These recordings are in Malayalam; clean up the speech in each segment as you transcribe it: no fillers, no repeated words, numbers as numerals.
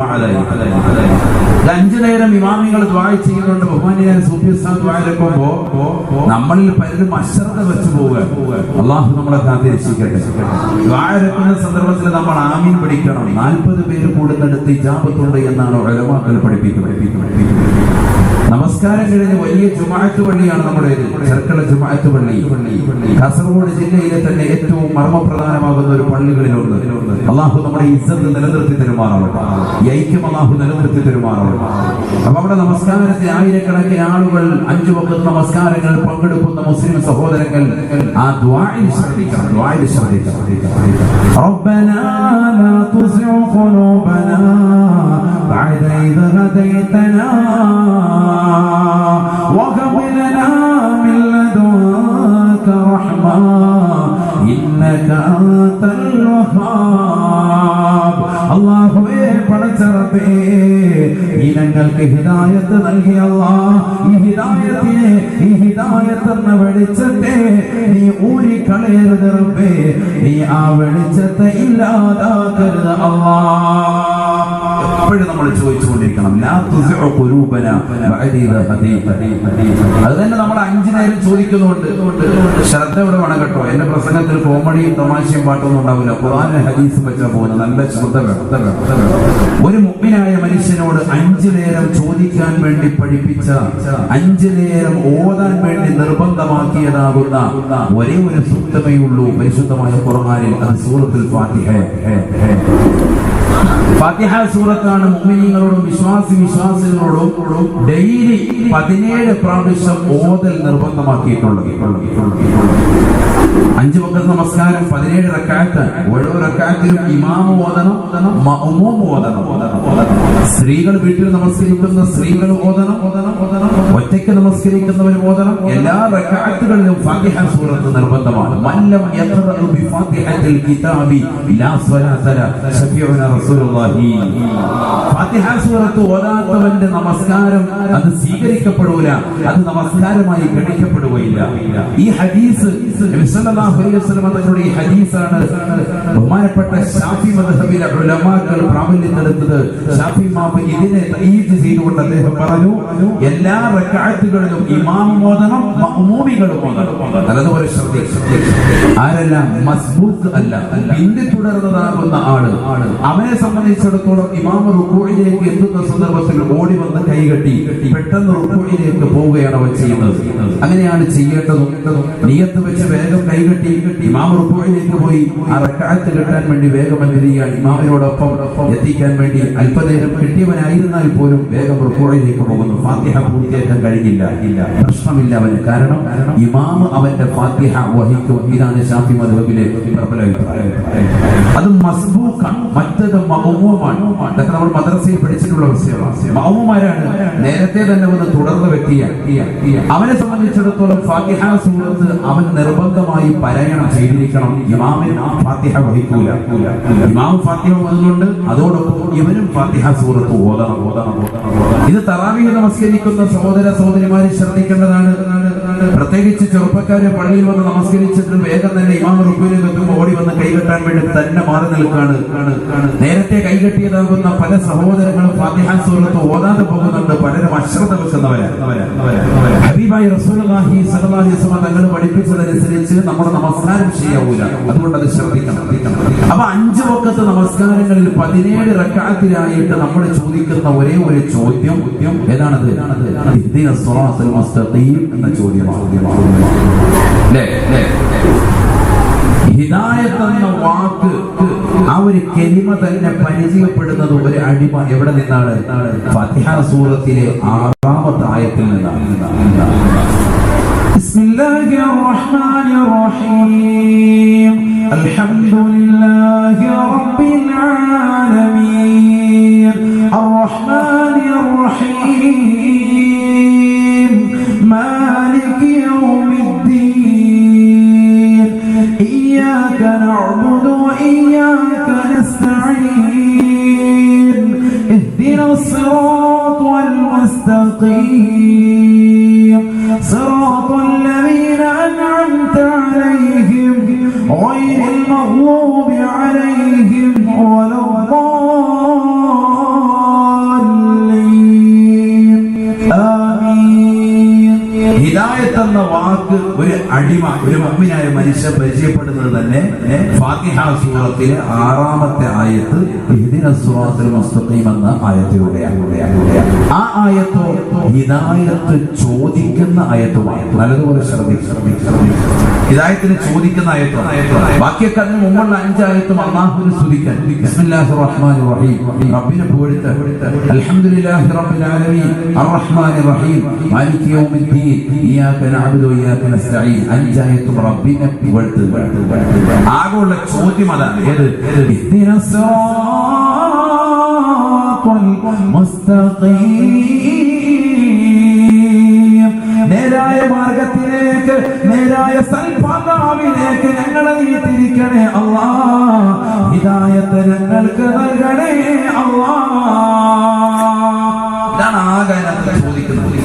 5 നേരം ഇമാമികൾ ദുആ ചെയ്യുന്നുണ്ട്. ബഹുമാനിയായ സൂഫി ഉസ്താദ് ദുആ എടുക്കുമ്പോൾ നമ്മളിൽ പലരും അശ്രദ്ധ വെച്ച് പോവുക. അള്ളാഹു നമ്മളെ കാത്തിരക്ഷിക്കട്ടെ. ദുആ എടുക്കുന്ന സന്ദർഭത്തിൽ നമ്മൾ ആമീൻ പഠിക്കണം. 40 പേര് കൂടുന്നിടത്ത് ഇജാബത്തുണ്ട് എന്നാണ് ഉലമാക്കൾ പഠിപ്പിക്കുന്നത്. നമസ്കാരം കഴിഞ്ഞ് വലിയ ജുമാഅത്ത് പള്ളിയാണ് നമ്മുടെ ചെർക്കള ജുമാഅത്ത് പള്ളി. കാസർഗോഡ് ജില്ലയിലെ തന്നെ ഏറ്റവും മർമ്മപ്രധാനമാകുന്ന ഒരു പള്ളികളിലുണ്ട്. അള്ളാഹു നമ്മുടെ ഇസ്സത്ത് നിലനിർത്തി തരുമാറാവട്ടെ. ഐക്യം അള്ളാഹു നിലനിർത്തി തരുമാറാവട്ടെ. അപ്പൊ അവിടെ നമസ്കാരത്തിൽ ആയിരക്കണക്കിന് ആളുകൾ 5 വഖ്ത് നമസ്കാരങ്ങൾ പങ്കെടുക്കുന്ന മുസ്ലിം സഹോദരങ്ങൾ ആ ദുആയിൽ ശ്രദ്ധിക്കണം. ദുആയിൽ ശ്രദ്ധിക്കണം. റബ്ബനാ ലാ തുസിഉ ഖുലൂബനാ ബഅദ ഇദ് ഹദൈതനാ وهب لنا من لدنك رحمة إنك أنت الوهاب. അല്ലാഹുവേ പടച്ചറബേ ഈ ഞങ്ങൾക്ക് ഹിദായത്ത് നൽകിയ അല്ലാഹ് ഈ ഹിദായത്ത് എന്ന വെളിച്ചത്തെ നീ ഊരിക്കളയരുത് റബ്ബേ. നീ ആ വെളിച്ചത്തെ ഇല്ലാതാക്കരുത് അല്ലാഹ്. എപ്പോഴും നമ്മൾ ചോദിച്ചുകൊണ്ടിരിക്കണം. അത് തന്നെ നമ്മൾ 5 നേരം ചോദിക്കുന്നുണ്ട്. ശ്രദ്ധ ഇവിടെ വേണം കേട്ടോ. എന്റെ പ്രസംഗത്തിൽ കോമഡിയും തമാശയും പാട്ടൊന്നും ഉണ്ടാവില്ല. ഖുർആനും ഹദീസും വെച്ചാൽ പോകുന്നത്. നല്ല ശ്രദ്ധ വേണം. ഒരു മുഅ്മിനായ മനുഷ്യനോട് 5 നേരം ചോദിക്കാൻ വേണ്ടി പഠിപ്പിച്ച, 5 നേരം ഓതാൻ വേണ്ടി നിർബന്ധമാക്കിയതാകുന്ന ഒരേ ഒരു സൂക്തമേ ഉള്ളൂ പരിശുദ്ധമായ ഖുർആനിൽ. അത് സൂറത്തുൽ ഫാത്തിഹ. ഫാത്തിഹ സൂറത്താണ് മുഅ്മിനീങ്ങളോടും വിശ്വാസികളോടും ഡെയിലി 17 പ്രാവശ്യം ഓതൽ നിർബന്ധമാക്കിയിട്ടുള്ളത്. 5 വഖ്ത് നമസ്കാരം 17 റക്അത്ത്. ഓരോ റക്അത്തിലും ഇമാം ഓതണം, മഅ്മൂം ഓതണം. സ്ത്രീകൾ വീട്ടിൽ നമസ്കരിക്കുന്ന സ്ത്രീകൾ ഓതണം, ഒറ്റയ്ക്ക് നമസ്കരിക്കുന്നവർ ഓതണം. എല്ലാ റക്അത്തുകളിലും ഫാത്തിഹ സൂറത്ത് നിർബന്ധമാണ്. മല്ലം യഖറഉ ബിഫാത്തിഹത്തിൽ കിതാബി ലാ സ്വലാത ലഹു ശഫീഉന റസൂലുള്ളാഹി. ഫാത്തിഹ സൂറത്ത് ഓതാത്തവന്റെ നമസ്കാരം അത് സ്വീകരിക്കപ്പെടൂല. അത് നമസ്കാരമായി ഗണിക്കപ്പെടുകയില്ല. ഈ ഹദീസ് നബി സല്ലല്ലാഹു അലൈഹി വസല്ലം തങ്ങളുടെ ഈ ഹദീസാണ് ബഹുമാനപ്പെട്ട ശാഫി മദ്ഹബിലെ ഉലമാക്കൾ പ്രാബല്യത്തിലെടുത്തത്. ശാഫി ഇമാം ഇതിനെ തഈദ് ചെയ്തുകൊണ്ട് അദ്ദേഹം പറഞ്ഞു, എല്ലാ റക്അത്തുകളിലും ഇമാം ഓതണം, മഅ്മൂമികൾ ഓതണം. അതുപോലെ ശ്രദ്ധിക്കുക, ആരെല്ലാം മസ്ബൂഖ് അല്ല, പിന്തുടർന്നതാകുന്ന ആള്, അവനെ സംബന്ധിച്ചിടത്തോളം ഇമാം റുകൂഇലേക്ക് എത്തുന്ന സന്ദർഭത്തിൽ ഓടി വന്ന് കൈകെട്ടി പെട്ടെന്ന് റുകൂഇലേക്ക് പോവുകയാണ് അവൻ ചെയ്യുന്നത്. അങ്ങനെയാണ് ചെയ്യേണ്ടതും. നിയത്ത് വെച്ച് വേഗം കൈകെട്ടി ഇമാം റുകൂഇലേക്ക് പോയി ആ റക്അത്ത് കിട്ടാൻ വേണ്ടി വേഗം എന്തിരിയാൻ ഇമാമിനോടൊപ്പം എത്തിക്കാൻ വേണ്ടി അല്പനേരം കിട്ടിയവനായിരുന്നാൽ പോലും വേഗം റുകൂഇലേക്ക് പോകുന്നു. ഫാത്തിഹ പൂർത്തിയാക്കാൻ കഴിഞ്ഞില്ല, പ്രശ്നമില്ല അവന്. കാരണം ഇമാം അവന്റെ ഫാത്തിഹ വഹിക്കും. ഇതാണ് ശാഫി മദ്ഹബിലെ പ്രബല അഭിപ്രായം. അത് മസ്ബൂഖാണ്, മറ്റത് മഅ്മൂമാണ്. അതൊക്കെ നമ്മൾ മദ്രസയിൽ പഠിച്ചിട്ടുള്ള വിഷയമാണ്. മഅ്മൂമാരാണ് നേരത്തെ തന്നെ വന്ന് തുടർന്ന വ്യക്തിയാണ്. അവനെ സംബന്ധിച്ചിടത്തോളം ഫാത്തിഹ സൂറത്ത് അവൻ നിർബന്ധമായി പാരായണം ചെയ്തിരിക്കണം. ഇമാമിന് ഫാത്തിഹ വഹിക്കൂല. ഇമാം ഫാത്തിഹ ഓതുന്നുണ്ട്, അതോടൊപ്പം ഇവനും ഫാത്തിഹ സൂറത്ത് ഓതണം. ഇത് തറാവീഹ് നമസ്കരിക്കുന്ന സഹോദര സഹോദരിമാരെ ശ്രദ്ധിക്കേണ്ടതാണ്. പ്രത്യേകിച്ച് ചെറുപ്പക്കാരെ പള്ളിയിൽ വന്ന് നമസ്കരിച്ചിട്ട് വേഗം തന്നെ ഇമാം റുക്കൂഇലേക്ക് എത്തുമ്പോൾ ഓടി വന്ന് കൈകെട്ടാൻ വേണ്ടി തന്നെ മാറി നിൽക്കാണ്. നേരത്തെ കൈകെട്ടിയതാകുന്ന പല സഹോദരങ്ങളും ഫാത്തിഹ സൂറത്ത് ഓതാതെ പോകുന്നുണ്ട്. പലരും അശ്രദ്ധ വെക്കുന്നവരാണ്. ഹബീബായ റസൂലുള്ളാഹി സ്വല്ലല്ലാഹു അലൈഹി വസല്ലം തങ്ങൾ പഠിപ്പിച്ചതനുസരിച്ച് നമ്മുടെ നമസ്കാരം ശരിയാവൂല. അതുകൊണ്ട് അത് ശ്രദ്ധിക്കണം. അപ്പൊ 5 വഖ്ത് നമസ്കാരങ്ങളിൽ 17 റക്അത്തിലായിട്ട് നമ്മൾ ചോദിക്കുന്ന ഒരേ ഒരു ചോദ്യം ഏതാണത്? ഇഹ്ദിനസ് സിറാത്തൽ മുസ്തഖീം എന്ന ചോദ്യമാണ്. ഹിദായത്ത് എന്ന വാക്ക്, ആ ഒരു കലിമ തന്നെ പരിചയപ്പെടുന്നത് ഒരു അടിമ എവിടെ നിന്നാണ്? ഫാത്തിഹ സൂറത്തിലെ 6ാമത്തെ ആയത്തിൽ നിന്നാണ്. ബിസ്മില്ലാഹിർ റഹ്മാനിർ റഹീം അൽഹംദുലില്ലാഹി റബ്ബിൽ ആലമീൻ അർറഹ്മാനിർ റഹീം മാലികി യൗമിദ്ദീൻ ഇയ്യാക നഅ്ബുദു വഇയ്യാക നസ്തഈൻ ഇഹ്ദിനസ് സിറാത്തൽ മുസ്തഖീം സിറാത്തൽ ലദീന അൻഅംത അലൈഹിം ഗൈറിൽ മഗ്ദൂബി അലൈഹിം വലദ്ദാലിൻ ഹിദായത്ത് എന്ന വാക്ക് ഒരു അടിമ, ഒരു മുഅ്മിനായ മനുഷ്യൻ പരിചയപ്പെടുന്നത് തന്നെ ഫാത്തിഹ സൂറത്തിലെ 6-ാമത്തെ ആയത്ത് ഇഹ്ദിനസ് സിറാത്തൽ മുസ്തഖീം എന്ന ആയത്തിലൂടെയാണ്. ആ ആയത്തോ ഹിദായത്ത് ചോദിക്കുന്ന ആയത്തുമാണ്. നല്ലതുപോലെ ശ്രദ്ധിക്കുക. ഹിദായത്തിന് ചോദിക്കുന്ന ആയത്തോ. ബാക്കിയൊക്കെ അതിന് മുമ്പുള്ള 5 ആയത്തും അല്ലാഹുവിനെ സ്തുതിക്കാൻ. ബിസ്മില്ലാഹിർ റഹ്മാനിർ റഹീം, റബ്ബിനെ പുകഴ്ത്തുക. അൽഹംദുലില്ലാഹി റബ്ബിൽ ആലമീൻ അർറഹ്മാനിർ റഹീം മാലികി യൗമിദ്ദീൻ ഇയ്യാക നഅബുദു വഇയ്യാക നസ്തഈൻ. 5 ആയത്തും റബ്ബിനെ പുകഴ്ത്തുക. ആകെയുള്ള ചോദ്യം അതാണ്. ഏത്? ഇഹ്ദിനസ് സിറാത്തൽ മുസ്തഖീം, നേരായ മാർഗത്തിലേക്ക്, നേരായ സൽപാതാവിലേക്ക് ഞങ്ങളെ നീ തിരിക്കണേ അല്ലാഹ്. ഹിദായത്ത് ഞങ്ങൾക്ക് നൽകണേ അല്ലാഹ്. ഇതാണ് ആകെ ചോദിക്കുന്നത്.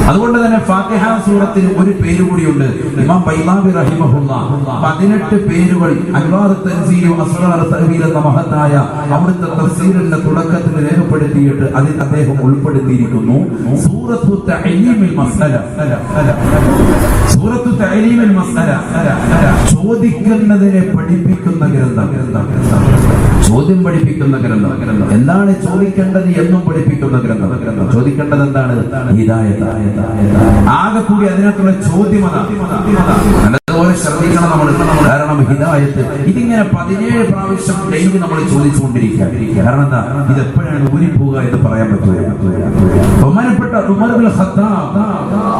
അതുകൊണ്ട് തന്നെ ഫാത്തിഹ സൂറത്തിന് ഒരു പേര് കൂടിയുണ്ട്. ഇമാം ബൈലാവി റഹിമഹുല്ലാഹ് 18 പേരുകൾ അൻവാർ തൻസീൽ അസ്റാർ തഅ്വീൽ എന്ന മഹത്തായ അവിടുത്തെ തഫ്സീറിന്റെ തുടക്കത്തിൽ രേഖപ്പെടുത്തിയിട്ട് അതിൽ അദ്ദേഹം ഉൾപ്പെടുത്തിയിരിക്കുന്നു സൂറത്തു തഅലീമിൽ മസ്അല. സൂറത്തു തഅലീമിൽ മസ്അല, ചോദിക്കുന്നതിനെ പഠിപ്പിക്കുന്ന ഗ്രന്ഥം. ചോദ്യം പഠിപ്പിക്കുന്ന ഗ്രന്ഥം. എന്താണ് ചോദിക്കേണ്ടത് എന്നും പഠിപ്പിക്കുന്ന ഗ്രന്ഥം. ചോദിക്കേണ്ടത് എന്താണ്? ഹിദായത്ത്. ആകെ കൂടി അതിനകത്തുള്ള ചോദ്യം നല്ലതുപോലെ ശ്രദ്ധിക്കണം നമ്മൾ. കാരണം ഹിദായത്ത് ഇതിങ്ങനെ 17 പ്രാവശ്യം ഡെയിലി നമ്മൾ ചോദിച്ചുകൊണ്ടിരിക്കുക. കാരണം എന്താ? ഇത് എപ്പോഴാണ് ഊരിപ്പോവുക എന്ന് പറയാൻ പറ്റുക. ബഹുമാനപ്പെട്ട ഉമർ ഇബ്നുൽ ഖത്താബ്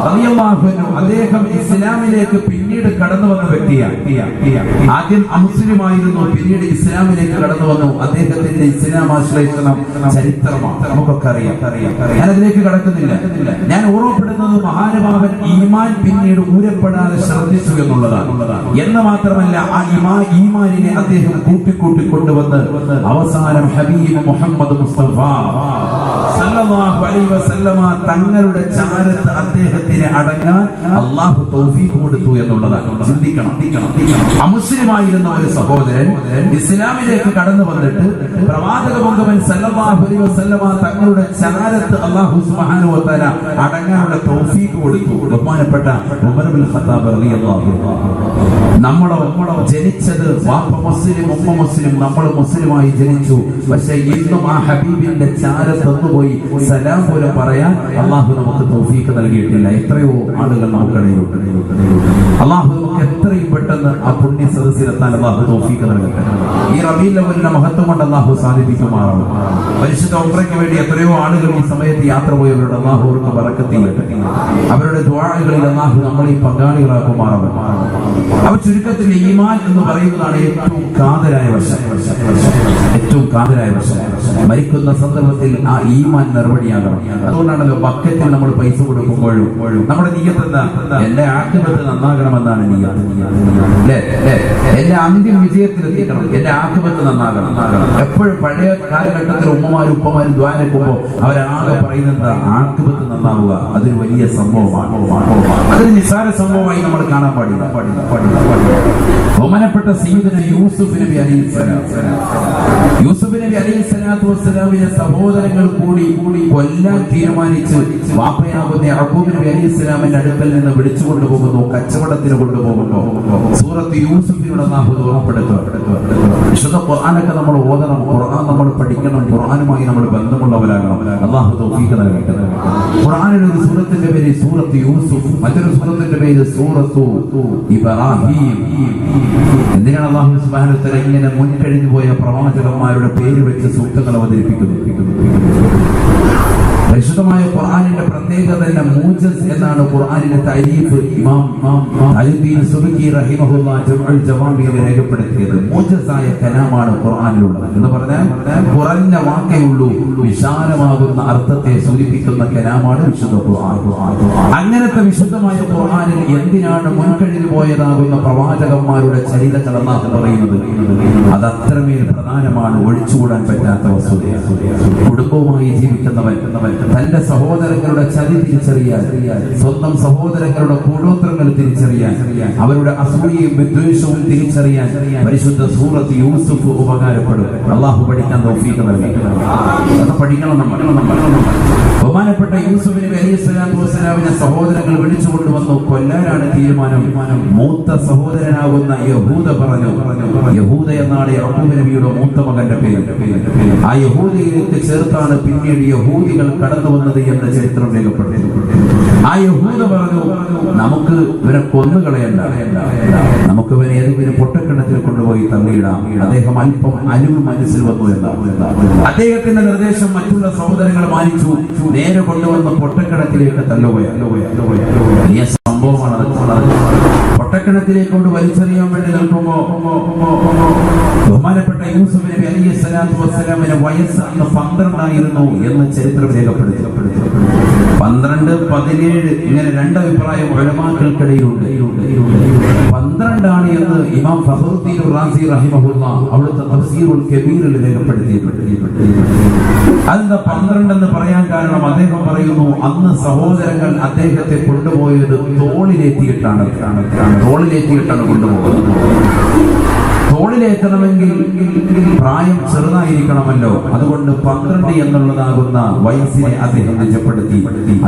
റളിയല്ലാഹു അൻഹു അദ്ദേഹം ഇസ്ലാമിലേക്ക് പിന്നീട് കടന്നു വന്ന വ്യക്തിയാണ്. ആദ്യം അമുസ്ലിമായിരുന്നു, പിന്നീട് ഇസ്ലാമിലേക്ക് കടന്നു വന്നു. അദ്ദേഹത്തിന്റെ ഇസ്ലാം ആശ്രയിക്കുന്ന ചരിത്രമാണ് നമുക്കൊക്കെ അറിയാം. ഞാൻ അതിലേക്ക് കടക്കുന്നില്ല. ഞാൻ ഓർമ്മപ്പെടുന്നത് മഹാനുഭാവൻ ഈമാൻ പിന്നീട് ഊരപ്പെടാതെ ശ്രദ്ധിച്ചു എന്നുള്ളതാണ്. എന്ന് മാത്രമല്ല ആ ഈമാനിനെ അദ്ദേഹം കൂട്ടിക്കൂട്ടി കൊണ്ടുവന്ന് അവസാനം ഹബീബ് മുഹമ്മദ് മുസ്തഫ സല്ലല്ലാഹു അലൈഹി വസല്ലമ തങ്ങളുടെ ചാരത്ത് അദ്ദേഹത്തിന് അടങ്ങാൻ അല്ലാഹു തൗഫീഖ് കൊടുത്തു എന്നുള്ളതാണ്. ചിന്തിക്കണം. അമുസ്ലിമായിരുന്ന ഒരു സഹോദരൻ ഇസ്ലാമിലേക്ക് കടന്നു വന്നിട്ട് പ്രവാചക മുഖമൻ സല്ലല്ലാഹു അലൈഹി വസല്ലമ തങ്ങളുടെ ചാരത്ത് അല്ലാഹു സുബ്ഹാനഹു വ തആല അടങ്ങാനുള്ള തൗഫീഖ് കൊടുത്തു. ബഹുമാനപ്പെട്ട ഉമർ ഇബ്നുൽ ഖത്താബ് റളിയല്ലാഹു അൻഹു. നമ്മളോ ജനിച്ചത് വാപ്പ മുസ്ലിം ഉമ്മ മുസ്ലിം, നമ്മൾ മുസ്ലിമായി ജനിച്ചു. പക്ഷെ ഇന്നും ആ ഹബീബിന്റെ ചാരത്ത് പോയി സലാം പോലും പറയാൻ അള്ളാഹു നമുക്ക് തൗഫീഖ് നൽകിയിട്ടില്ല. എത്രയോ ആളുകൾ നമുക്കിടയിലുണ്ട്. അള്ളാഹു നമുക്ക് എത്രയും പെട്ടെന്ന് ആ പുണ്യ സദസ്സിലെത്താൻ അള്ളാഹു തൗഫീഖ് നൽകട്ടെ. ഈ റബീഉൽ അവ്വലിന്റെ മഹത്വം കൊണ്ട് അള്ളാഹു സാധിപ്പിക്കുമാറാണ്. പരിശുദ്ധ ഉംറയ്ക്ക് വേണ്ടി എത്രയോ ആളുകൾ ഈ സമയത്ത് യാത്ര പോയവരുടെ അള്ളാഹു അവർക്ക് ബറക്കത്ത് ചെയ്യട്ടെ. അവരുടെ ദുആകളിൽ അള്ളാഹു നമ്മളെ പങ്കാളികളാക്കുമാറാണ്. അവ ചുരുക്കത്തിൽ ഈമാൻ എന്ന് പറയുന്നതാണ് ഏറ്റവും കാതലായ വശം. മരിക്കുന്ന സന്ദർഭത്തിൽ ആ ഈമാൻ നിർവടിയാകണം. അതുകൊണ്ടാണല്ലോ ബക്കറ്റിൽ നമ്മൾ പൈസ കൊടുക്കുമ്പോഴും നമ്മുടെ നിയ്യത്ത് എന്താ? എന്റെ ആഖിബത്ത് നന്നാകണമെന്നാണ് നിയ്യത്ത്. എന്റെ അന്ത്യം വിജയത്തിലെത്തിക്കണം, എന്റെ ആഖിബത്ത് നന്നാകണം. എപ്പോഴും പഴയ കാലഘട്ടത്തിൽ ഉമ്മമാരും ഉപ്പമാരും ദ്വാരക്കുമ്പോ അവരാകെ പറയുന്നത് ആഖിബത്ത് നന്നാവുക അതൊരു വലിയ സംഭവമാണ്. അതൊരു നിസ്സാര സംഭവമായി നമ്മൾ കാണാൻ പാടില്ല. ബഹുമാനപ്പെട്ട സയ്യിദുന യൂസുഫ് നബി അലൈഹിസ്സലാത്തു വസ്സലാമിന്റെ സഹോദരങ്ങൾ കൂടി കൊല്ലാൻ തീരുമാനിച്ച് വാപ്പയാകുന്ന യഅഖൂബ് നബി അലൈഹിസ്സലാമിന്റെ അടുക്കൽ നിന്ന് വിളിച്ചു കൊണ്ടുപോകുന്നു, കച്ചവടത്തിന് കൊണ്ടുപോകുന്നു. സൂറത്ത് യൂസുഫിലൂടെ അല്ലാഹു ഓർമ്മപ്പെടുത്തുക. വിശുദ്ധ ഖുർആനൊക്കെ നമ്മൾ ഓതണം, ഖുർആൻ നമ്മൾ പഠിക്കണം, ഖുർആനുമായി നമ്മൾ ബന്ധമുള്ളവരാകണം. അല്ലാഹു തൗഫീഖ് നൽകട്ടെ. ഖുർആനിലെ ഒരു സൂറത്തിന്റെ പേര് സൂറത്ത് യൂസുഫ്, മറ്റൊരു സൂറത്തിന്റെ പേര് സൂറത്തു ഇബ്രാഹിം. എന്തിനാണ് അല്ലാഹു സുബ്ഹാനഹു വ തആല ഇങ്ങനെ മുൻകഴിഞ്ഞു പോയ പ്രവാചകന്മാരുടെ പേര് വെച്ച് സൂക്തങ്ങൾ അവതരിപ്പിക്കുന്നു? പരിശുദ്ധമായ ഖുർആനിന്റെ പ്രത്യേകത തന്നെ മൂജസ് എന്നാണ് ഖുർആനിന്റെ തഅരീഫ് ഇമാം അൽദീൻ സുബ്കി റഹിമഹുല്ലാഹ് ജംഉൽ ജവാമിയിൽ രേഖപ്പെടുത്തിയത്. മൂജസായ കലാമാണ് ഖുർആനിലുള്ളത് എന്ന് പറഞ്ഞാൽ കുറഞ്ഞ വാക്കേ ഉള്ളൂ, വിശാലമാകുന്ന അർത്ഥത്തെ സൂചിപ്പിക്കുന്ന കലാമാണ് വിശുദ്ധ ഖുർആൻ. അങ്ങനത്തെ വിശുദ്ധമായ ഖുർആനിൽ എന്തിനാണ് മുൻകഴിഞ്ഞു പോയതാകുന്ന പ്രവാചകന്മാരുടെ ചരിതങ്ങൾ അല്ലാഹു പറയുന്നത്? അത് അത്രമേൽ പ്രധാനമാണ്, ഒഴിച്ചുകൂടാൻ പറ്റാത്ത വസ്തുതയാണ്. കുടുംബവുമായി ജീവിക്കുന്നവൻ തന്റെ സഹോദരങ്ങളുടെ ചതി തിരിച്ചറിയാൻ, സ്വന്തം സഹോദരങ്ങളുടെ കൂടോത്രങ്ങൾ തിരിച്ചറിയാൻ, അവരുടെ അസൂയയും വിദ്വേഷവും തിരിച്ചറിയാൻ പരിശുദ്ധ സൂറത്ത് യൂസുഫ് ഉപകാരപ്പെടും. അള്ളാഹു പഠിക്കാൻ തൗഫീഖ് നൽകി. അത് പഠിക്കണം നമ്മൾ. ബഹുമാനപ്പെട്ട യൂസുഫ് നബി അലൈഹി സ്വലാത്തു വസ്സലാമിനെ സഹോദരങ്ങൾ വിളിച്ചുകൊണ്ടുവന്നു. കൊല്ലാനാണ് തീരുമാനം. മൂത്ത സഹോദരനാകുന്ന യഹൂദ പറഞ്ഞു, യഹൂദ എന്നാണ് യാക്കൂബ് നബിയുടെ മൂത്ത മകന്റെ പേര്. ആ യഹൂദയിലേക്ക് ചേർത്താണ് പിന്നീട് യഹൂദികൾ കടന്നു വന്നത് എന്ന് ചരിത്രം രേഖപ്പെടുത്തി. ആ യഹൂദ പറഞ്ഞു, നമുക്ക് ഇവരെ കൊന്നുകളയണ്ട, നമുക്ക് ഇവരെ ഏതെങ്കിലും പൊട്ടക്കിണത്തിൽ കൊണ്ടുപോയി തള്ളിയിടാം. അദ്ദേഹം അല്പം അലിവ് മനസ്സിൽ വന്നു എന്നാണ്. അദ്ദേഹത്തിന്റെ നിർദ്ദേശം മറ്റുള്ള സഹോദരങ്ങൾ മാനിച്ചു. നേരെ കൊണ്ടുവന്ന് പൊട്ടക്കിണത്തിലേക്ക് തള്ളുകയാണ്. വലിയ സംഭവമാണ്. പൊട്ടക്കിണത്തിലേക്ക് കൊണ്ട് വലിച്ചെറിയാൻ വേണ്ടി നിൽക്കുമ്പോ ബഹുമാനപ്പെട്ട യൂസുഫ് നബി അലൈഹി സ്വലാത്തു വസ്സലാമിന് വയസ്സ് അന്ന് 12 ആയിരുന്നു എന്ന് ചരിത്രം രേഖപ്പെടുത്തി. 12, 17 ഇങ്ങനെ രണ്ടഭിപ്രായം ഉലമാക്കൾക്കിടയിലുണ്ട്. 12 ആണ് എന്ന് ഇമാം ഫഖറുദ്ദീൻ റാസി റഹിമഹുല്ലാഹ് അവിടുത്തെ തഫ്സീറുൽ കബീറിൽ രേഖപ്പെടുത്തിയിട്ടുണ്ട്. അതെന്താ 12 എന്ന് പറയാൻ കാരണം? അദ്ദേഹം പറയുന്നു, അന്ന് സഹോദരങ്ങൾ അദ്ദേഹത്തെ കൊണ്ടുപോയത് തോളിലേറ്റിയിട്ടാണ് കൊണ്ടുപോകുന്നത്. തോളിലേറ്റണമെങ്കിൽ പ്രായം ചെറുതായിരിക്കണമല്ലോ. അതുകൊണ്ട് 12 എന്നുള്ളതാകുന്ന വയസ്സിനെ അദ്ദേഹം നിജപ്പെടുത്തി.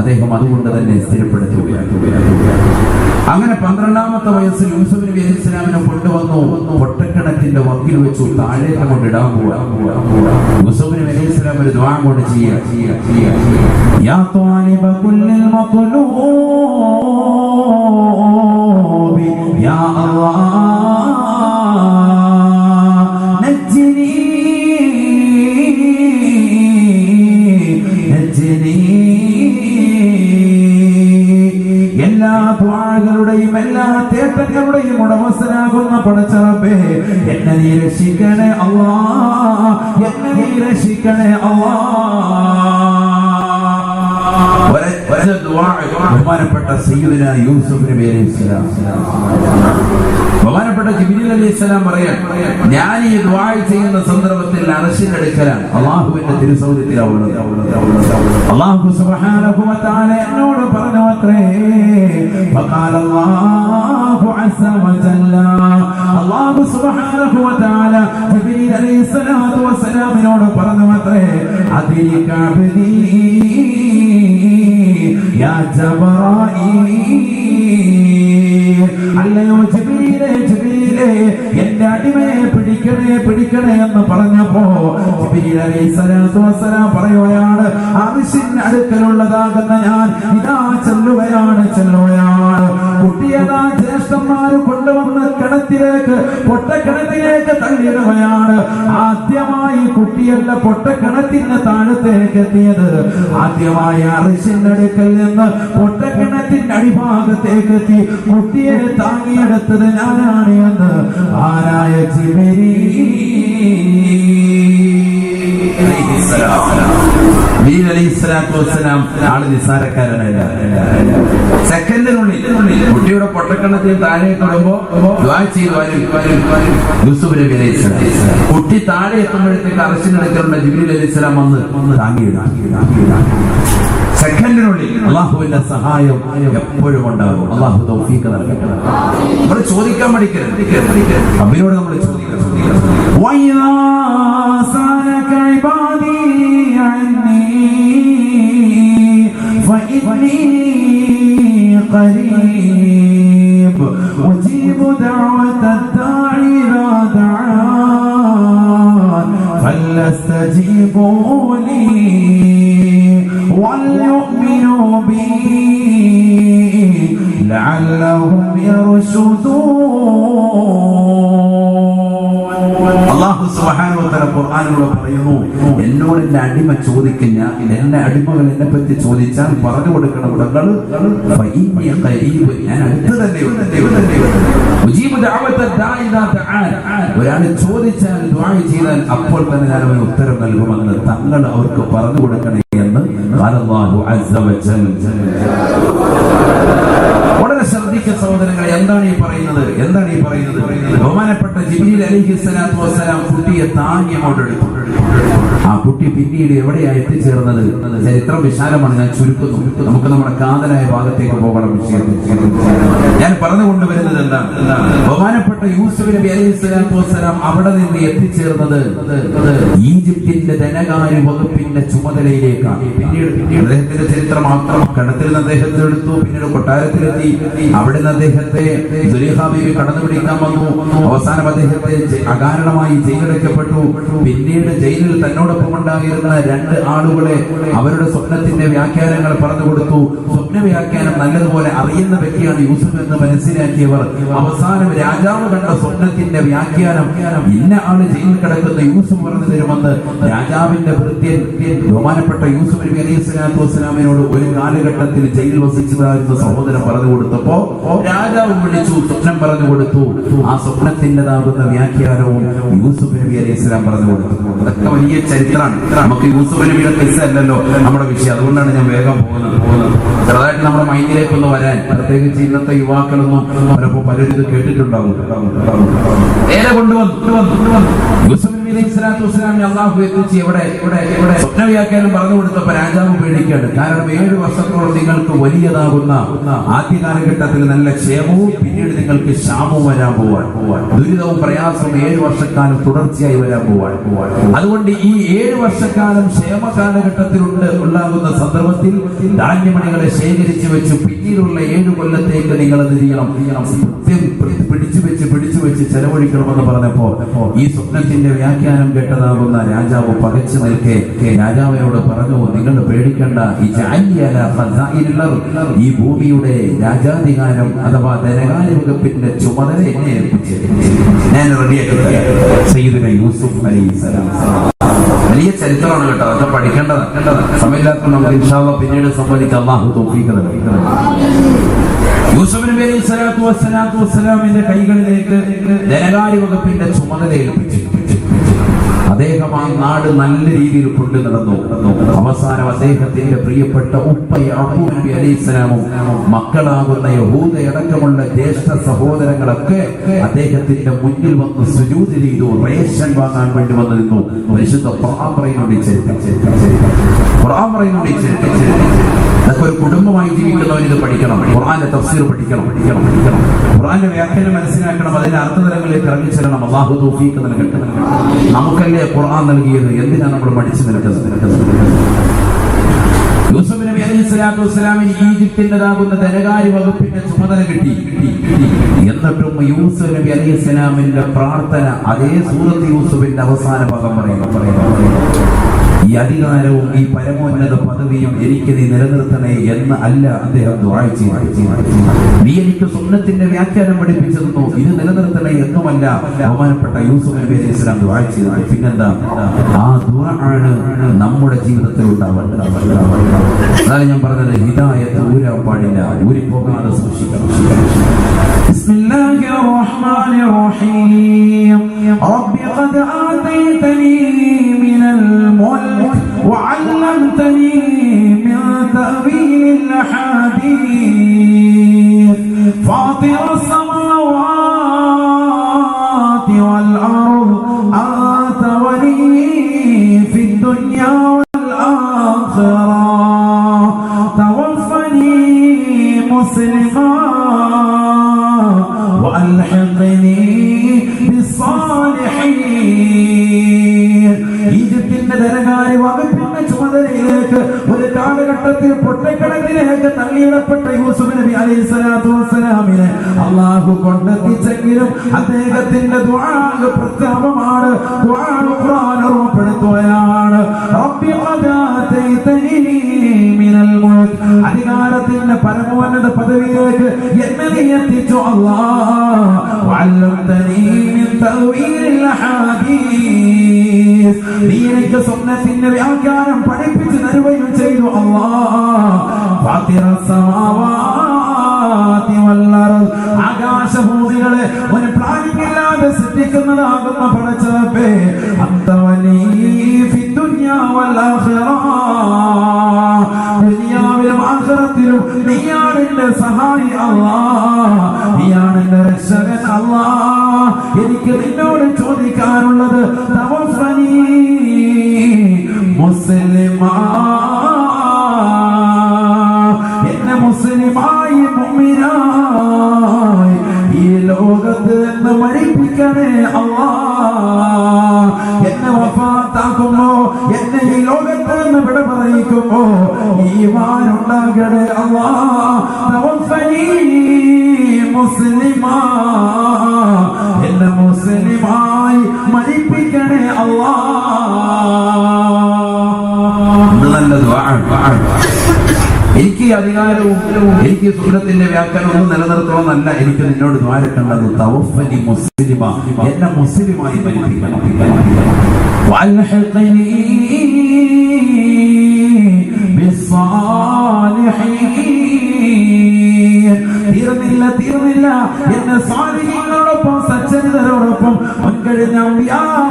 അദ്ദേഹം അതുകൊണ്ട് തന്നെ സ്ഥിരപ്പെടുത്തുകയാണ്. അങ്ങനെ 12ാമത്തെ വയസ്സിൽ യൂസുഫ് നബി അലൈഹി സ്വലാമിനെ കൊണ്ടുവന്നു. പൊട്ടക്കിണറ്റിന്റെ വക്കിൽ വെച്ചു താഴേക്ക് കൊണ്ടിടാൻ പോവാ. യൂസുഫ് നബി അലൈഹി സ്വലാം ഒരു ദുആ കൊണ്ട് യാ ത്വാലിബ കുല്ലിൽ മത്ലൂബ് യാ അല്ലാഹ് നജ്നി എല്ലാ ദ്വാകളുടെയും എല്ലാ തേട്ടങ്ങളുടെയും ഉടമസ്ഥനാകുന്ന പടച്ചറബേ, എന്നെ നീ രക്ഷിക്കണേ അല്ലാഹ്, എന്നെ നീ രക്ഷിക്കണേ ബഹുമാനപ്പെട്ട സയ്യിദുനാ യൂസുഫ് നബി അലൈഹിസ്സലാം, ബഹുമാനപ്പെട്ട ജിബ്രീൽ അലൈഹിസ്സലാം പറയാൻ, ഞാൻ ഈ ദുആ ചെയ്യുന്ന സന്ദർഭത്തിൽ അർശിന്റെ അടുക്കലാണ്, അല്ലാഹുവിന്റെ തിരുസൗര്യത്തിലാണ്. അല്ലാഹു സുബ്ഹാനഹു വ തആല എന്നോട് പറഞ്ഞു അത്രേ, ഫഖാല അല്ലാഹു അസ്സ വജല്ല, അല്ലാഹു സുബ്ഹാനഹു വ തആല ജിബ്രീൽ അലൈഹിസ്സലാത്തു വസ്സലാമിനോട് പറഞ്ഞു അത്രേ, അദിക അബ്ദി യാ ജബറായീൽ, അല്ലയോ ജിബ്രീലേ, ജിബ്രീലേ, എന്റെ അടിമയെ പിടിക്കണേ എന്ന് പറഞ്ഞപ്പോ ജിബ്രീൽ അലൈഹിസ്സലാത്തു വസ്സലാം പറയുകയാണ്, അർശിന്റെ അടുക്കലുള്ളതാകുന്ന ഞാൻ ഇതാ ചെല്ലുകയാണ്. കുട്ടിയതാ ജ്യേഷ്ഠന്മാര് കൊണ്ടുവന്ന് പൊട്ടക്കിണറ്റിലേക്ക് തള്ളിയിടുകയാണ്. ആദ്യമായി കുട്ടിയല്ല പൊട്ടക്കിണറ്റിന് താഴത്തേക്ക് എത്തിയത്. ആദ്യമായി അർശിന്റെ അടുക്കൽ നിന്ന് പൊട്ടക്കിണറ്റിന്റെ അടിഭാഗത്തേക്ക് എത്തി കുട്ടിയെ താങ്ങിയെടുത്തത് ഞാനാണ് എന്ന് ആരായ ജിബ്രീൽ അലൈഹിസ്സലാത്തു വസ്സലാം ആള് നിസ്സാരക്കാരനല്ല. സെക്കൻഡിനുള്ളിൽ കുട്ടിയുടെ പൊട്ടക്കിണറ്റിൽ താഴെ ഇടുമ്പോ ദുആ ചെയ്തു യൂസുഫ് നബി അലൈഹിസ്സലാം. കുട്ടി താഴെ എത്തുമ്പോഴത്തേക്ക് അർശിനടുക്കലുള്ള ജിബ്രീൽ അലൈഹിസ്സലാം വന്ന് താങ്ങിയിടാം. സെക്കൻഡിനുള്ളിൽ അള്ളാഹുവിന്റെ സഹായം എപ്പോഴും ഉണ്ടാകും. അള്ളാഹു തൗഫീഖ് നൽകട്ടെ. നമ്മൾ ചോദിക്കാൻ പഠിക്കരുത്, അവരോട് നമ്മൾ ചോദിക്കണം. فليستجيبوا لي وليؤمنوا بي لعلهم يرشدون. അല്ലാഹു സുബ്ഹാനഹു വ തആല ഖുർആനിലൂടെ പറയുന്നു, എന്നോട് എന്റെ അടിമ ചോദിക്കുന്ന എന്റെ അടിമകൾ എന്നെ പറ്റി ചോദിച്ചാൽ പറഞ്ഞു കൊടുക്കണം. ഞാൻ അടുത്ത് തന്നെ ഒരാൾ ചോദിച്ചാൽ ദുആ ചെയ്താൽ അപ്പോൾ തന്നെ ഞാൻ അവന് ഉത്തരം നൽകുമെന്ന് തങ്ങൾ അവർക്ക് പറഞ്ഞു കൊടുക്കണേ എന്ന് അല്ലാഹു അസ്സ വജൽ. വളരെ ശ്രദ്ധിച്ച സഹോദരങ്ങളെ, എന്താണ് ഈ പറയുന്നത്? ബഹുമാനപ്പെട്ട ജിബ്രീൽ അലൈഹിസ്സലാത്തു വസ്സലാം കുട്ടിയെ താങ്ങി അങ്ങോട്ടെടുത്തു. ആ കുട്ടി പിന്നീട് എവിടെയാ എത്തിച്ചേർന്നത്? ചരിത്രം വിശാലമാണ്, ഞാൻ ചുരുക്കുന്നു. നമുക്ക് നമ്മുടെ കാതലായ ഭാഗത്തേക്ക് പോകണം. ഞാൻ പറഞ്ഞുകൊണ്ടുവരുന്നത് എന്താണ്? ബഹുമാനപ്പെട്ട യൂസുഫ് നബി അലൈഹിസ്സലാത്തു വസ്സലാം അവിടെ നിന്ന് എത്തിച്ചേർന്നത് ഈജിപ്തിന്റെ ധനകാര്യ വകുപ്പിന്റെ ചുമതലയിലേക്കാണ്. പിന്നീട് അദ്ദേഹത്തിന്റെ ചരിത്രം മാത്രം കടത്തിൽ നിന്ന് അദ്ദേഹത്തെ എടുത്തു. പിന്നീട് കൊട്ടാരത്തിലെത്തി. അവിടെ നിന്ന് അദ്ദേഹത്തെ സുലൈഖാ ബീവി കടന്നുപിടിക്കാൻ വന്നു. അവസാനം അദ്ദേഹത്തെ അകാരണമായി ജയിലിലടയ്ക്കപ്പെട്ടു. പിന്നീട് ജയിലിൽ തന്നോടൊപ്പം ഉണ്ടായിരുന്ന 2 ആളുകളെ അവരുടെ സ്വപ്നത്തിന്റെ വ്യാഖ്യാനങ്ങൾ പറഞ്ഞു കൊടുത്തു. സ്വപ്ന വ്യാഖ്യാനം നല്ലതുപോലെ അറിയുന്ന വ്യക്തിയാണ് യൂസുഫ് എന്ന് മനസ്സിലാക്കിയവർ അവസാനം രാജാവ് കണ്ട സ്വപ്നത്തിന്റെ വ്യാഖ്യാനം ഇന്ന ആള് ജയിലിൽ കിടക്കുന്ന യൂസുഫ് പറഞ്ഞു തരുമെന്ന് രാജാവിന്റെ ഭൃത്യൻ ബഹുമാനപ്പെട്ട യൂസുഫ് നബി അലൈഹിസ്സലാത്തു വസ്സലാമിനോട് ഒരു കാലഘട്ടത്തിൽ ജയിലിൽ വസിച്ചതായിരുന്ന സഹോദരൻ പറഞ്ഞു കൊടുത്തപ്പോ രാജാവ് വിളിച്ചു, സ്വപ്നം പറഞ്ഞു കൊടുത്തു. ആ സ്വപ്നത്തിൻ്റെതാകുന്ന വ്യാഖ്യാനവും യൂസുഫ് നബി അലൈഹിസ്സലാം പറഞ്ഞു കൊടുത്തു. അതൊക്കെ വലിയ ചരിത്രമാണ്. നമുക്ക് യൂസുഫ് നബിയുടെ കിസ്സ അല്ലല്ലോ നമ്മുടെ വിഷയം, അതുകൊണ്ടാണ് ഞാൻ വേഗം പോകുന്നത്. ചെറുതായിട്ട് നമ്മുടെ മൈൻഡിലേക്കൊന്ന് വരാൻ, പ്രത്യേകിച്ച് ഇന്നത്തെ യുവാക്കളൊന്നും പലപ്പോൾ പലരും ഇത് കേട്ടിട്ടുണ്ടാവും. നേരെ കൊണ്ടുവന്നു യൂസുഫ് നബി അലൈഹിസ്സലാത്തു വസ്സലാമിനെ അല്ലാഹു എത്തിച്ച് എവിടെ സ്വപ്ന വ്യാഖ്യാനം പറഞ്ഞു കൊടുത്തപ്പോൾ രാജാവ് പേടിക്കാണ്. കാരണം 7 വർഷത്തോളം നിങ്ങൾക്ക് വലിയതാകുന്ന ആദ്യ കാലഘട്ടത്തിൽ നല്ല ക്ഷേമവും പിന്നീട് നിങ്ങൾക്ക് ക്ഷാമവും വരാൻ പോവാൻ, ദുരിതവും പ്രയാസവും 7 വർഷക്കാലം തുടർച്ചയായി വരാൻ പോവാൻ. അതുകൊണ്ട് ഈ 7 വർഷക്കാലം ക്ഷേമ കാലഘട്ടത്തിൽ ഉണ്ടാകുന്ന സന്ദർഭത്തിൽ ധാന്യമണികളെ ശേഖരിച്ചു വെച്ച് പിന്നീടുള്ള 7 കൊല്ലത്തേക്ക് നിങ്ങൾ എന്ത് ചെയ്യണം? പിടിച്ചു വെച്ച് ചെലവഴിക്കണമെന്ന് പറഞ്ഞപ്പോ ഈ സ്വപ്നത്തിന്റെ വ്യാഖ്യാനം കേട്ടതാകുന്ന രാജാവ് പകച്ചു നിൽക്കെ രാജാവിനോട് പറഞ്ഞു, നിങ്ങൾ പേടിക്കണ്ട, ഈ ഭൂമിയുടെ രാജാധികാരം അഥവാ ധനകാര്യ വകുപ്പിന്റെ ചുമതല എന്നെ ഏൽപ്പിച്ച് ഞാൻ റെഡിയാക്കി യൂസുഫ് അലൈഹിസ്സലാം. വലിയ ചരിത്രമാണ് കേട്ടോ, അതൊക്കെ പഠിക്കേണ്ടതാണ്. സമയമില്ലാത്ത നമുക്ക് ഇൻഷാ അല്ലാഹ് പിന്നീട് സംബന്ധിച്ച് അല്ലാഹു തൗഫീഖ് നൽകട്ടെ. യൂസുഫ് നബി അലൈഹിസ്സലാത്തു വസ്സലാമിന്റെ കൈകളിലേക്ക് ധനകാര്യ വകുപ്പിന്റെ ചുമതല ഏൽപ്പിച്ചു. അദ്ദേഹം ആ നാട് നല്ല രീതിയിൽ കൊണ്ടു നടന്നു. അവസാനം അദ്ദേഹത്തിന്റെ പ്രിയപ്പെട്ട ഉപ്പ യാഖൂബ് നബി അലൈഹിസ്സലാമും മക്കളാകുന്ന യഹൂദയടക്കമുള്ള ജ്യേഷ്ഠ സഹോദരങ്ങളൊക്കെ അദ്ദേഹത്തിന്റെ മുന്നിൽ വന്ന് സുജൂദ് ചെയ്തു. റേഷൻ വാങ്ങാൻ വേണ്ടി വന്നു നിന്നു. പരിശുദ്ധ ഖുർആൻ പറയുന്നുണ്ട് അതൊക്കെ ഒരു കുടുംബമായി ജീവിക്കുന്നവർ ഇത് പഠിക്കണം. ഖുർആന്റെ തഫ്സീർ പഠിക്കണം. ഖുർആന്റെ വ്യാഖ്യാനം മനസ്സിലാക്കണം. അതിന്റെ അർത്ഥതലങ്ങളിലേക്ക് ഇറങ്ങിച്ചെല്ലണം. അല്ലാഹു തൗഫീഖ് നൽകട്ടെ. നമുക്കല്ലേ ഖുർആൻ നൽകിയത്, എന്തിനാണ് നമ്മൾ പഠിച്ചു നിൽക്കുന്നത്? യൂസുഫ് നബി അലൈഹിസ്സലാത്തു വസ്സലാമിന് ഈജിപ്തിൻ്റെതാകുന്ന ധനകാര്യ വകുപ്പിന്റെ ചുമതല കിട്ടി. എന്നിട്ടും യൂസുഫ് നബി അലൈഹിസ്സലാമിന്റെ പ്രാർത്ഥന അതേ സൂറത്ത് യൂസുഫിന്റെ അവസാന ഭാഗം പറയുന്നു. ഈ അധികാരവും ഈ പരമോന്നത പദവിയും എനിക്ക് നീ നിലനിർത്തണേ എന്ന് അല്ല അദ്ദേഹം ദുആ ചെയ്തു. നീ എനിക്ക് സ്വപ്നത്തിന്റെ വ്യാഖ്യാനം പഠിപ്പിച്ചിരുന്നു, ഇത് നിലനിർത്തണേ എന്നുമല്ല ബഹുമാനപ്പെട്ട യൂസുഫ് നബി അലൈഹിസ്സലാം ദുആ ചെയ്തത്. പിന്നെന്താ? ആ ദുആ ആണ് നമ്മുടെ ജീവിതത്തിൽ ഉണ്ടാവേണ്ടത്. അതാണ് ഞാൻ പറഞ്ഞത്, ഹിദായത്ത് ഊരാൻ പാടില്ല, ഊരിപ്പോകാതെ സൂക്ഷിക്കണം. ബിസ്മില്ലാഹിർ റഹ്മാനിർ റഹീം. റബ്ബി ഖദ് ആതൈതനി മിനൽ മുൽക് വഅല്ലംതനി മിൻ തഅവീലിൽ ഹദീസ് ഫാത്തിറസ് സമാവാതി വൽ അർദ് അൻത വലിയ്യി ഫിദ് ദുനിയാ വൽ ആഖിറ തവഫനി മുസ്ലിമാ വഅൽഹിഖ്നി ബിസ്സാലിഹീൻ. ഈജിപ്തിന്റെ ധനകാര്യ വകുപ്പിന്റെ ചുമതലയിലേക്ക് ഒരു കാലഘട്ടത്തിൽ പൊട്ടക്കിണറ്റിലേക്ക് തള്ളിയിടപ്പെട്ട യൂസുഫ് നബി അലൈഹിസ്സലാത്തു വസ്സലാമിനെ അല്ലാഹു കൊണ്ടെത്തിച്ചെങ്കിലും അദ്ദേഹത്തിന്റെ ദുആ പ്രസ്താവമാണ്. ദുആ ഖുർആൻ ഓർമ്മപ്പെടുത്തുകയാണ്. റബ്ബി ഖദ് ആതൈതനി മിനൽ മുൽക്. അധികാരത്തിന്റെ പരമോന്നത പദവിയിലേക്ക് എന്നെ നീ എത്തിച്ചു അല്ലാഹ്. വഅല്ലംതനി മിൻ തഅവീലിൽ ഹദീസ്. നീ എനിക്ക് സ്വപ്നത്തിന്റെ വ്യാഖ്യാനം പഠിപ്പിച്ചു തരുകയും ചെയ്തു അല്ലാഹ്. ഫാത്തിറസ് സമാവാതി വൽ അർദ്. ആകാശഭൂമികളെ ഒരു പ്ലാനിംഗ് ഇല്ലാതെ സൃഷ്ടിക്കുന്നതാകുന്ന പടച്ചറപ്പേ, അൻത വലിയ്യി ഫിദ് ദുനിയാ വൽ ആഖിറ. ദുനിയാവിലും ആഖിറത്തിലും നീയാണ് എന്റെ സഹായി അല്ലാഹ്, നീയാണ് എന്റെ രക്ഷകൻ അല്ലാഹ്. എനിക്ക് നിന്നോട് ചോദിക്കാനുള്ളത് തവഫനി മുഅ്മിനായി ഈ ലോകത്ത് നിന്ന് മരിപ്പിക്കണേ അല്ലാഹ്. എന്നെ വഫാത്താക്കുമ്പോ, എന്നെ ഈ ലോകത്ത് നിന്ന് വിട പറയിക്കുമ്പോ ഈമാൻ ഉണ്ടാകണേ അല്ലാഹ്. തവഫനി മുസ്ലിമാ, എന്നെ മുസ്ലിമായി മരിപ്പിക്കണേ അല്ലാഹ്. നല്ല ദുആ. എനിക്ക് അധികാരവും എനിക്ക് സുന്നത്തിന്റെ വ്യാഖ്യാനവും നിലനിർത്തണമെന്നല്ല എനിക്ക് നിന്നോട് ദ്വാരക്കേണ്ടത്. തവഫനി മുസ്ലിമ, എന്നെ മുസ്ലിമായി മരിപ്പിക്കണം. വൽഹിഖ്നി ബിസ്സാലിഹീൻ. തീർന്നില്ല എന്നെ സാലിഹീങ്ങളോടൊപ്പം, സജ്ജനരോടൊപ്പം, മുൻകഴിഞ്ഞ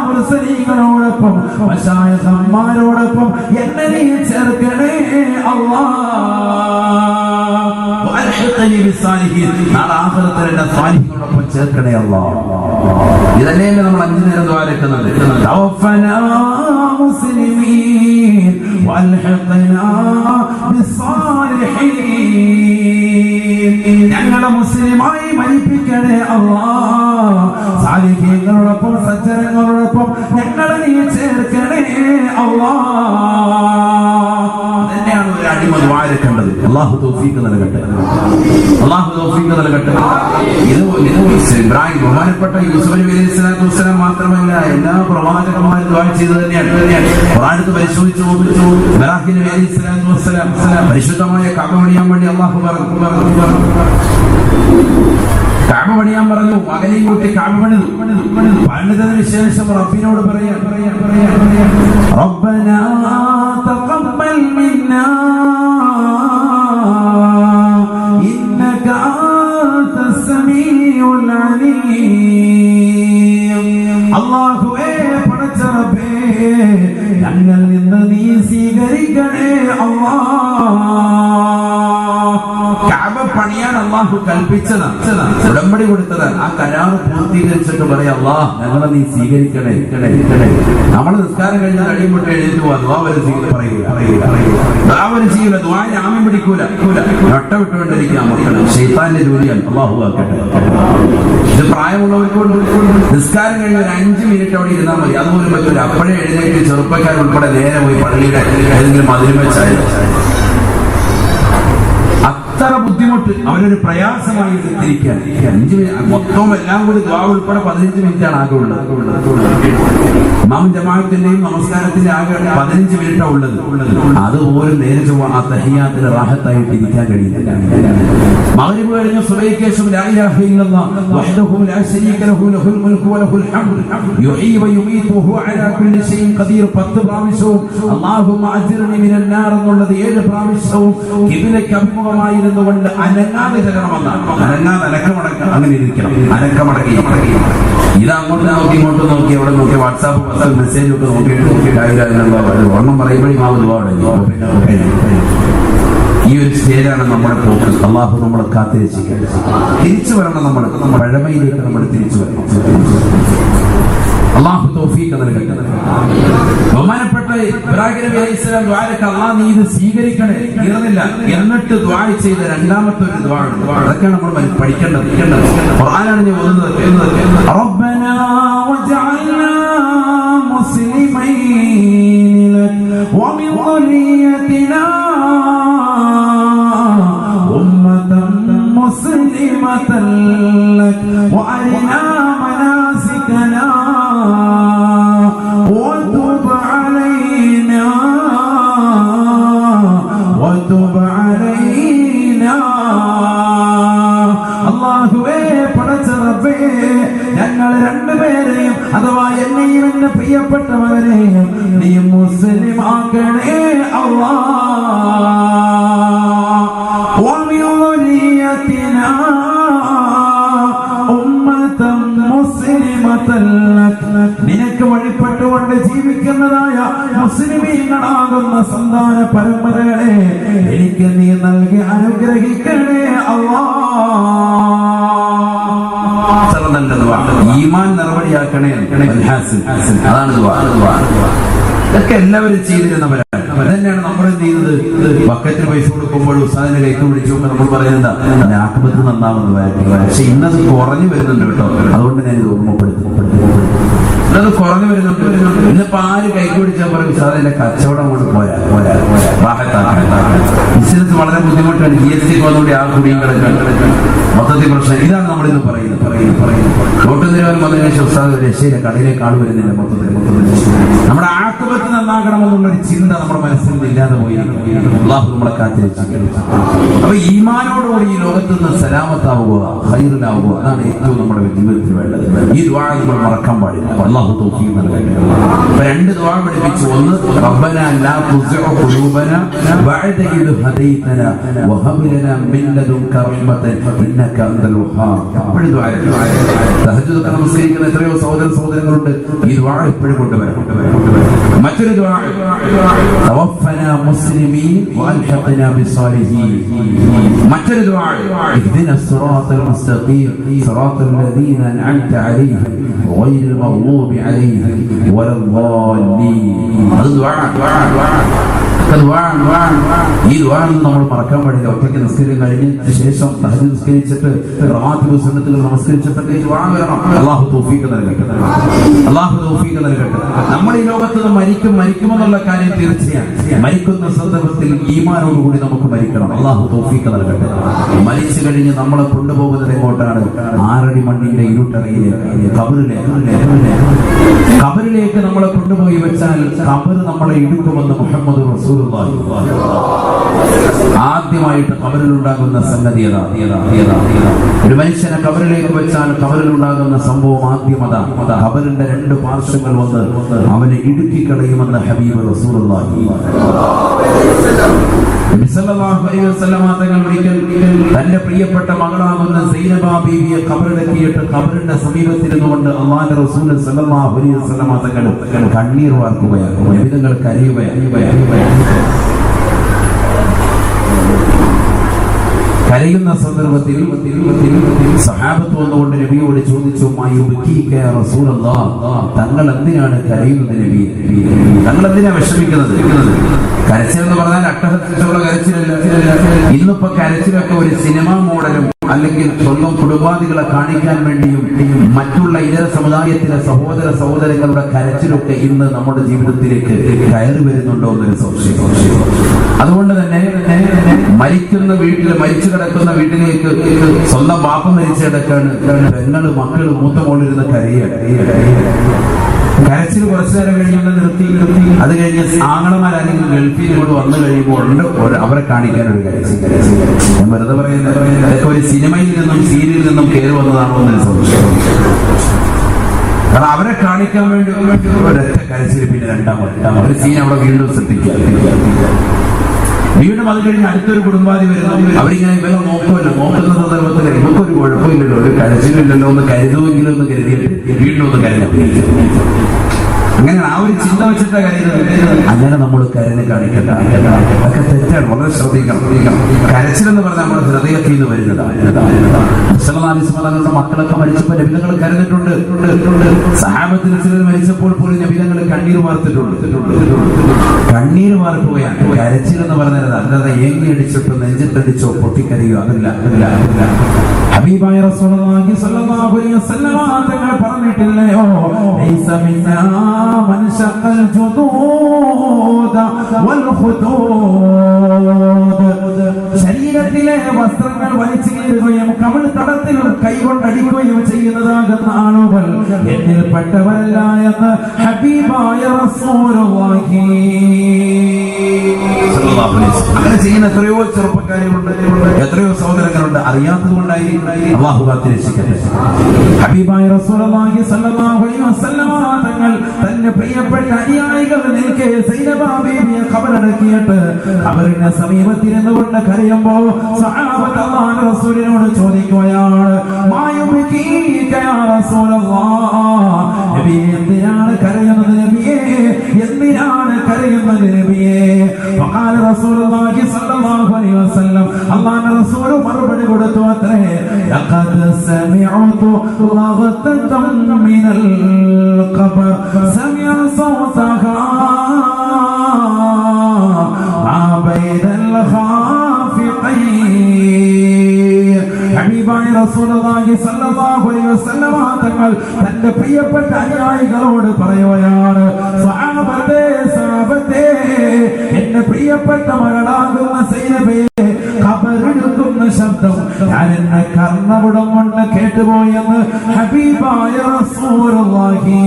മുർസലീങ്ങളോടൊപ്പം, മശായിഖന്മാരോടൊപ്പം എന്നെ നീ ചേർക്കണേ അല്ലാഹ്. വൽഹിഖ്നി ബിസ്സാലിഹീൻ, നാളെ ആഖിറത്തിൽ എന്നെ സാലിഹീങ്ങളോടൊപ്പം ചേർക്കണേ അല്ലാഹ്. ഇതന്നെയല്ലേ നമ്മൾ 5 നേരം ദ്വാരക്കുന്നത്. തവഫനാ മുസ്ലിമീൻ വൽഹിഖ്നാ ബിസ്സാലിഹീൻ. ഞങ്ങളെ മുസ്ലിമായി മരിപ്പിക്കണേ അല്ലാഹ്. സാലിഹീങ്ങളോടൊപ്പം, സജ്ജനങ്ങളോടൊപ്പം ഞങ്ങളെ നീ ചേർക്കണേ അല്ലാഹ്. തന്നെയാണ് ഒരു അടിമ ദ്വാരക്കേണ്ടത്. അല്ലാഹു തൗഫീഖ് നൽകട്ടെ, അല്ലാഹു തൗഫീഖ് നൽകട്ടെ. ഇത് ഇബ്രാഹിം, ബഹുമാനപ്പെട്ട യൂസുഫ് നബി അലൈഹിസ്സലാത്തു വസ്സലാം മാത്രമല്ല, എല്ലാ പ്രവാചകന്മാരും ദുആ ചെയ്തത് തന്നെയാണ്. ഖുർആനിൽ പരിശോധിച്ചു നോക്കിച്ചു. ഇബ്രാഹിം നബി അലൈഹിസ്സലാത്തു വസ്സലാം പരിശുദ്ധമായ കഅബ പണിയാൻ വേണ്ടി അല്ലാഹു പറഞ്ഞു. കഅബ പണിയാൻ പറഞ്ഞു. മകനെയും കൂട്ടി കഅബ പണിതതിനു ശേഷം റബ്ബിനോട് പറയാ റബ്ബനാ തഖബ്ബൽ മിന്നാ ഇന്നക അൻതസ് സമീഉൽ അലീം. അല്ലാഹുവേ, പടച്ച റബ്ബേ, ഞങ്ങളിൽ നിന്ന് നീ സ്വീകരിക്കണേ അല്ലാഹ്. കഅബ പണിയാൻ അല്ലാഹു കൽപ്പിച്ചതാണ്, ഉടമ്പടി കൊടുത്തതാണ്. ആ കരാറ് പൂർത്തീകരിച്ചിട്ട് പറയാം അല്ലാഹ്, ഞങ്ങളെ നീ സ്വീകരിക്കണേ. നമ്മൾ നിസ്കാരം കഴിഞ്ഞ് കഴിയുമ്പോൾ എഴുതി പോവാ, ദുആ വരെ പറയൂല, ദുആന് ആമീൻ പിടിക്കൂല, ഒട്ട വിട്ടുകൊണ്ടിരിക്കുക. മക്കള് ശൈത്താന്റെ ജോലിയാണ്. അല്ലാഹു ആക്കട്ടെ. ഇത് പ്രായമുള്ളവർക്കൊണ്ട് നിസ്കാരം കഴിഞ്ഞ് ഒരു 5 മിനിറ്റ് അവിടെ ഇരുന്നാൽ മതി. അതുപോലും പറ്റില്ല. അപ്പോഴേ എഴുന്നേറ്റ് ചെറുപ്പക്കാരുൾപ്പെടെ നേരെ പോയി പള്ളിയുടെ ഏതെങ്കിലും മതിലും വെച്ചായിരുന്നു. അത്ര ബുദ്ധിമുട്ട്, അവരൊരു പ്രയാസമായി തിരിക്കാൻ. 5 മിനിറ്റ് മൊത്തം എല്ലാം കൂടി ദുആ ഉൾപ്പെടെ 15 മിനിറ്റാണ് ആകെ ഉള്ളത്. ഇമാം ജമാഅത്തിന്റെയും നമസ്കാരത്തിന്റെ ആകെ 15 മിനിറ്റാണ് ഉള്ളത്. അതുപോലും നേരെ ചൊവ്വ ആ തഹിയ്യാത്തിൽ റാഹത്തായിട്ട് ഇരിക്കാൻ കഴിയുന്നില്ല. മഗ്രിബ് കഴിഞ്ഞ് സുബഹിക്ക് ശേഷം ലാ ഇലാഹ ഇല്ലല്ലാഹ് വഹ്ദഹു ലാ ശരീക ലഹു ലഹുൽ മുൽക്കു വലഹുൽ ഹംദ് യുഹ്യി വയുമീതു വഹുവ അലാ കുല്ലി ഷൈഇൻ ഖദീർ 10 പ്രാവശ്യവും അല്ലാഹുമ്മ അജ്ർനി മിനൻ നാർ എന്നുള്ളത് 7 പ്രാവശ്യവും ഖിബ്ലയ്ക്ക് അഭിമുഖമായിരുന്നു കൊണ്ട് അനങ്ങാതെ ചെല്ലണമെന്നാണ്. അനങ്ങാതെ അനക്കമടക്കം അങ്ങനെ ഇരിക്കണം. അനക്കമടക്കി ഇത് അങ്ങോട്ട് നോക്കി ഇങ്ങോട്ട് നോക്കി അവിടെ നോക്കി വാട്സാപ്പ് മെസ്സേജ് ഒക്കെ നോക്കിയിട്ട് ഓർമ്മ പറയുമ്പോഴേക്കും ആ ഒരുപാട് ഈ ഒരു സ്റ്റേജാണ് നമ്മുടെ പോക്ക്. അള്ളാഹു നമ്മളെ കാത്തിരക്ഷിക്കാൻ. തിരിച്ചു വരണം. നമ്മൾ പഴമയിലേക്ക് നമ്മൾ തിരിച്ചു വരണം. അള്ളാഹു തൗഫീഖ് നൽകട്ടെ. ബഹുമാനപ്പെട്ട ഇബ്രാഹിം നബി അലൈഹിസ്സലാം ദുആക്ക് അല്ലാഹ് നീ ഇത് സ്വീകരിക്കണേ തീർന്നില്ല. എന്നിട്ട് ദുആ ചെയ്ത രണ്ടാമത്തെ ഒരു ദുആ ഉണ്ട്. അതൊക്കെയാണ് നമ്മൾ പഠിക്കേണ്ടത്. ഖുർആനാണ് ഞാൻ ഓതുന്നത്. റബ്ബനാ വജഅൽനാ മുസ്ലിമൈൻ ലക വമിൻ ദുരിയതിനാ ഉമ്മതൻ മുസ്ലിമതൻ ലക വഅരിനാ മനാസികനാ وتب علينا. അല്ലാഹുവേ, പടച്ച റബ്ബേ, ഞങ്ങൾ രണ്ടുപേരെയും അഥവാ എന്നെയും എന്റെ പ്രിയപ്പെട്ടവരെയും നീ മുസ്ലിം ആക്കണേ അല്ലാഹ്. വമിൻ ദുരിയതിനാ ഉമ്മതൻ മുസ്ലിമതൻ ലക, നിനക്ക് വഴിപ്പെട്ടുകൊണ്ട് ജീവിക്കുന്നതായ മുസ്ലിമീങ്ങളാകുന്ന സന്താന പരമ്പരകളെ എനിക്ക് നീ നൽകി അനുഗ്രഹിക്കണേ അല്ലാഹ്. ഈമാൻ നടപടിയാക്കണേ. അതാണ് ദുആ. ഇതൊക്കെ എല്ലാവരും ചെയ്തിരുന്നവരാണ്. തന്നെയാണ് നമ്മൾ എന്ത് ചെയ്യുന്നത്. ബക്കറ്റിന് പൈസ കൊടുക്കുമ്പോൾ ഉസ്താദിന്റെ കൈക്ക് പിടിച്ചു നമ്മൾ പറയുന്നത് ആക്ബത്ത് നന്നാവുന്നത് വരട്ടെ. പക്ഷെ ഇന്നത് കുറഞ്ഞു വരുന്നുണ്ട് കേട്ടോ. അതുകൊണ്ട് ഞാൻ ഇത് ഓർമ്മപ്പെടുത്തി. ഇന്നത് കുറഞ്ഞു വരുന്നുണ്ട്. ഇന്നിപ്പോ ആര് കൈക്ക് പിടിച്ചാൽ പറയും ഉസ്താദിന്റെ കച്ചവടം കൊണ്ട് പോരാ. ബിസിനസ് വളരെ ബുദ്ധിമുട്ടാണ്. GST വന്നുകൂടി ആ കുടിയും മൊത്തത്തിൽ പ്രശ്നം. ഇതാണ് നമ്മളിന്ന് പറയുന്നത്. നോട്ട് നിലവാരം വന്നതിന് ശേഷം ഉസ്താദ് രക്ഷയില്ല, കടയിലേക്ക് ആൾ വരുന്നില്ല. മൊത്തത്തിൽ നമ്മുടെ ആക്ബത്ത് നന്നാക്കണമെന്നുള്ളൊരു ചിന്ത നമ്മുടെ മനസ്സിൽ നിന്ന് ഇല്ലാതെ പോയി. അല്ലാഹു നമ്മളെ കാത്തിരക്ഷിക്കും. അപ്പൊ ഈമാനോടുകൂടി ഈ ലോകത്ത് നിന്ന് സലാമത്താവുക, ഖൈറിലാവുക, അതാണ് ഏറ്റവും നമ്മുടെ ജീവിതത്തിൽ വേണ്ടത്. ഈ ദുആ നമ്മൾ മറക്കാൻ പാടില്ല. അല്ലാഹു തൗഫീഖ് നൽകട്ടെ. അപ്പൊ രണ്ട് ദുആ പഠിപ്പിച്ചു. ഒന്ന് റബ്ബനാ ലാ തുസിഉ ഖുലൂബനാ ബഅദ ഇദ് ഹദൈതനാ വഹബ് ലനാ മിൻ ലദുൻക റഹ്മതൻ ഇന്നക അൻതൽ വഹ്ഹാബ്. എപ്പോഴും ദുആ. തഹജ്ജുദ് നമസ്കരിക്കുന്ന എത്രയോ സഹോദരങ്ങളുണ്ട്. ഈ ദുആ എപ്പോഴും കൊണ്ടുവരണം. മറ്റൊരു ദുആ തവഫനാ മുസ്ലിമീൻ വഅൽഹിഖ്നാ ബിസ്സാലിഹീൻ. മറ്റൊരു ദുആ ഇഹ്ദിന സിറാത്തൽ മുസ്തഖീം സിറാത്തൽ ലദീന അൻഅംത അലൈഹിം ഗൈറിൽ മഗ്ദൂബി അലൈഹിം വലദ്ദാല്ലീൻ. അത് ദുആ. ഈ ദുആ നമ്മൾ മറക്കാൻ പാടില്ല. ഒറ്റയ്ക്ക് നിസ്കരിക്കാൻ കഴിഞ്ഞതിന് ശേഷം തഹജ്ജുദ് നിസ്കരിച്ചിട്ട് റവാത്തിബ് സുന്നത്തുകൾ നമസ്കരിച്ചിട്ടൊക്കെ ഈ ദുആ വരണം. അല്ലാഹു തൗഫീഖ് നൽകട്ടെ. നമ്മൾ ഈ ലോകത്ത് മരിക്കുമെന്നുള്ള കാര്യം തീർച്ചയാണ്. മരിക്കുന്ന സന്ദർഭത്തിൽ ഈമാനോടുകൂടി നമുക്ക് മരിക്കണം. അല്ലാഹു തൗഫീഖ് നൽകട്ടെ. മരിച്ചു കഴിഞ്ഞ് നമ്മളെ കൊണ്ടുപോകുന്നത് എങ്ങോട്ടാണ്? 6 അടി മണ്ണിന്റെ ഇരുട്ടറയിലേക്ക്, ഖബറിലേക്ക് നമ്മളെ കൊണ്ടുപോയി വെച്ചാൽ ഖബർ നമ്മളെ ഇടുക്കുമെന്ന് മുഹമ്മദ് റസൂലുള്ളാഹി. ആദ്യമായിട്ട് ഖബറിലുണ്ടാകുന്ന സംഗതി ഒരു മനുഷ്യനെ ഖബറിലേക്ക് വെച്ചാൽ ഖബറിലുണ്ടാകുന്ന സംഭവം ആദ്യം ഖബറിന്റെ 2 പാർശ്വങ്ങൾ വന്ന് അവനെ ഇടുക്കി കളയുമെന്ന് ഹബീബ് റസൂലുള്ളാഹി. തന്റെ പ്രിയപ്പെട്ട മകളാകുന്ന സൈനബ ബീവിയെ ഖബറിലെത്തിയിട്ട് ഖബറിന്റെ സമീപത്തിരുന്നുകൊണ്ട് അല്ലാഹുവിന്റെ റസൂൽ സല്ലല്ലാഹു അലൈഹി വസല്ലം തങ്ങൾ കണ്ണീർ വാർക്കുകയാണ്. നബിതങ്ങൾ കരയുന്ന സന്ദർഭത്തിൽ സഹാബത്ത് വന്നുകൊണ്ട് നബിയോട് ചോദിച്ചു, തങ്ങൾ എന്തിനാണ് കരയുന്നത് നബി? തങ്ങൾ എന്തിനാ വിഷമിക്കുന്നത്? കരച്ചിൽ എന്ന് പറഞ്ഞാൽ അട്ടഹസിച്ചുള്ള കരച്ചിലല്ല. ഇന്നിപ്പോ കരച്ചിലൊക്കെ ഒരു സിനിമാ മോഡലും അല്ലെങ്കിൽ സ്വന്തം കുടുംബാദികളെ കാണിക്കാൻ വേണ്ടിയും മറ്റുള്ള ഇതര സമുദായത്തിലെ സഹോദരങ്ങളുടെ കരച്ചിലൊക്കെ ഇന്ന് നമ്മുടെ ജീവിതത്തിലേക്ക് കയറി വരുന്നുണ്ടോ എന്നൊരു സംശയം. അതുകൊണ്ട് തന്നെ മരിക്കുന്ന വീട്ടില്, മരിച്ചു കിടക്കുന്ന വീട്ടിലേക്ക് സ്വന്തം ബാപ്പ മരിച്ചു കിടക്കാണ് പെങ്ങള്, മക്കള്, മൂത്ത മോളിരുന്ന് കരച്ചിൽ കുറച്ചു നേരം കഴിഞ്ഞൊന്ന് നിർത്തി. അത് കഴിഞ്ഞ് ആങ്ങളമാരാണെങ്കിൽ ഗൾഫിനോട് വന്നു കഴിയുമ്പോൾ അവരെ കാണിക്കാൻ ഒരു കരച്ചിൽ. ഞാൻ വെറുതെ പറയുന്നത് അതൊക്കെ ഒരു സിനിമയിൽ നിന്നും സീരിയലിൽ നിന്നും കയറി വന്നതാണോ എന്നൊരു സംശയം. കാരണം അവരെ കാണിക്കാൻ വേണ്ടി ഒരൊറ്റ കരച്ചിൽ, പിന്നെ രണ്ടാമത് ഒരു സീൻ അവിടെ വീണ്ടും ശ്രദ്ധിക്കുക. വീണ്ടും അത് കഴിഞ്ഞ് അടുത്തൊരു കുടുംബാദി വരുന്നു. അവരിങ്ങനെ ഇവരെ നോക്കുന്ന സന്ദർഭത്തിൽ നമുക്കൊരു കുഴപ്പമില്ലല്ലോ, ഒരു കരച്ചിലില്ലല്ലോ എന്ന് കരുതുമെങ്കിലും ഒന്ന് കരുതിയിട്ട് വീണ്ടും ഒന്ന് കരഞ്ഞു. അങ്ങനെ ആ ഒരു ചിന്ത വെച്ചിട്ടാ കരയുന്നത്. അങ്ങനെ നമ്മൾ കരഞ്ഞ് കാണിക്കണ്ട. അതൊക്കെ തെറ്റാണ്. വളരെ ശ്രദ്ധിക്കണം. കരച്ചിലെന്ന് പറഞ്ഞാൽ നമ്മുടെ ഹൃദയത്തിൽ നിന്ന് വരുന്നതാണ്. മക്കളൊക്കെ മരിച്ചപ്പോൾ നബിതങ്ങൾ കരഞ്ഞിട്ടുണ്ട്. സഹാബത്തിന് ചിലർ മരിച്ചപ്പോൾ പോലും നബിതങ്ങൾ കണ്ണീർ വാർത്തിട്ടുണ്ട്. കണ്ണീർ വാർക്കുകയാണ്. കരച്ചിലെന്ന് പറഞ്ഞാൽ അല്ലാതെ ഏങ്ങിയടിച്ചിട്ടോ നെഞ്ചിട്ടടിച്ചോ പൊട്ടിക്കരയോ അതല്ല. ഹബീബായ റസൂലുള്ളാഹി സ്വല്ലല്ലാഹു അലൈഹി വസല്ലം തങ്ങൾ പറഞ്ഞിട്ടില്ലയോ, ലൈസ മിന്നാ മൻ ശഖൽ ജുദൂദ വൽ ഖുദൂദ്. ശരീരത്തിലെ വസ്ത്രങ്ങൾ വലിച്ചു കീറുകയും കവിൾ തടത്തിൽ കൈകൊണ്ടടിക്കുകയും ചെയ്യുന്നതാകുന്ന ആളുകൾ എന്നിൽ പെട്ടവരല്ല എന്ന് ഹബീബായ റസൂലുള്ളാഹി. അങ്ങനെ ചെയ്യുന്ന എത്രയോ ചെറുപ്പക്കാരുണ്ട്, എത്രയോ സഹോദരങ്ങളുണ്ട്. അറിയാത്തത് കൊണ്ടായി അല്ലാഹു കാത്തിരക്ഷിക്കട്ടെ. ഹബീബായ റസൂലുള്ളാഹി സ്വല്ലല്ലാഹു അലൈഹി വസല്ലം തങ്ങൾ തന്റെ പ്രിയപ്പെട്ട അനുയായികൾ നിൽക്കെ സൈനബ ബീവിയെ ഖബറടക്കിയിട്ട് അവരുടെ സമീപത്തിരുന്നു കൊണ്ട് കരയുമ്പോൾ സഹാബത്ത് അല്ലാഹുവിന്റെ റസൂലിനോട് ചോദിക്കുകയാണ്, മായുബികീക യാ റസൂലല്ലാഹ്, നബിയെ എന്തിനാണ് കരയുന്നത് നബിയെ? എന്തിനാണ് കരയുന്നത് നബിയെ? ഫഖാല റസൂലുള്ളാഹി സ്വല്ലല്ലാഹു അലൈഹി വസല്ലം, അല്ലാഹുവിന്റെ റസൂൽ മറുപടി കൊടുത്തു അത്രേ, ലഖദ് സമിഅതു ലഗ്തൻ മിനൽ ഖബർ സമിഅ സൗതഹാ റസൂലുള്ളാഹി സ്വല്ലല്ലാഹു അലൈഹി വസല്ലമ തങ്ങൾ തന്റെ പ്രിയപ്പെട്ട അനുയായികളോട് പറയുകയാണ്, സഹാബത്തെ സഹാബത്തെ, എന്റെ പ്രിയപ്പെട്ട മകളാകുന്ന സൈനബയെ ഖബറെടുക്കുന്ന ശബ്ദം ഞാൻ എന്നെ കർണപുടം കൊണ്ട് കേട്ടുപോയെന്ന് ഹബീബായ റസൂലുള്ളാഹി.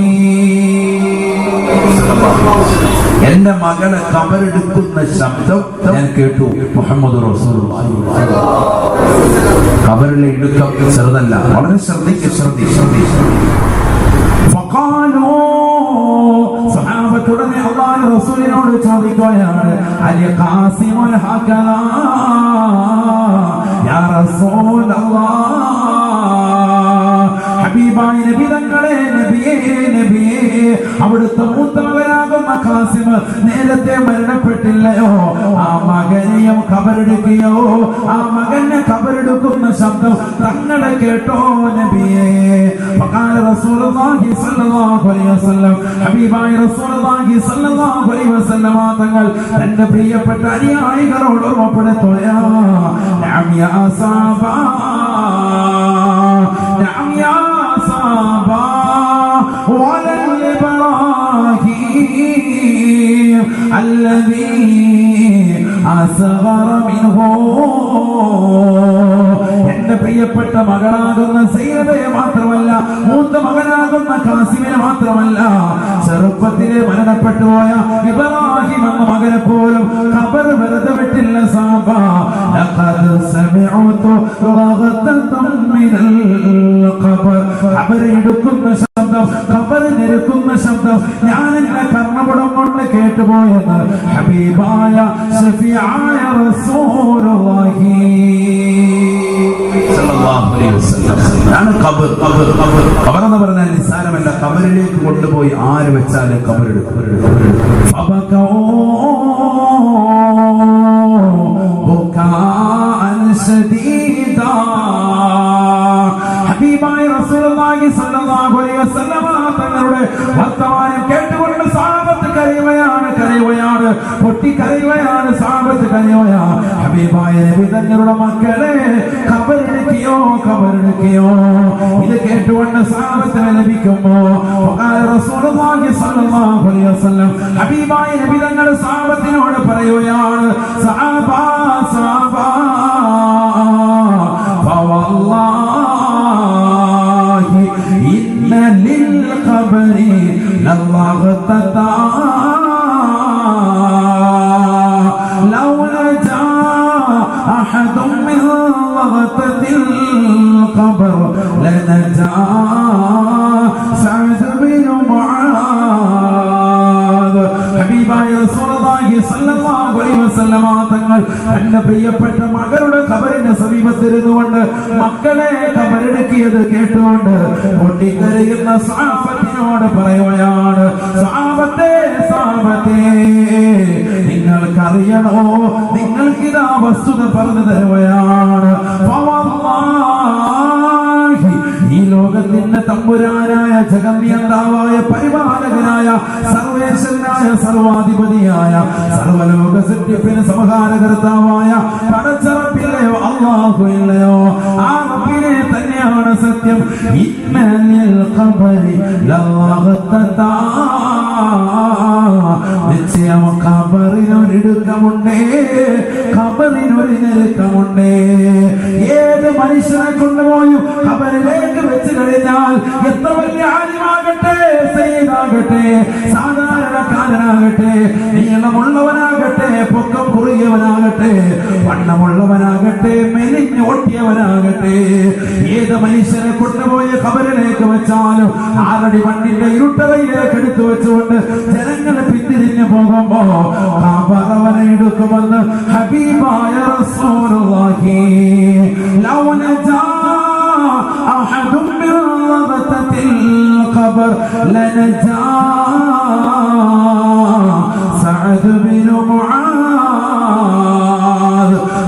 എന്റെ മകളെ ഖബറെടുക്കുന്ന ശബ്ദം ഞാൻ കേട്ടു. മുഹമ്മദ് റസൂലുള്ളാഹി. ഖബറിലെ ഇടുക്കം ചെറുതല്ല, വളരെ ശ്രദ്ധിക്കുക. സഹാബത്തുടനെ അല്ലാഹു റസൂലിനോട് ചോദിക്കുകയാണ്, അലി ഖാസിമുൽ ഹകലാ യാ റസൂലല്ലാഹ്. ഹബീബായ നബി തങ്ങളെ, നബിയേ, അവിടുത്തെ മൂത്ത മകനാകുന്ന ഖാസിം നേരത്തെ മരണപ്പെട്ടില്ലയോ? ആ മകനെയും ഖബറെടുക്കുകയോ? ആ മകനെ ഖബറെടുക്കുന്ന ശബ്ദം തങ്ങളെ കേട്ടോ നബിയേ? ഫഖാല റസൂലുള്ളാഹി സ്വല്ലല്ലാഹു അലൈഹി വസല്ലം, ഹബീബായ റസൂലുള്ളാഹി സ്വല്ലല്ലാഹു അലൈഹി വസല്ലം തങ്ങൾ തന്റെ പ്രിയപ്പെട്ട അനുയായികളോട് ഓർമ്മപ്പെടുത്തുകയാണ്, നഅം യാ സഹാബാ, നഅം യാ സഹാബാ വലൽ ഇബ്രാഹിം അല്ലദീ അസ്ഗറ മിൻഹു. എന്റെ പ്രിയപ്പെട്ട മകളാകുന്ന സൈനബയെ മാത്രമല്ല, മൂത്ത മകനാകുന്ന ഖാസിമിനെ മാത്രമല്ല, ചെറുപ്പത്തിലെ മരണപ്പെട്ടു പോയ ഇബ്രാഹിം എന്ന മകനെ പോലും ഖബർ വെറുതെ വിട്ടില്ല സാബ. ലഖദ് സമിഅതു റഗതൻ മിനൽ ഖബർ. ഖബറെടുക്കുന്ന ശബ്ദം, ഖബറിനെടുക്കുന്ന ശബ്ദം ഞാൻ എന്റെ കർണപുടം കൊണ്ട് കേട്ടുപോയെന്ന് ഹബീബായ ശഫീആയ റസൂലുള്ളാഹി സല്ലല്ലാഹു അലൈഹി വസല്ലം. ഖബർ എന്ന് പറഞ്ഞാൽ നിസ്സാരമല്ല. ഖബറിലേക്ക് കൊണ്ടുപോയി ആര് വെച്ചാലും ഖബറെടുക്കും. ഹബീബായ റസൂലുള്ളാഹി സ്വല്ലല്ലാഹു അലൈഹി വസല്ലം തങ്ങളുടെ വർത്തമാനം കേട്ടുകൊണ്ട് സഹാബത്ത് കരയുകയാണ്, പൊട്ടിക്കരയുകയാണ്, സഹാബത്ത് കരയുകയാണ്. ഹബീബായ നബി തങ്ങളുടെ മക്കളെ ഖബറെടുക്കുകയോ? ഇത് കേട്ടുകൊണ്ട് സഹാബത്തിനെ ലഭിക്കുമ്പോ റസൂലുള്ളാഹി സ്വല്ലല്ലാഹു അലൈഹി വസല്ലം ഹബീബായ നബി തങ്ങൾ സഹാബത്തിനോട് പറയുകയാണ്, സഹാബാ ഫവല്ലാഹി ഇന്ന ലിൽ ഖബരി ലവഗ്തതാ ലൗ നജാ അഹദും മിൻ വഗ്തതിൽ ഖബർ ലനജാ സഅദ് ബിൻ മുആദ്. ഹബീബായ റസൂലുള്ളാഹി സ്വല്ലല്ലാഹു അലൈഹി വസല്ലം തങ്ങൾ തന്റെ പ്രിയപ്പെട്ട മകളുടെ ഖബറിന്റെ സമീപത്തിരുന്നുകൊണ്ട് മക്കളെ ഖബറെടുക്കിയത് കേട്ടുകൊണ്ട് പൊട്ടിക്കരയുന്ന സഹാബത്തിനോട് പറയുകയാണ്, സഹാബത്തെ, നിങ്ങൾക്കറിയണോ? നിങ്ങൾക്കിതാ വസ്തുത പറഞ്ഞു തരുകയാണ്. ഈ ലോകത്തിന്റെ തമ്പുരാനായ, ജഗന്നിയന്താവായ, പരിപാലകനായ, സർവേശ്വരനായ, സർവാധിപതിയായ, സർവലോക സൃഷ്ടിപ്പിന് സമകാലകർത്താവായ പടച്ചറപ്പില്ലയോ? അല്ലാഹു ഇല്ലയോ? ആ റബ്ബിനെ തന്നെയാണ് സത്യം. ഇന്നലിൽ ഖബരി ലവഗ്തതാ. നിശ്ചയം ഖബറിനൊരിടുക്കമുണ്ടേ, ഖബറിനൊരു ഞെരുക്കമുണ്ടേ. ഏത് മനുഷ്യനെ കൊണ്ടുപോയും ഖബറിലേക്ക് വെച്ച് കഴിഞ്ഞാൽ എത്ര വലിയ ആലിമാകട്ടെ, സയ്യിദാകട്ടെ, സാധാരണക്കാരനാകട്ടെ, നീളമുള്ളവനാകട്ടെ, പൊക്കം കുറുകിയവനാകട്ടെ, വണ്ണമുള്ളവനാകട്ടെ, മെലിഞ്ഞോട്ടിയവനാകട്ടെ, ഏത് മനുഷ്യനെ കൊണ്ടുപോയ ഖബറിലേക്ക് വെച്ചാലും ആറടി മണ്ണിന്റെ ഇരുട്ടറയിലേക്ക് എടുത്തു വെച്ചുകൊണ്ട് ജനങ്ങൾ പിന്തിരിഞ്ഞു പോകുമ്പോ ഖബറവനെ എടുക്കുമെന്ന് ഹബീബായ റസൂലുള്ളാഹി. ലൗ നജാ അഹദും മിൻ വഗ്തതിൽ ഖബർ ലനജാ സഅദ് ബിൻ മുആദ്.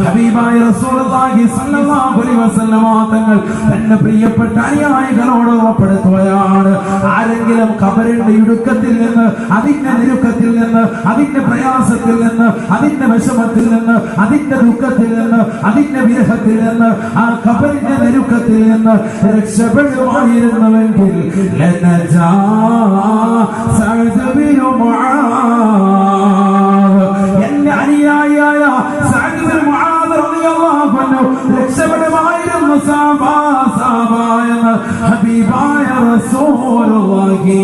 ഹബീബായ റസൂലുള്ളാഹി റസൂലുള്ളാഹി സ്വല്ലല്ലാഹു അലൈഹി വസല്ലം തങ്ങൾ തന്റെ പ്രിയപ്പെട്ട അനുയായികളോട് ഉറപ്പെടുത്തുകയാണ്, ആരെങ്കിലും ഖബറിന്റെ ഇടുക്കത്തിൽ നിന്ന്, അതിന്റെ ഞെരുക്കത്തിൽ നിന്ന്, അതിന്റെ പ്രയാസത്തിൽ നിന്ന്, അതിന്റെ വിഷമത്തിൽ നിന്ന്, അതിന്റെ ദുഃഖത്തിൽ നിന്ന്, അതിന്റെ വിരഹത്തിൽ നിന്ന്, ആ ഖബറിന്റെ ഞെരുക്കത്തിൽ നിന്ന് രക്ഷപ്പെടുമായിരുന്നുവെങ്കിൽ ലനജാ സഅദ് ബിൻ മുആദ്, എന്റെ അനുയായിയായ സഅദ് ബിൻ മുആദ് റളിയല്ലാഹു അൻഹു രക്ഷപ്പെടുമായിരുന്നു എന്ന് ഹബീബായ റസൂലുള്ളാഹി.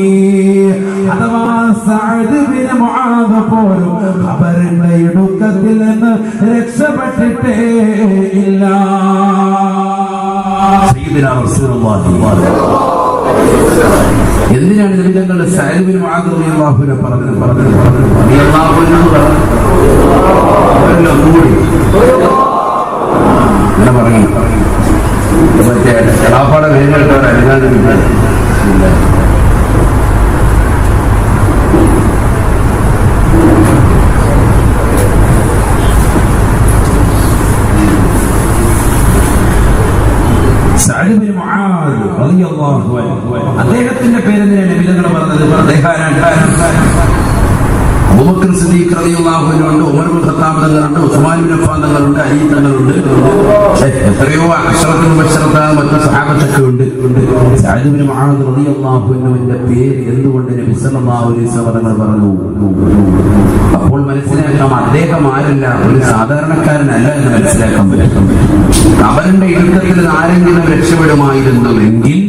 അഥവാ സഅദ് ബിൻ മുആദ് പോലും ഖബറിന്റെ ഇടുക്കത്തിൽ നിന്ന് രക്ഷപ്പെട്ടിട്ടേ ഇല്ല. സയ്യിദുനാ റസൂലുള്ളാഹി എന്തിനാണ് നബിതങ്ങൾ സഅദ് ബിൻ മുആദ് റളിയല്ലാഹു അൻഹു പറഞ്ഞത്? റളിയല്ലാഹു അൻഹു അങ്ങനെ പറഞ്ഞു. മറ്റേ കളാപ്പാടെ വേഗം അനുഗാനം സഅദ് ബിൻ മുആദ് റളിയല്ലാഹു അൻഹു, അദ്ദേഹത്തിന്റെ പേരെന്തിനാണ് നബിതങ്ങൾ പറഞ്ഞത്? അബൂബക്കർ സിദ്ദീഖ് റളിയല്ലാഹു അൻഹു ഉണ്ട്, ഉമർ ഇബ്നു ഖത്താബ് തങ്ങളുണ്ട്, ഉസ്മാൻ ഇബ്നു അഫ്ഫാൻ തങ്ങളുണ്ട്, അലി തങ്ങളുണ്ട്, എത്രയോ അശ്റഫുൽ മുബശ്ശറത മറ്റു സഹാബത്തൊക്കെ ഉണ്ട്. സഅദ് ബിൻ മുആദ് റളിയല്ലാഹു അൻഹുവിന്റെ പേര് എന്തുകൊണ്ട് നബി സല്ലല്ലാഹു അലൈഹി വസല്ലം തങ്ങൾ പറഞ്ഞു? അപ്പോൾ മനസ്സിലാക്കാം അദ്ദേഹം ആരല്ല, ഒരു സാധാരണക്കാരനല്ല എന്ന് മനസ്സിലാക്കാൻ പറ്റും. ഖബറിന്റെ ഇടുക്കത്തിൽ ആരെങ്കിലും രക്ഷപ്പെടുമായിരുന്നുവെങ്കിൽ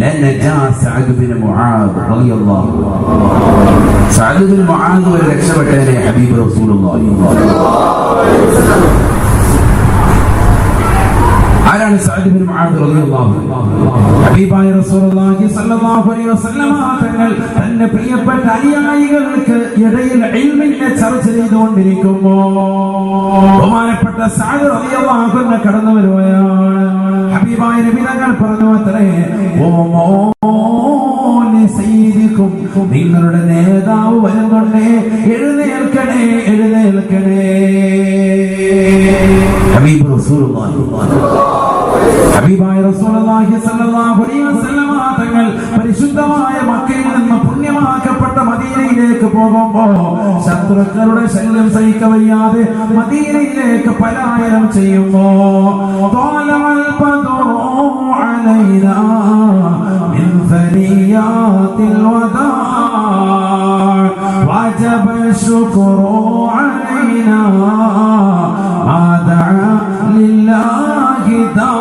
ലനജാ സഅദ് ബിൻ മുആദ് റളിയല്ലാഹു അൻഹു, സഅദ് ബിൻ മുആദ് വരെ രക്ഷപ്പെട്ടേനെ ഹബീബ് റസൂലുള്ളാഹി. ആരാണ് സഅദ് ബിൻ മുആദ് റളിയല്ലാഹു അൻഹു? ഹബീബായ റസൂലുള്ളാഹി സ്വല്ലല്ലാഹു അലൈഹി വസല്ലം തങ്ങൾ തന്റെ പ്രിയപ്പെട്ട അനുയായികൾക്ക് ഇടയിൽ ഇൽമിനെ ചർച്ച ചെയ്തുകൊണ്ടിരിക്കുമ്പോൾ ബഹുമാനപ്പെട്ട സഅദ് റളിയല്ലാഹു അൻഹു കടന്നു വരുകയാണ്. ഹബീബായ നബി തങ്ങൾ പറഞ്ഞു അത്രേ, സയ്യിദിക്കും, നിങ്ങളുടെ നേതാവ് വരുന്നുണ്ടേ, എഴുന്നേൽക്കണേ എഴുന്നേൽക്കണേ. ഹബീബ് റസൂലുള്ളാഹി ഹബീബായ റസൂലുള്ളാഹി സ്വല്ലല്ലാഹു അലൈഹി വസല്ലം തങ്ങൾ പരിശുദ്ധമായ മക്കയിൽ നിന്ന് പുണ്യമാക്കപ്പെട്ട മദീനയിലേക്ക് പോകുമ്പോൾ ശത്രുക്കളുടെ ശല്യം സഹിക്കവയ്യാതെ മദീനയിലേക്ക് പലായനം ചെയ്യുമ്പോൾ ത്വാലമൽ ബദറു അലൈനാ മിൻ ഫനിയാത്തിൽ വദാ വജബ ശുക്റു അലൈനാ മാ ദഅ ലില്ലാഹി ദാ.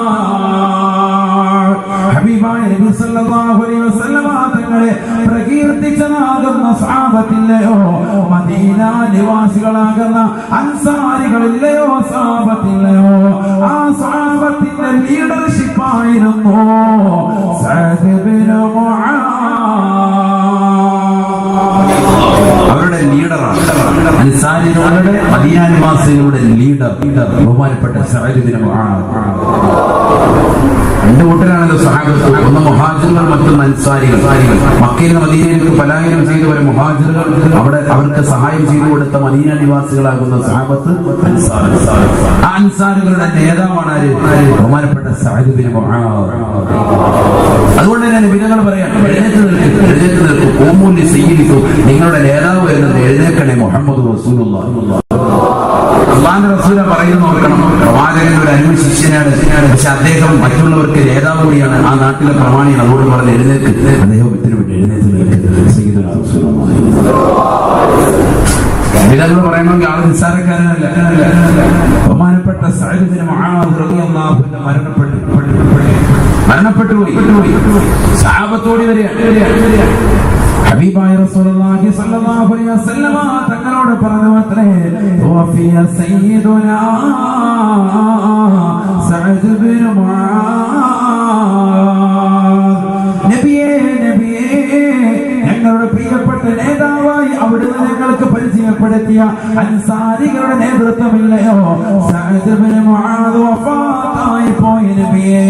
ഹബീബായ നബി സല്ലല്ലാഹു അലൈഹി വസല്ലം തങ്ങളെ പ്രകീർത്തിച്ചതാകുന്ന സ്വഹാബത്തില്ലയോ, മദീന നിവാസികളാകുന്ന അൻസാരികളില്ലയോ, സ്വഹാബത്തില്ലയോ, ആ സ്വഹാബത്തിന്റെ ലീഡർഷിപ്പ് ആയിരുന്നു സഅദ് ബിൻ മുആദ്. അവരുടെ ലീഡറാണ്, അൻസാരികളുടെ മദീന നിവാസികളുടെ ലീഡർ ബഹുമാനപ്പെട്ട സഅദ് ബിൻ മുആദ്. രണ്ട് കൂട്ടരാണല്ലോ സഹാബത്ത്, ഒന്ന് മുഹാജിറുകൾ, മറ്റൊന്ന് അൻസാരികൾ. മക്കയിൽ നിന്ന് മദീനയിലേക്ക് പലായനം ചെയ്തവരെ മുഹാജിറുകൾ, അവിടെ അവർക്ക് സഹായം ചെയ്തു കൊടുത്ത മദീന നിവാസികളാകുന്ന സഹാബത്ത് അൻസാർ. ആ അൻസാറുകളുടെ നേതാവാണ് ആര്? ബഹുമാനപ്പെട്ട സഅദ് ബിൻ മുആദ്. അതുകൊണ്ട് തന്നെ നബിതങ്ങൾ പറയാം, എഴുന്നേറ്റ് നിൽക്കും, ഖൂമൂ ലിസയ്യിദിക്കും, നിങ്ങളുടെ നേതാവ് വരുന്നത് എഴുന്നേൽക്കണേ മുഹമ്മദ് റസൂലുള്ളാഹി. അല്ലാഹുവിന്റെ റസൂൽ പറയുന്നത് നോക്കണം, പ്രവാചകൻ ഒരു അന്യ ശിഷ്യനാണ്, പക്ഷെ അദ്ദേഹം മറ്റുള്ളവർക്ക് നേതാവ് കൂടിയാണ്, ആ നാട്ടിലെ പ്രമാണിയാണ്. അതുകൊണ്ട് പറഞ്ഞ് എഴുന്നേൽക്ക്, അദ്ദേഹം ഇത്തിരി വിട്ട് എഴുന്നേറ്റ് നിൽക്കുന്നത് പറയണമെങ്കിൽ ആൾ നിസ്സാരക്കാരനല്ല. ബഹുമാനപ്പെട്ട സഅദ് ബിൻ മുആദ് റളിയല്ലാഹു അൻഹു മരണപ്പെട്ടുപോയി. സഹാബത്തോടി വരിക. ഹബീബായ റസൂലുള്ളാഹി സ്വല്ലല്ലാഹു അലൈഹി വസല്ലം തങ്ങളോട് പറഞ്ഞു അത്രേ, വഫിയ സയ്യിദുനാ സഅദ് ബിൻ മുആദ്. നബിയേ നബിയേ, ഞങ്ങളുടെ പ്രിയപ്പെട്ട നേതാവായി അവിടുന്ന് ഞങ്ങൾക്ക് പരിചയപ്പെടുത്തിയ അൻസാരികളുടെ നേതൃത്വമില്ലയോ, സഅദ് ഇബ്നു മുആദ് വഫാത്തായി പോയി നബിയേ.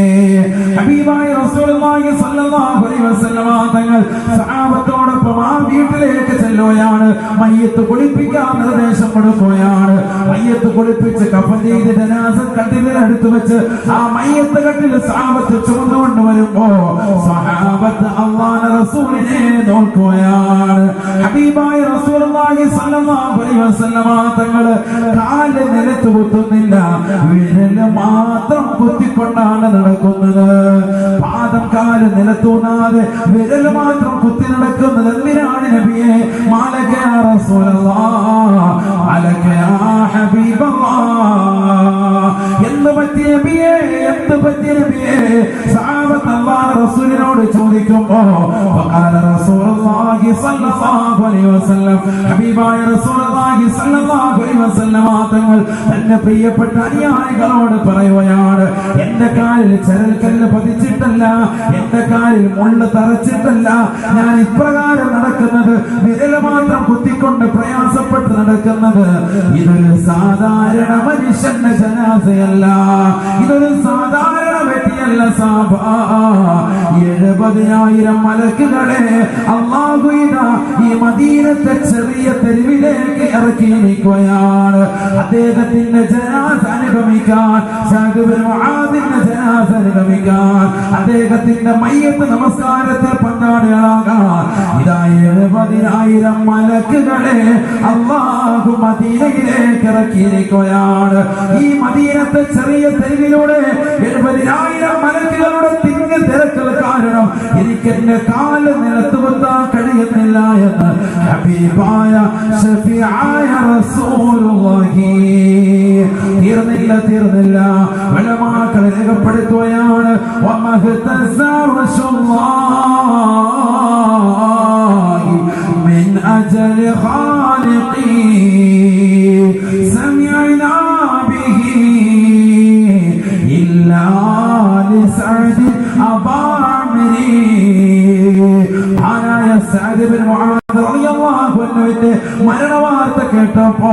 ഹബീബായ റസൂലുള്ളാഹി സ്വല്ലല്ലാഹു അലൈഹി വസല്ലമ തങ്ങൾ സഹാബത്തോടൊപ്പം ആ വീട്ടിലേക്ക് ചെല്ലുകയാണ്. മയ്യത്ത് കുളിപ്പിക്കാൻ നിർദ്ദേശം കൊടുക്കുകയാണ്. മയ്യത്ത് കുളിപ്പിച്ച് കഫൻ ചെയ്ത് ജനാസ കട്ടിലിനടുത്ത് വെച്ച് ആ മയ്യത്ത് കട്ടിൽ സഹാബത്ത് ചുമന്നുകൊണ്ട് വരുമ്പോ സഹാബത്ത് അല്ലാഹുവിന്റെ റസൂലിനെ നോക്കുകയാണ്. ഹബീബായ റസൂലുള്ളാഹി സ്വല്ലല്ലാഹു അലൈഹി വസല്ലമ തങ്ങൾ കാല് നിലത്ത് കുത്തുന്നില്ല, വിരല് മാത്രം കുത്തിക്കൊണ്ടാണ് നടക്കുന്നത്. പാദം കാല് നിലത്തൂന്നാതെ വിരല് മാത്രം കുത്തി നടക്കുന്നത് എന്തിനാണ് നബിയെ? മാലക യാ റസൂലല്ലാഹ്, മാലക യാ ഹബീബല്ലാഹ്. എന്ത് പറ്റി നബിയെ? എന്ത് പറ്റി നബിയെ? സഹാബത്ത് അല്ലാഹുവിന്റെ റസൂലിനോട് ചോദിക്കുമ്പോ വഖാല റസൂലുള്ളാഹി സ്വല്ലല്ലാഹു അലൈഹി വസല്ലം, ഹബീബായ റസൂലുള്ളാഹി സ്വല്ലല്ലാഹു അലൈഹി വസല്ലം തങ്ങൾ തന്റെ പ്രിയപ്പെട്ട അനുയായികളോട് പറയുകയാണ്, എന്റെ കാലിൽ ചരൽക്കല്ല് പതിച്ചിട്ടല്ല, എന്റെ കാലിൽ മുള്ള് തറച്ചിട്ടല്ല ഞാൻ ഇപ്രകാരം നടക്കുന്നത്, വിരല് മാത്രം കുത്തിക്കൊണ്ട് പ്രയാസപ്പെട്ട് നടക്കുന്നത്. ഇതൊരു സാധാരണ മനുഷ്യന്റെ ജനാസയല്ല, ഇതൊരു സാധാരണ വ്യക്തിയല്ല. 70,000 മലക്കുകളെ അല്ലാഹു ഇതാ ഈ മദീനത്തെ ചെറിയ തെരുവിലേക്ക് ഇറക്കിയിരിക്കുകയാണ്. അദ്ദേഹത്തിന്റെ ജനാസ അനുഗമിക്കാൻ, സഅദ് ഇബ്നു മുആദിന്റെ ജനാസ അനുഗമിക്കാൻ, അദ്ദേഹത്തിന്റെ മയ്യത്ത് നമസ്കാരത്തിൽ പങ്കാളികളാകാൻ ഇതാ 70,000 മലക്കുകളെ അല്ലാഹു മദീനയിലേക്ക് ഇറക്കിയിരിക്കുകയാണ്. ഈ മദീനത്തെ ചെറിയ തെരുവിലൂടെ 70,000 മലക്കുകളുടെ തിങ്ങ് തിരക്കൽ കാരണം എനിക്ക് എന്റെ കാല് നിലത്ത് കുത്താൻ കഴിയുന്നില്ല എന്ന് ഹബീബായ ശഫീആയ റസൂലുള്ളാഹി. തീർന്നില്ല ഉലമാക്കൾ രേഖപ്പെടുത്തുകയാണ്, വമഹ്തസ റസൂലുള്ളാഹി മിൻ അജലി ഖാലിഖി സമിഅനാ ബിഹി ഇല്ലാ ലിസഅദി അബാമിരി. ആനായ സഅദ് ഇബ്നു മുആദ് റളിയല്ലാഹു അൻഹുവിന്റെ മരണവാർത്ത കേട്ടപ്പോ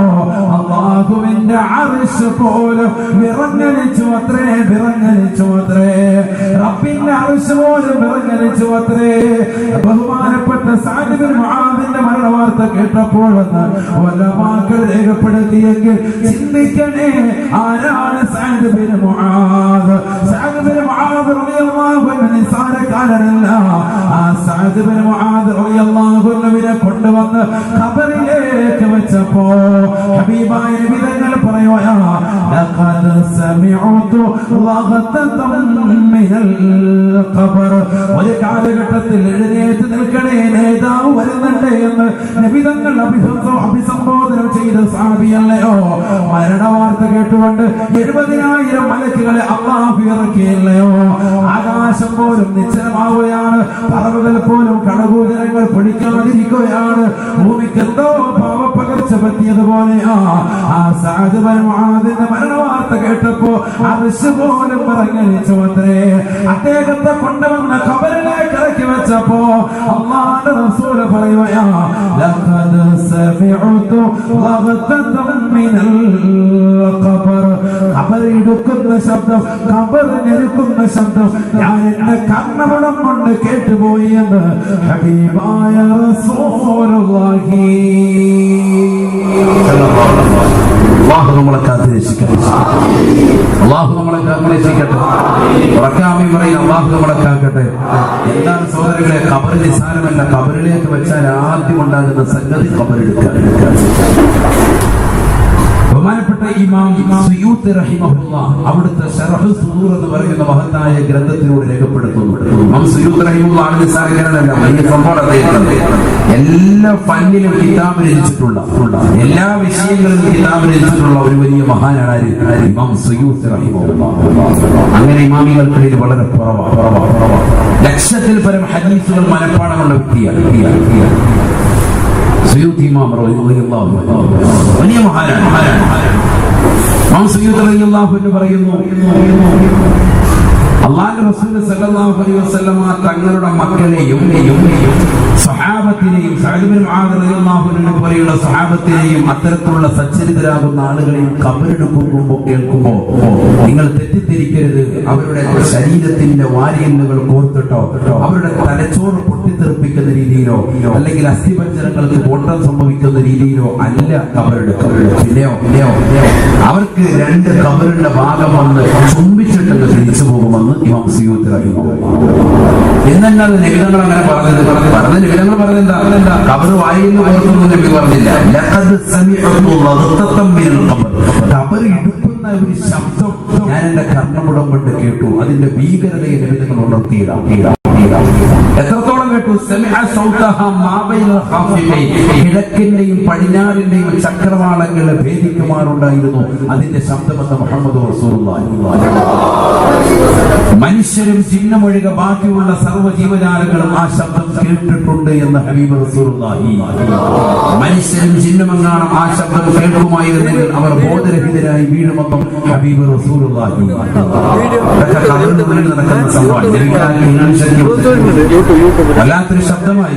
അല്ലാഹുവിന്റെ അർശ് പോലും വിറങ്ങലിച്ചു അത്രേ, വിറങ്ങലിച്ചു അത്രേ. റബ്ബിന്റെ അർശ് പോലും വിറങ്ങലിച്ചു അത്രേ. ബഹുമാനപ്പെട്ട സഅദ് ഇബ്നു മുആദിന്റെ മരണവാർത്ത കേട്ടപ്പോഴെന്ന് ഉലമാക്കൾ രേഖപ്പെടുത്തിയെങ്കിൽ ചിന്തിക്കണേ, ആരാണ് സഅദ് ഇബ്നു മുആദ്? സഅദ് ഇബ്നു മുആദ് റളിയല്ലാഹു അൻഹു നിസ്സാരക്കാരനല്ല. ആ സഅദ് ഇബ്നു മുആദ് റളിയല്ലാഹു അൻഹുവിനെ കൊണ്ടുവന്ന് ഖബറിലേക്ക് വെച്ചപ്പോ ഹബീബായ നബി തങ്ങൾ പറയുകയാണ്, ലഖദ് സമിഅതു ലഗതതൻ മിനൽ ഖബർ. ഒരു കാലഘട്ടത്തിൽ എഴുന്നേറ്റ് നിൽക്കണേ, നേതാവ് വരുന്നുണ്ട് എന്ന് നബി തങ്ങൾ അഭിസംബോധന ചെയ്ത സഹാബിയല്ലയോ? മരണവാർത്ത കേട്ടുകൊണ്ട് 70,000 മലക്കുകളെ അല്ലാഹു ഇറക്കിയല്ലയോ? ആകാശം പോലും നിശ്ചലമാവുകയാണ്, പറവുകൾ പോലും കടകൂചരങ്ങൾ പിടിക്കാതിരിക്കുകയാണ്. ഭൂമിക്ക് എന്തോ പാവപ്പകർച്ച പറ്റിയതുപോലെയാ. ആ സഅദ് ഇബ്നു മുആദിന്റെ മരണവാർത്ത കേട്ടപ്പോ അർശ് പോലും വിറങ്ങലിച്ചു അത്രേ. അദ്ദേഹത്തെ കൊണ്ടുവന്ന ഖബറിലേക്ക് ഇറക്കി വെച്ചപ്പോ അല്ലാഹുവിന്റെ റസൂൽ പറയുകയാ, ലഖദ് സമിഅതു ലഗതതൻ മിനൽ ഖബർ. ഖബർ ഇടുക്കുന്ന ശബ്ദം, ഖബർ ഞെരുക്കുന്ന ശബ്ദം ഞാൻ എന്റെ കർണപടം കൊണ്ട് കേട്ടുപോയി എന്ന് ഹബീബായ റസൂലുള്ളാഹി. അല്ലാഹു നമ്മളെ കാത്തിരക്ഷിക്കട്ടെ, അല്ലാഹു നമ്മളെ കാത്തിരക്ഷിക്കട്ടെ. ഉറക്കാമി പറയും അല്ലാഹു നമ്മളെ കാക്കട്ടെ. എന്താണ് സഹോദരങ്ങളെ, ഖബർ നിസ്സാരമല്ല. ഖബറിലേക്ക് വെച്ചാൽ ആദ്യം ഉണ്ടാകുന്ന സംഗതി ഖബറെടുക്കാൻ. ബഹുമാനപ്പെട്ട ഇമാം സുയൂത്തി റഹിമഹുല്ലാഹ് അവിടുത്തെ ശറഹ് സുദൂർ എന്ന് പറയുന്ന മഹത്തായ ഗ്രന്ഥത്തിലൂടെ രേഖപ്പെടുത്തുന്നു. ഇമാം സുയൂത്തി റഹിമഹുല്ലാഹ് നിസ്സാരക്കാരനല്ല, വലിയ സംഭവം അദ്ദേഹത്തിന്റെ എല്ലാ ഫന്നിലും കിതാബ് രചിച്ചിട്ടുള്ള, എല്ലാ വിഷയങ്ങളിലും കിതാബ് രചിച്ചിട്ടുള്ള ഒരു വലിയ മഹാനാണ് ഇമാം സുയൂത്തി റഹിമഹുല്ലാഹ്. അങ്ങനെ ഇമാമികൾക്കിടയിൽ വളരെ കുറവാണ്. ലക്ഷത്തിൽ പരം ഹദീസുകൾ മനഃപ്പാടമുള്ള വ്യക്തിയാണ് സുയൂത്തി ഇമാം റളിയല്ലാഹു അൻഹു. വലിയ മഹാനാണ്. ഇമാം സുയൂത്തി റളിയല്ലാഹു അൻഹു പറയുന്നു, അല്ലാഹുവിന്റെ റസൂൽ സല്ലല്ലാഹു അലൈഹി വസല്ലമ തങ്ങളുടെ മക്കളെയും സ്വഹാബത്തിനെയും സഅദ് ബിൻ മുആദ് റളിയല്ലാഹു അൻഹു പോലെയുള്ള സ്വഹാബത്തിനെയും അത്തരത്തിലുള്ള സച്ചരിതരാകുന്ന ആളുകളെയും ഖബറെടുക്കുമ്പോൾ കേൾക്കുമ്പോൾ നിങ്ങൾ തെറ്റിദ്ധരിക്കരുത്. അവരുടെ ശരീരത്തിന്റെ വാരിയല്ലുകൾ കോർത്തിട്ടോ അവരുടെ തലച്ചോറ് പൊട്ടിത്തെറിപ്പിക്കുന്ന രീതിയിലോ അല്ലെങ്കിൽ അസ്ഥിപഞ്ജരങ്ങൾക്ക് കോട്ടം സംഭവിക്കുന്ന രീതിയിലോ അല്ല ഖബറെടുക്കുന്നത്. പിന്നെയോ അവർക്ക് രണ്ട് ഖബറിന്റെ ഭാഗം വന്ന് ചുംബിച്ചിട്ടൊക്കെ തിരിച്ചു പോകുമെന്ന് ഇമാം സുയൂത്തി എന്നല്ലാതെ നിബിധങ്ങൾ അങ്ങനെ പറഞ്ഞ നിബിധങ്ങൾ പറഞ്ഞെന്താ ഖബർ വായിന്ന് കോർക്കുന്നു നബി പറഞ്ഞില്ല. ഖബർ ഇടുക്കുന്ന ഒരു ശബ്ദം ഞാൻ എന്റെ കർണമുടം കൊണ്ട് കേട്ടു. അതിന്റെ ഭീകരതയെ നിബിധങ്ങൾ ഉണർത്തിയിടാം. എത്രത്തോളം കേട്ടു? കിഴക്കിന്റെയും പടിഞ്ഞാറിന്റെയും ചക്രവാളങ്ങളെ ഭേദിക്കുമാറുണ്ടായിരുന്നു അതിന്റെ ശബ്ദമെന്ന് മുഹമ്മദ് റസൂലുള്ളാഹി. മനുഷ്യരും ചിഹ്നമൊഴികെ ബാക്കിയുള്ള സർവ്വ ജീവജാലങ്ങളും ആ ശബ്ദം കേട്ടിട്ടുണ്ട് എന്ന് ഹബീബ് റസൂലുള്ളാഹി. മനുഷ്യരും ചിഹ്നമെങ്ങാനും ആ ശബ്ദം കേൾക്കുമായിരുന്നെങ്കിൽ അവർ ബോധരഹിതരായി വീഴുമെന്നും ഹബീബ് റസൂലുള്ളാഹി. നടക്കുന്ന സംഭവം വല്ലാത്തൊരു ശബ്ദമായി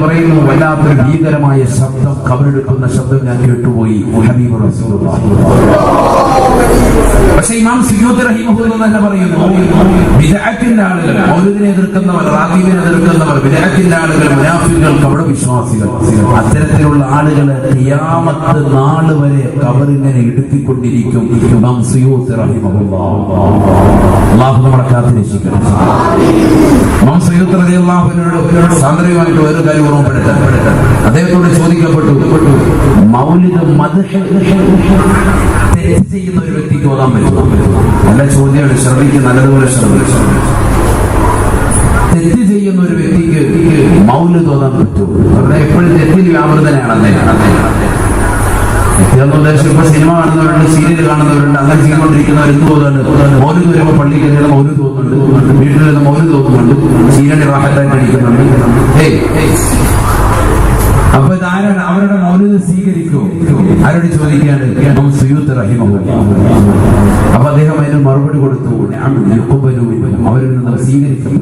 പറയുന്നു. വല്ലാത്തൊരു ഭീകരമായ ശബ്ദം, ഖബറെടുക്കുന്ന ശബ്ദം ഞാൻ കേട്ടുപോയി ഹബീബ് റസൂലുള്ളാഹി. പക്ഷേ ഇമാം സുയൂത്തി റഹിമഹുല്ലാഹ് തന്നെ പറയുന്നു, ബിദ്അത്തിന്റെ ആളുകൾ, മൗലിദിനെ എതിർക്കുന്നവർ, റാഗീബിനെ എതിർക്കുന്നവർ, ബിദ്അത്തിന്റെ ആളുകൾ, മുനാഫിഖുകൾ, കപട വിശ്വാസികൾ, അത്തരത്തിലുള്ള ആളുകളെ ഖിയാമത്ത് നാൾ വരെ ഖബറിങ്ങനെ ഇടുക്കിക്കൊണ്ടിരിക്കും ഇമാം സുയൂത്തി റഹിമഹുല്ലാഹ്. അല്ലാഹു നമ്മളെ കാത്തുരക്ഷിക്കട്ടെ. ഇമാം സുയൂത്തി റളിയല്ലാഹു അൻഹുവിനോട് സാന്ദ്രമായിട്ട് ഒരു കാര്യം ഓർമ്മപ്പെടുത്താൻ അദ്ദേഹത്തോട് ചോദിക്കപ്പെട്ടു, മൗലിദ് മദ്ഹ് തെറ്റ് ചെയ്യുന്ന ഒരു വ്യക്തിക്ക് ഓതാൻ പറ്റുമോ? നല്ല ചോദ്യമാണ്, ശ്രദ്ധിക്കുക, നല്ലതുപോലെ ശ്രദ്ധിച്ചു. തെറ്റ് ചെയ്യുന്ന ഒരു വ്യക്തിക്ക് മൗലിദ് ഓതാൻ പറ്റുമോ? അവരുടെ എപ്പോഴും തെറ്റിൽ വ്യാപൃതനാണ് അദ്ദേഹം. ഉദ്ദേശം ഇപ്പൊ സിനിമ കാണുന്നവരുണ്ട്, സീരിയൽ കാണുന്നവരുണ്ട്, അങ്ങനെ ചെയ്തുകൊണ്ടിരിക്കുന്നവർ എന്ത് തോന്നുന്നുണ്ട്? മൗലിദ് വരുമ്പോൾ പള്ളിക്ക് കയറുന്ന മൗലിദ് തോന്നുന്നുണ്ട്, വീട്ടിൽ നിന്ന് മൗലിദ് തോന്നുന്നുണ്ട്, സീരിയൽ റാഹത്തായിട്ട് അടിക്കുന്നുണ്ട്. അപ്പൊ ഇതാരാണ് അവരുടെ മൗലിദ് സ്വീകരിക്കും? ആരോട് ചോദിക്കാണ്? സുയൂത്തി റഹിമഹുല്ലാഹ്. അപ്പൊ അദ്ദേഹം അതിന് മറുപടി കൊടുത്തു, അവരിൽ നിന്ന് സ്വീകരിക്കും.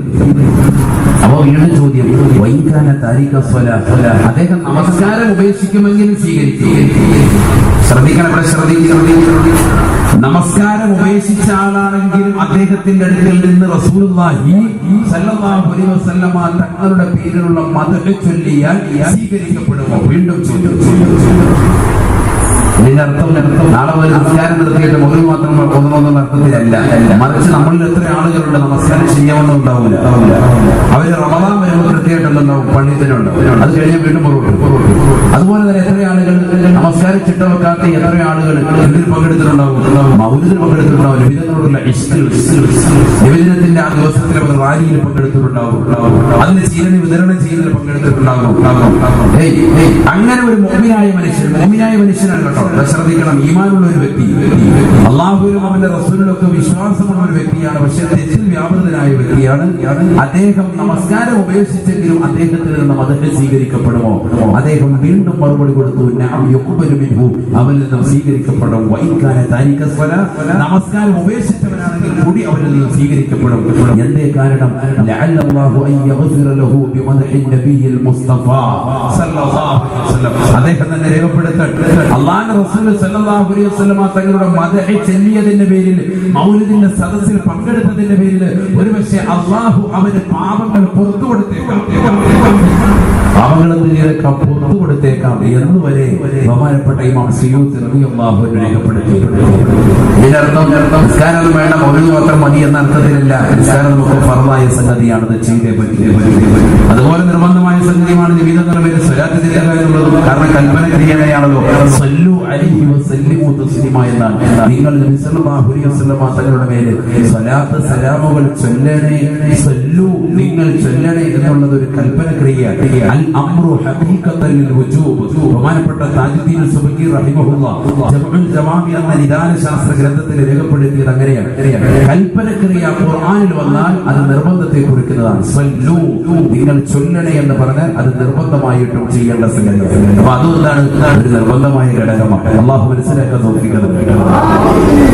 അപ്പൊ വീണ്ടും ചോദ്യം, വൈകാന താരിഖ സ്വലാത്ത്, അദ്ദേഹം നമസ്കാരം ഉപേക്ഷിക്കുമെങ്കിലും സ്വീകരിക്കും. ശ്രദ്ധിക്കണം, ഇവിടെ ശ്രദ്ധിക്കണം. നമസ്കാരം ഉപേക്ഷിച്ച ആളാണെങ്കിലും അദ്ദേഹത്തിന്റെ അടുക്കൽ നിന്ന് റസൂലുള്ളാഹി സ്വല്ലല്ലാഹു അലൈഹി വസല്ലമ തങ്ങളുടെ പേരിലുള്ള മദ്ഹ് ചൊല്ലിയാൽ സ്വീകരിക്കപ്പെടുമോ? വീണ്ടും ഇതിനർത്ഥം നാളെ ഒരു നമസ്കാരം നിർത്തിയിട്ട് മുകളിൽ മാത്രം ഒന്നൊന്നും അർത്ഥത്തിലല്ല. മറിച്ച് നമ്മളിൽ എത്ര ആളുകളുണ്ട് നമസ്കാരം ചെയ്യാമെന്നും ഉണ്ടാവില്ല. അവര് റമദാൻ വരുമ്പോൾ കൃത്യമായിട്ടുണ്ടാവും, പള്ളിത്തിനുണ്ട്, അത് കഴിഞ്ഞാൽ വീണ്ടും പുറപ്പെട്ടു. അതുപോലെ തന്നെ എത്ര ആളുകൾ നമസ്കാരം ചിട്ട വെക്കാത്ത എത്ര ആളുകൾ എന്തിൽ പങ്കെടുത്തിട്ടുണ്ടാവും? മൗലിദിൽ പങ്കെടുത്തിട്ടുണ്ടാവും, നിബിധങ്ങളോടുള്ള നിബിധനത്തിന്റെ ആ ദിവസത്തിൽ അവർ റാലിയിൽ പങ്കെടുത്തിട്ടുണ്ടാവും, അതിന് ചീരണി വിതരണം ചെയ്യുന്നതിൽ പങ്കെടുത്തിട്ടുണ്ടാകും. അങ്ങനെ ഒരു മുഅ്മിനായ മനുഷ്യനാണ് കേട്ടോ. ശ്രദ്ധിക്കണം, ഈമാനുള്ള ഒരു വ്യക്തി, അല്ലാഹുവിലും അവന്റെ റസൂലിലൊക്കെ വിശ്വാസമുള്ള ഒരു വ്യക്തിയാണ്, പക്ഷെ തെറ്റിൽ വ്യാപൃതനായ വ്യക്തിയാണ് അദ്ദേഹം. നമസ്കാരം ഉപേക്ഷിച്ചെങ്കിലും അദ്ദേഹത്തിൽ നിന്ന് മദ്ഹ് സ്വീകരിക്കപ്പെടുമോ? അദ്ദേഹം വീണ്ടും മറുപടി കൊടുത്തു, അവനിൽ നിന്നും സ്വീകരിക്കപ്പെടും. വൈകാന താരിഖ സ്വലാത്ത്, നമസ്കാരം ഉപേക്ഷിച്ചവനാണെങ്കിൽ കൂടി അവനിൽ നിന്നും സ്വീകരിക്കപ്പെടും. എന്തേ കാരണം? ലഅല്ലല്ലാഹു അൻ യഗ്ഫിറ ലഹു ബിമദ്ഹി നബിയിൽ മുസ്തഫ സല്ലല്ലാഹു അലൈഹി വസല്ലം. അദ്ദേഹം തന്നെ രേഖപ്പെടുത്തട്ടെ, അല്ലാഹുവിന്റെ റസൂൽ സല്ലല്ലാഹു അലൈഹി വസല്ലം തങ്ങളുടെ മദ്ഹ് ചെല്ലിയതിന്റെ പേരിൽ, മൗലിദിന്റെ സദസ്സിൽ പങ്കെടുത്തതിന്റെ പേരിൽ ഒരുപക്ഷെ അല്ലാഹു അവന് പാപങ്ങൾ പുറത്തു കൊടുത്തേക്കാം എന്ന് വരെ ബഹുമാനപ്പെട്ട ഇമാം സുയൂത്തി റളിയല്ലാഹു അൻഹു രേഖപ്പെടുത്തി. ഇതിനർത്ഥം നിസ്കാരം വേണ്ട, മൗലിദ് മാത്രം മതി എന്ന അർത്ഥത്തിലല്ല. നിസ്കാരം നമുക്ക് ഫർളായ സംഗതിയാണത്, ചെയ്തേ പറ്റി. അതുപോലെ നിർബന്ധമായ സംഗതിയാണ് നിബിധങ്ങളുടെ പേര് സ്വലാത്ത് ചെല്ലുക എന്നുള്ളത്. കാരണം കൽപ്പന ക്രിയയാണല്ലോ, സല്ലു അലൈഹി വസല്ലിമു തസ്ലീമ എന്നാണ്. നിങ്ങൾ നബി സല്ലല്ലാഹു അലൈഹി വസല്ലം തങ്ങളുടെ മേലെ സ്വലാത്ത് സലാമുകൾ ചൊല്ലണേ, സല്ലു നിങ്ങൾ ചൊല്ലണേ എന്നുള്ളത് ഒരു കൽപ്പന ക്രിയയാണ്. അൽ അംറു ഹഖീഖത്തൻ ലിൽ വുജൂബ്. ബഹുമാനപ്പെട്ട താജുദ്ദീൻ സുബ്കി റഹിമഹുല്ലാഹ് ജംഉൽ ജവാമി എന്ന നിദാന ശാസ്ത്ര ഗ്രന്ഥത്തിൽ രേഖപ്പെടുത്തിയത് അങ്ങനെയാണ്. കൽപ്പന ക്രിയ ഖുർആനിൽ വന്നാൽ അത് നിർബന്ധത്തെ കുറിക്കുന്നതാണ്. സല്ലു നിങ്ങൾ ചൊല്ലണേ എന്ന് പറഞ്ഞാൽ അത് നിർബന്ധമായിട്ടും ചെയ്യേണ്ട സംഗതിയാണ്. അപ്പൊ അതുകൊണ്ടാണ് ഒരു നിർബന്ധമായ ഘടകമാണ്. അള്ളാഹു മനസ്സിലാക്കാൻ നോക്കിക്കുന്നത്.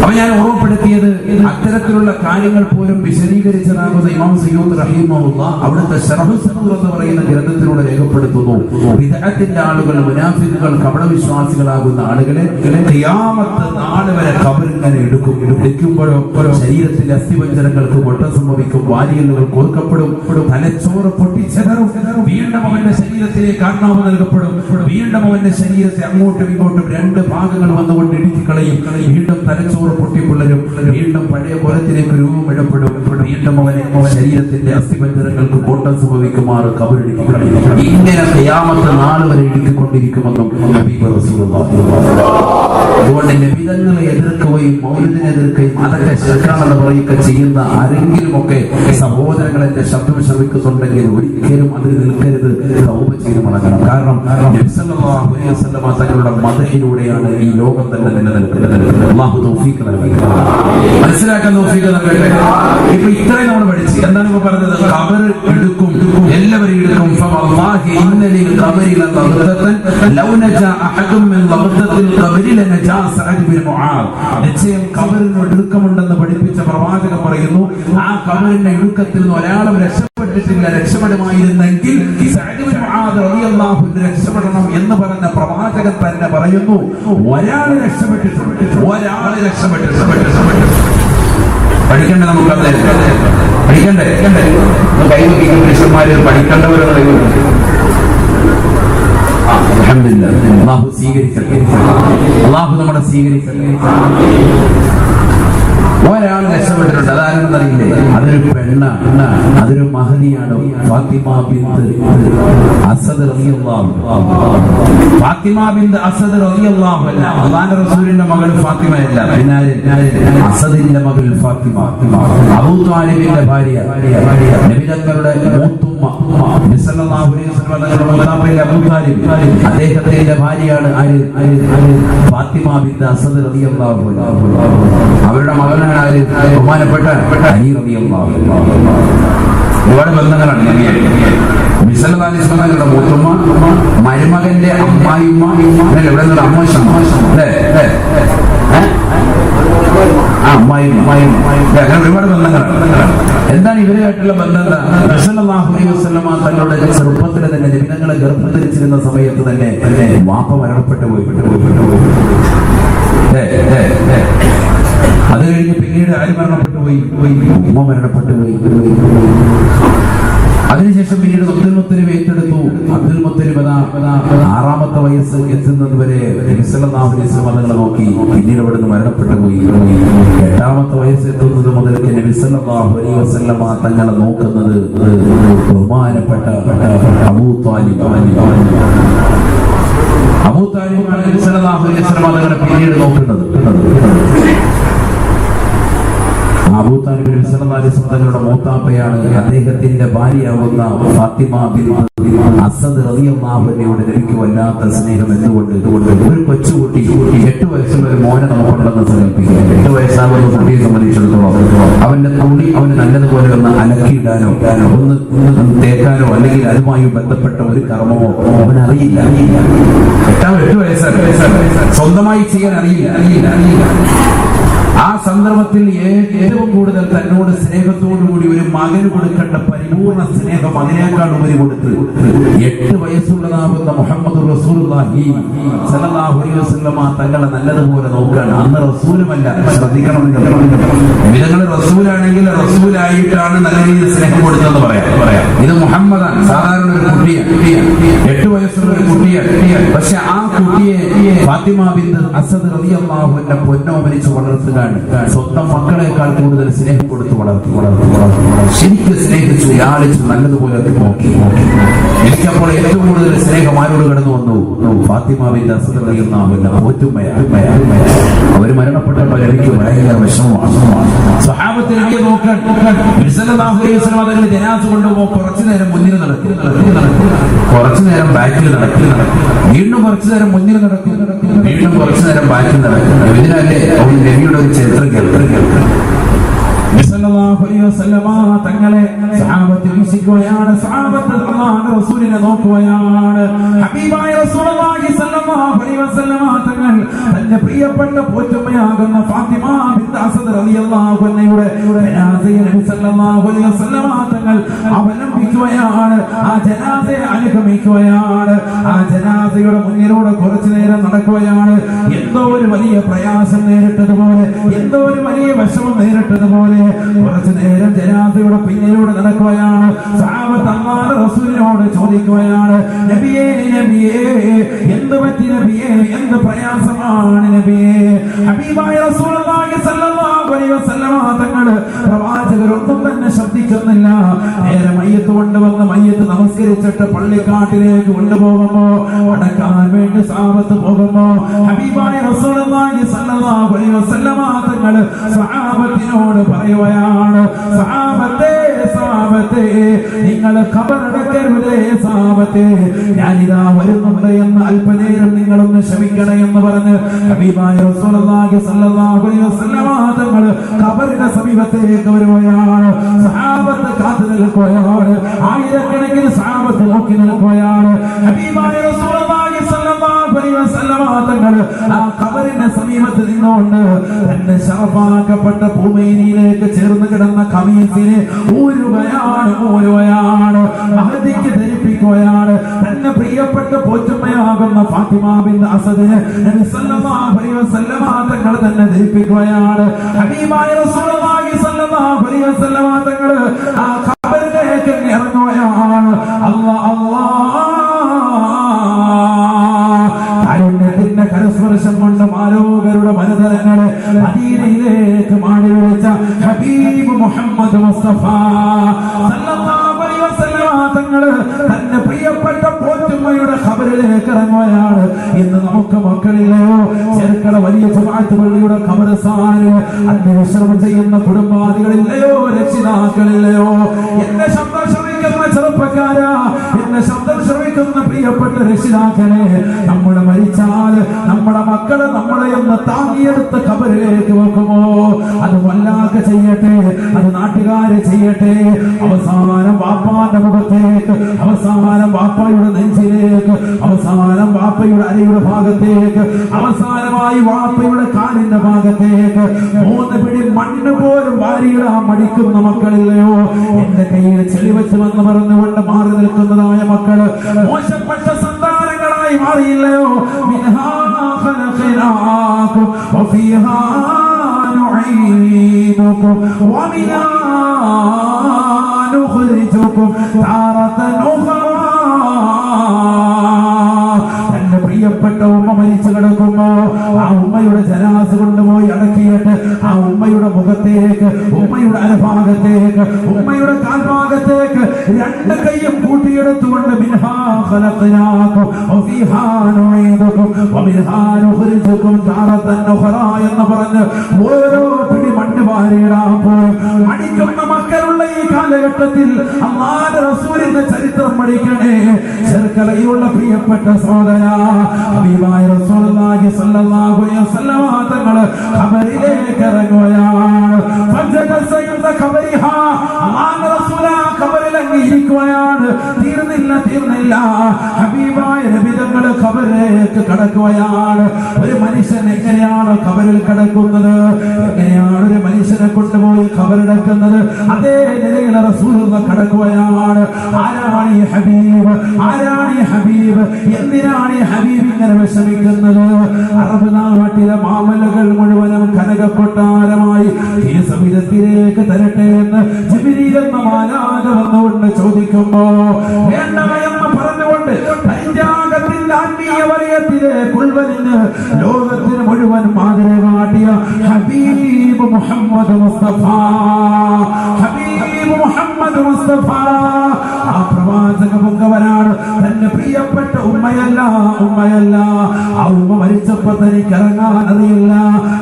അപ്പൊ ഞാൻ ഓർമ്മപ്പെടുത്തിയത് അത്തരത്തിലുള്ള കാര്യങ്ങൾ പോലും വിശദീകരിച്ചതാകുന്ന ഇമാം സയ്യൂദ് റഹിമഹുല്ലാഹ് അവിടുത്തെ ശറഹ് സദൂർ എന്ന് പറയുന്ന ഗ്രന്ഥത്തിലൂടെ രേഖപ്പെടുത്തുന്നു. ബിദ്അത്തിന്റെ ആളുകൾ, മുനാഫിഖുകൾ, കപടവിശ്വാസികളാകുന്ന ആളുകളെ ഖിയാമത്ത് നാൾ വരെ ഖബറിങ്ങനെ എടുക്കുമ്പോഴോ ശരീരത്തിലെ അസ്ഥിപഞ്ജരങ്ങൾക്ക് പൊട്ട സംഭവിക്കും, വാരിയലുകൾ കോർക്കപ്പെടും, തലച്ചോറ് പൊട്ടിച്ചെതറും, വീണ്ടും അവന്റെ ശരീരത്തിലേക്ക് ആത്മാവ് നൽകപ്പെടും, വീണ്ടും അവന്റെ ശരീരത്തെ അങ്ങോട്ടും ഇങ്ങോട്ടും രണ്ട് ഭാഗങ്ങൾ വന്നുകൊണ്ട് ഇടുക്കിക്കളയും, വീണ്ടും തലച്ചോറ് പൊട്ടിപ്പിളരും, വീണ്ടും പഴയ കോലത്തിലേക്ക് രൂപം ഇടപെടും, വീണ്ടും അവനെ ശരീരത്തിന്റെ അസ്ഥിപഞ്ജരങ്ങൾക്ക് കോട്ടം സംഭവിക്കുമാറ് ഖബറിടിക്ക് കളയും. ഇങ്ങനെ ഖിയാമത്ത് നാൾ വരെ ഇടുക്കിക്കൊണ്ടിരിക്കുമെന്നും ഹബീബ് റസൂലുള്ളാഹി. അതുകൊണ്ട് നബിതങ്ങളെ എതിർക്കുകയും മൗലിദിനെ എതിർക്കുകയും അതൊക്കെ ശിർക്കാണെന്ന് പറയുക ചെയ്യുന്ന ആരെങ്കിലുമൊക്കെ സഹോദരങ്ങൾ എന്റെ ശബ്ദം ശ്രമിക്കുന്നുണ്ടെങ്കിൽ ഒരിക്കലും അതിൽ നിൽക്കരുത്, തൗബ ചെയ്ത് മടങ്ങണം. കാരണം നബി സല്ലല്ലാഹു അലൈഹി വസല്ലം തങ്ങളുടെ മദഹിലൂടെയാണ് ഈ ലോകം തന്നെ നിലനിൽക്കുന്നത്. അല്ലാഹു തൗഫീഖ് നൽകട്ടെ, മനസ്സിലാക്കാൻ തൗഫീഖ് നൽകട്ടെ. ഇപ്പൊ ഇത്രയും നമ്മൾ പഠിച്ചു. എന്താണ് ഇപ്പൊ പറഞ്ഞത്? ഖബർ എടുക്കും, എല്ലാവരും എടുക്കും. ഫവല്ലാഹി ഇന്നലിൽ ഖബരി ലളദതൻ ലൗ നജാ അഹദും മിൻ ലളദത്തിൽ ഖബരി ലനജാ സഅദ് ബിൻ മുആദ്. നിശ്ചയം ഖബറിന് ഇടുക്കമുണ്ടെന്ന് പഠിപ്പിച്ച പ്രവാചകൻ പറയുന്നു, ആ ഖബറിന്റെ ഇടുക്കത്തിൽ നിന്ന് ഒരാളും രക്ഷപ്പെട്ടിട്ടില്ല. രക്ഷപ്പെടുമായിരുന്നെങ്കിൽ സഅദ് ബിൻ മുആദ് റളിയല്ലാഹു അൻഹു രക്ഷപ്പെടണം എന്ന് പറഞ്ഞ പ്രവാചകൻ തന്നെ പറയുന്നു, ഒരാൾ രക്ഷപ്പെട്ടിട്ടുണ്ട്, ഒരാൾ രക്ഷപ്പെട്ടിട്ടുണ്ട്. പഠിക്കണ്ടേ? നമുക്ക് പഠിക്കണ്ടേ? കൈവയ്ക്കുന്ന പുരുഷന്മാര് പഠിക്കേണ്ടവരെന്ന് കൈവയ്ക്കും. അൽഹംദുലില്ലാഹ്, അല്ലാഹു സ്വീകരിക്കട്ടെ, അല്ലാഹു നമ്മളെ സ്വീകരിക്കട്ടെ. ഒരാൾ രക്ഷപ്പെട്ടിട്ടുണ്ട്. അതാരെന്നറിയില്ലേ? അതൊരു പെണ്ണാണ്, അതൊരു മഹദിയാണ്. ഫാത്തിമ ബിൻത് അസദ് റളിയല്ലാഹു അൻഹ. ഫാത്തിമ ബിൻത് അസദ് റളിയല്ലാഹു അൻഹ അല്ലാഹുവിന്റെ റസൂലിന്റെ മകൾ ഫാത്തിമയല്ല, പിന്നെ അസദിന്റെ മകൾ ഫാത്തിമ, അബൂ ത്വാലിബിന്റെ ഭാര്യ, നബി തങ്ങളുടെ മൂത്തുമ്മ, നബി സല്ലല്ലാഹു അലൈഹി വസല്ലം തങ്ങളുടെ അബൂ ത്വാലിബ്, അദ്ദേഹത്തിന്റെ ഭാര്യയാണ് ഫാത്തിമ ബിൻത് അസദ് റളിയല്ലാഹു അൻഹ. അവരുടെ മകളാണ് ബഹുമാനപ്പെട്ട അലി റളിയല്ലാഹു അൻഹു. ഒരുപാട് ബന്ധങ്ങളാണ്. നബി സല്ലല്ലാഹു അലൈഹി വസല്ലമയുടെ മൂത്തുമ്മ, മരുമകന്റെ അമ്മായിമ്മ, ഇവിടെ നിന്നൊരു അമ്മോശം അല്ലേ? അങ്ങനെ ഒരുപാട് ബന്ധങ്ങളാണ്. എന്താണ് ഇവരുമായിട്ടുള്ള ബന്ധം? സല്ലല്ലാഹു അലൈഹി വസല്ലമ തങ്ങളുടെ ചെറുപ്പത്തിൽ തന്നെ നബിതങ്ങളെ ഗർഭം ധരിച്ചിരുന്ന സമയത്ത് തന്നെ വാപ്പ മരണപ്പെട്ടു പോയി. അത് കഴിഞ്ഞ് പിന്നീട് ആര് മരണപ്പെട്ടു പോയി? ഉമ്മ മരണപ്പെട്ടു പോയി. അതിനുശേഷം പിന്നീട് അബ്ദുൽ മുത്തലിബ് ഏറ്റെടുത്തു. അബ്ദുൽ മുത്തലിബ് 6ാമത്തെ വയസ്സ് എത്തുന്നത് വരെ നബി സല്ലല്ലാഹു അലൈഹി വസല്ലം തങ്ങളെ നോക്കി. പിന്നീട് അവിടുന്ന് മരണപ്പെട്ടു പോയി. 8ാമത്തെ വയസ്സ് എത്തുന്നത് മുതൽ നബി സല്ലല്ലാഹു അലൈഹി വസല്ലം തങ്ങളെ നോക്കുന്നത് ബഹുമാനപ്പെട്ട അബൂ ത്വാലിബ്. അബൂ ത്വാലിബ് നബി സല്ലല്ലാഹു അലൈഹി വസല്ലം തങ്ങളെ പിന്നീട് നോക്കുന്നത്. അബൂ താലിബ് നബി സല്ലല്ലാഹു അലൈഹി വസല്ലം തങ്ങളുടെ മൂത്താപ്പയാണ്. അദ്ദേഹത്തിന്റെ ഭാര്യയാവുന്ന ഫാത്തിമ ബിൻത് അസദ് റളിയല്ലാഹു അൻഹയോട് നബിക്ക് വല്ലാത്ത സ്നേഹം. എന്തുകൊണ്ട്? ഒരു കൊച്ചുകുട്ടി 8 വയസ്സുള്ള ഒരു മോനെ നമുക്കുണ്ടെന്ന് സങ്കല്പിക്കുക. 8 വയസ്സാകുന്ന കുട്ടിയെ സംബന്ധിച്ചിടത്തോളം അവന്റെ തുണി അവന് നല്ലതുപോലെ ഒന്ന് അലക്കിയിടാനോ ഒന്ന് തേക്കാനോ അല്ലെങ്കിൽ അതുമായി ബന്ധപ്പെട്ട ഒരു കർമ്മമോ അവനറിയില്ല. 8 വയസ്സാണ്, സ്വന്തമായി ചെയ്യാൻ അറിയില്ല. ആ സന്ദർഭത്തിൽ ഏറ്റവും കൂടുതൽ തന്നോട് സ്നേഹത്തോടുകൂടി ഒരു മകന് കൊടുക്കേണ്ട പരിപൂർണ സ്നേഹം അതിനേക്കാൾ ഉപരി കൊടുത്ത് 8 വയസ്സുള്ളതാകുന്ന മുഹമ്മദ് റസൂലുള്ളാഹി സ്വല്ലല്ലാഹു അലൈഹി വസല്ലം തങ്ങളെ നല്ലതുപോലെ നോക്കുകയാണ്. അന്ന് റസൂലുമല്ല, ശ്രദ്ധിക്കണം. നിങ്ങൾ റസൂലാണെങ്കിൽ റസൂലായിട്ടാണ് നല്ല രീതിയിൽ സ്നേഹം കൊടുത്തതെന്ന് പറയാം. ഇത് മുഹമ്മദാണ്, സാധാരണ ഒരു കുട്ടിയാണ്, 8 വയസ്സുള്ള ഒരു കുട്ടിയാണ്. പക്ഷെ ആ കുട്ടിയെ ഫാത്തിമ ബിൻത് അസദ് റളിയല്ലാഹു അൻഹ പൊന്നോമനിച്ച് വളർത്തുക, സ്വന്തം മക്കളെക്കാൾ കൂടുതൽ സ്നേഹം കൊടുത്ത് വളർത്തി. ശരിക്കും സ്നേഹിച്ചു, ലാളിച്ചു, നല്ലതുപോലെ നോക്കി. എനിക്കപ്പോൾ ഏറ്റവും കൂടുതൽ സ്നേഹം ആരോട് കടന്നു വന്നു? ഫാത്തിമ ബിൻത് അസദ് റളിയല്ലാഹു അൻഹ പോറ്റുമ്മയാണ്. അവര് മരണപ്പെട്ടപ്പോൾ എനിക്ക് ഭയങ്കര വിഷമമാണ്. സ്വഹാബത്ത് നബിയെ നോക്കാൻ സല്ലല്ലാഹു അലൈഹി വസല്ലം തങ്ങൾ ജനാസ കൊണ്ടുപോകുമ്പോൾ കുറച്ചു നേരം മുന്നിൽ നടക്കും, കുറച്ചു നേരം ബാക്കിൽ നടക്കും, വീണ്ടും കുറച്ചു നേരം മുന്നിൽ നടക്കും, വീണ്ടും കുറച്ചു നേരം ബാക്കിൽ നടക്കും. ഇതിനല്ലേ നബിയുടെ ഒരു ചരിത്രം കേൾക്കണം. സല്ലല്ലാഹു അലൈഹി വസല്ലം തങ്ങളെ സഹാബത്ത് വീക്ഷിക്കുകയാണ്, സഹാബത്ത് അല്ലാഹുവിന്റെ റസൂലിനെ നോക്കുകയാണ്. ഹബീബായ റസൂലുള്ളാഹി സല്ലല്ലാഹു അലൈഹി വസല്ലം തങ്ങൾ തന്റെ പ്രിയപ്പെട്ട പോറ്റുമ്മയാകുന്ന ഫാത്തിമ ബിൻത് അസദ് റളിയല്ലാഹു അൻഹ പൂർണ്ണയുടെ ജനാസയെ നബി സല്ലല്ലാഹു അലൈഹി വസല്ലം തങ്ങൾ അവലംബിക്കുകയാണ്. ആ ജനാസയെ അനുഗമിക്കുകയാണ്. ആ ജനാസയുടെ മുന്നിലൂടെ കുറച്ചു നേരം നടക്കുകയാണ്. എന്തോ ഒരു വലിയ പ്രയാസം നേരിട്ടതുപോലെ, എന്തോ ഒരു വലിയ വിഷമം നേരിട്ടതുപോലെ കുറച്ചു നേരം ജനാസയുടെ പിന്നിലൂടെ നടക്കുകയാണ്. സഹാബത്ത് അല്ലാഹുവിന്റെ റസൂലിനോട് ചോദിക്കുകയാണ്, നബിയേ നബിയേ എന്ത് പറ്റി നബിയേ, എന്ത് പ്രയാസമാണ് നബിയേ? ഹബീബായ റസൂലുള്ളാഹി സ്വല്ലല്ലാഹു അലൈഹി വസല്ലം തങ്ങൾ പ്രവാചകരൊന്നും തന്നെ ശബ്ദിക്കുന്നില്ല. നേരെ മയ്യത്ത് കൊണ്ടുവന്ന് മയ്യത്ത് നമസ്കരിച്ചിട്ട് പള്ളിക്കാട്ടിലേക്ക് കൊണ്ടുപോകുമ്പോ അടക്കാൻ വേണ്ടി സഹാബത്ത് പോകുമ്പോ ഹബീബായ റസൂലുള്ളാഹി സ്വല്ലല്ലാഹു അലൈഹി വസല്ലം തങ്ങൾ സഹാബത്തിനോട് പറയുകയാണ്, സഹാബത്തേ സഹാബത്തേ നിങ്ങൾ ഖബറടക്കരുതേ സഹാബത്തേ, ഞാനിതാ വരുന്നുണ്ട് എന്ന് അല്പനേരം നിങ്ങളൊന്ന് ക്ഷമിക്കണേ എന്ന് പറഞ്ഞ് ഹബീബായ റസൂലുള്ളാഹി സ്വല്ലല്ലാഹു അലൈഹി വസല്ലം തങ്ങൾ ഖബറിന്റെ സമീപത്തേക്ക് വരുകയാണ്. സഹാബത്ത് കാത്തു നിൽക്കുകയാണ്. ആയിരക്കണക്കിന് സഹാബത്ത് നോക്കി നിൽക്കുകയാണ്. ഹബീബായ റസൂലുള്ളാഹി സ്വല്ലല്ലാഹു അലൈഹി വസല്ലം തങ്ങൾ ആ ഖബറിന്റെ സമീപത്ത് നിന്നുകൊണ്ട് തന്റെ ശറഫാക്കപ്പെട്ട ഭൂമിയിലേക്ക് ചേർന്ന് കിടന്ന ഖമീസിനെ ഊരുകയാണ്. മഹദിക്ക് ധരിപ്പിക്കുകയാണ്. തന്നെ പ്രിയപ്പെട്ട പോറ്റുമ്മയാകുന്ന ഫാത്തിമ ബിൻത് അസദിനെ നബി സല്ലല്ലാഹു അലൈഹി വസല്ലം തങ്ങൾ തന്നെ ധരിപ്പിക്കുകയാണ്. ഹബീബായ റസൂലുള്ളാഹി സ്വല്ലല്ലാഹു അലൈഹി വസല്ലം തങ്ങൾ ആ ഖബറിലേക്ക് ഇറങ്ങുകയാണ്. കാരുണ്യത്തിന്റെ കരസ്പർശം കൊണ്ട് മാലോകരുടെ മനതരങ്ങളെ മദീനയിലേക്ക് മാടി വിളിച്ച ഹബീബ് മുഹമ്മദ് മുസ്തഫ സല്ലല്ലാഹു അലൈഹി വസല്ലം തങ്ങൾ തന്റെ പ്രിയപ്പെട്ട പോറ്റുമ്മയുടെ ഖബറിലേക്ക് ഇറങ്ങുകയാണ്. ഇന്ന് നമുക്ക് മക്കളില്ലയോ? ചെറുക്കള വലിയ ജമാഅത്ത് പള്ളിയുടെ ഖബർസ്ഥാനിൽ അന്വേഷണം ചെയ്യുന്ന കുടുംബാദികളില്ലയോ? രക്ഷിതാക്കളില്ലയോ? എന്നെ ശബ്ദം ശ്രമിക്കുന്ന ചെറുപ്പക്കാരാ, എന്നെ ശബ്ദം ശ്രമിക്കുന്ന പ്രിയപ്പെട്ട രക്ഷിതാക്കളെ, നമ്മുടെ മരിച്ചാൽ നമ്മുടെ മക്കളെ നമ്മളെ ഒന്ന് താങ്ങിയെടുത്ത് ഖബറിലേക്ക് വെക്കുമോ? അത് വല്ലാക്ക ചെയ്യട്ടെ, അത് നാട്ടുകാരെ ചെയ്യട്ടെ. അവസാനം വാപ്പാന്റെ മുഖത്തേക്ക്, അവസാനം വാപ്പയുടെ നെഞ്ചിലേക്ക്, അവസാനം വാപ്പയുടെ അരയുടെ ഭാഗത്തേക്ക്, അവസാനമായി വാപ്പയുടെ കാലിന്റെ ഭാഗത്തേക്ക് 3 പിടി മണ്ണ് പോലും വാരിയിടാൻ മടിക്കുന്ന മക്കളില്ലയോ? എന്റെ കയ്യിൽ ചെളിവെച്ചുവെന്ന് പറഞ്ഞുകൊണ്ട് മാറി നിൽക്കുന്നതായ മക്കള് മോശപ്പെട്ട സന്താനങ്ങളായി മാറിയില്ലയോ? മിൻഹാ ഖലഖനാകും വഫീഹാ നുഈദുകും വമിനാ നുഖ്രിജുകും താറതൻ ഉഖ്റാ. തന്റെ പ്രിയപ്പെട്ട ഉമ്മ മരിച്ചു കിടക്കുമ്പോ ആ ഉമ്മയുടെ ജനാസ കൊണ്ടുപോയി അടക്കിയിട്ട് ആ ഉമ്മയുടെ മുഖത്തേക്ക്, ഉമ്മയുടെ അരഭാഗത്തേക്ക്, ഉമ്മയുടെ കാൽഭാഗത്തേക്ക് 2 കൈയും കൂട്ടിയെടുത്തുകൊണ്ട് മിൻഹാ ഖലഖനാകും വഫീഹാ നുഈദുകും വമിൻഹാ നുഖ്രിജുകും താറതൻ ഉഖ്റാ എന്ന് പറഞ്ഞ് ഓരോ പിടി മണ്ണ് വാരിയിടാൻ പോയി മടിക്കുന്ന മക്കളുള്ള ഈ കാലഘട്ടത്തിൽ അല്ലാഹുവിന്റെ റസൂലിന്റെ ചരിത്രം പഠിക്കണേ. ചെറുക്കലയുള്ള പ്രിയപ്പെട്ട സഹോദരാ, ഹബീബായ റസൂലുള്ളാഹി സ്വല്ലല്ലാഹു അലൈഹി വസല്ലം തങ്ങൾ ഖബറിലേക്ക് ഇറങ്ങുകയാണ്. ഫജലസ ഖബറിഹാ, അല്ലാഹുവിന്റെ റസൂൽ ഖബറിലേക്ക് ഇരിക്കുകയാണ്. തീർന്നില്ല. ഹബീബായ നബി തങ്ങൾ ഖബറിലേക്ക് കടക്കുകയാണ്. ഒരു മനുഷ്യൻ എങ്ങനെയാണ് ഖബറിൽ കിടക്കുന്നത്? എങ്ങനെയാണ് ഒരു മനുഷ്യനെ കൊണ്ടുപോയി ഖബറടക്കുന്നത്? അതേ നിലയിൽ റസൂൽ കടക്കുകയാണ്. ആരാണ് ഈ ഹബീബ്? ആരാണ് ഈ ഹബീബ്? എന്തിനാണ് ഈ ഹബീബ് ഇങ്ങനെ വിഷമിക്കുന്നത്? അറബ് നാട്ടിലെ മാമലകൾ മുഴുവനും കനകക്കൊട്ടാരമായി ഈ സമിതത്തിലേക്ക് തരട്ടെ എന്ന് ജിബ്രീൽ എന്ന മാലാഖ വന്നുകൊണ്ട് ചോദിക്കുമ്പോ വേണ്ട എന്ന് പറഞ്ഞുകൊണ്ട് പഞ്ചാംഗത്തിന്റെ ആത്മീയ വലയത്തിലെ കുൾവലിന് ലോകത്തിന് മുഴുവൻ മാതൃക കാട്ടിയ ഹബീബ് മുഹമ്മദ് മുസ്തഫ, ഹബീബ് മുഹമ്മദ് മുസ്തഫ ആ പ്രവാചക പൊങ്കവനാണ്. തന്റെ പ്രിയപ്പെട്ട ഉമ്മയല്ല ആ ഉമ്മ മരിച്ചപ്പോ തനിക്ക് ഇറങ്ങാൻ അറിയില്ല.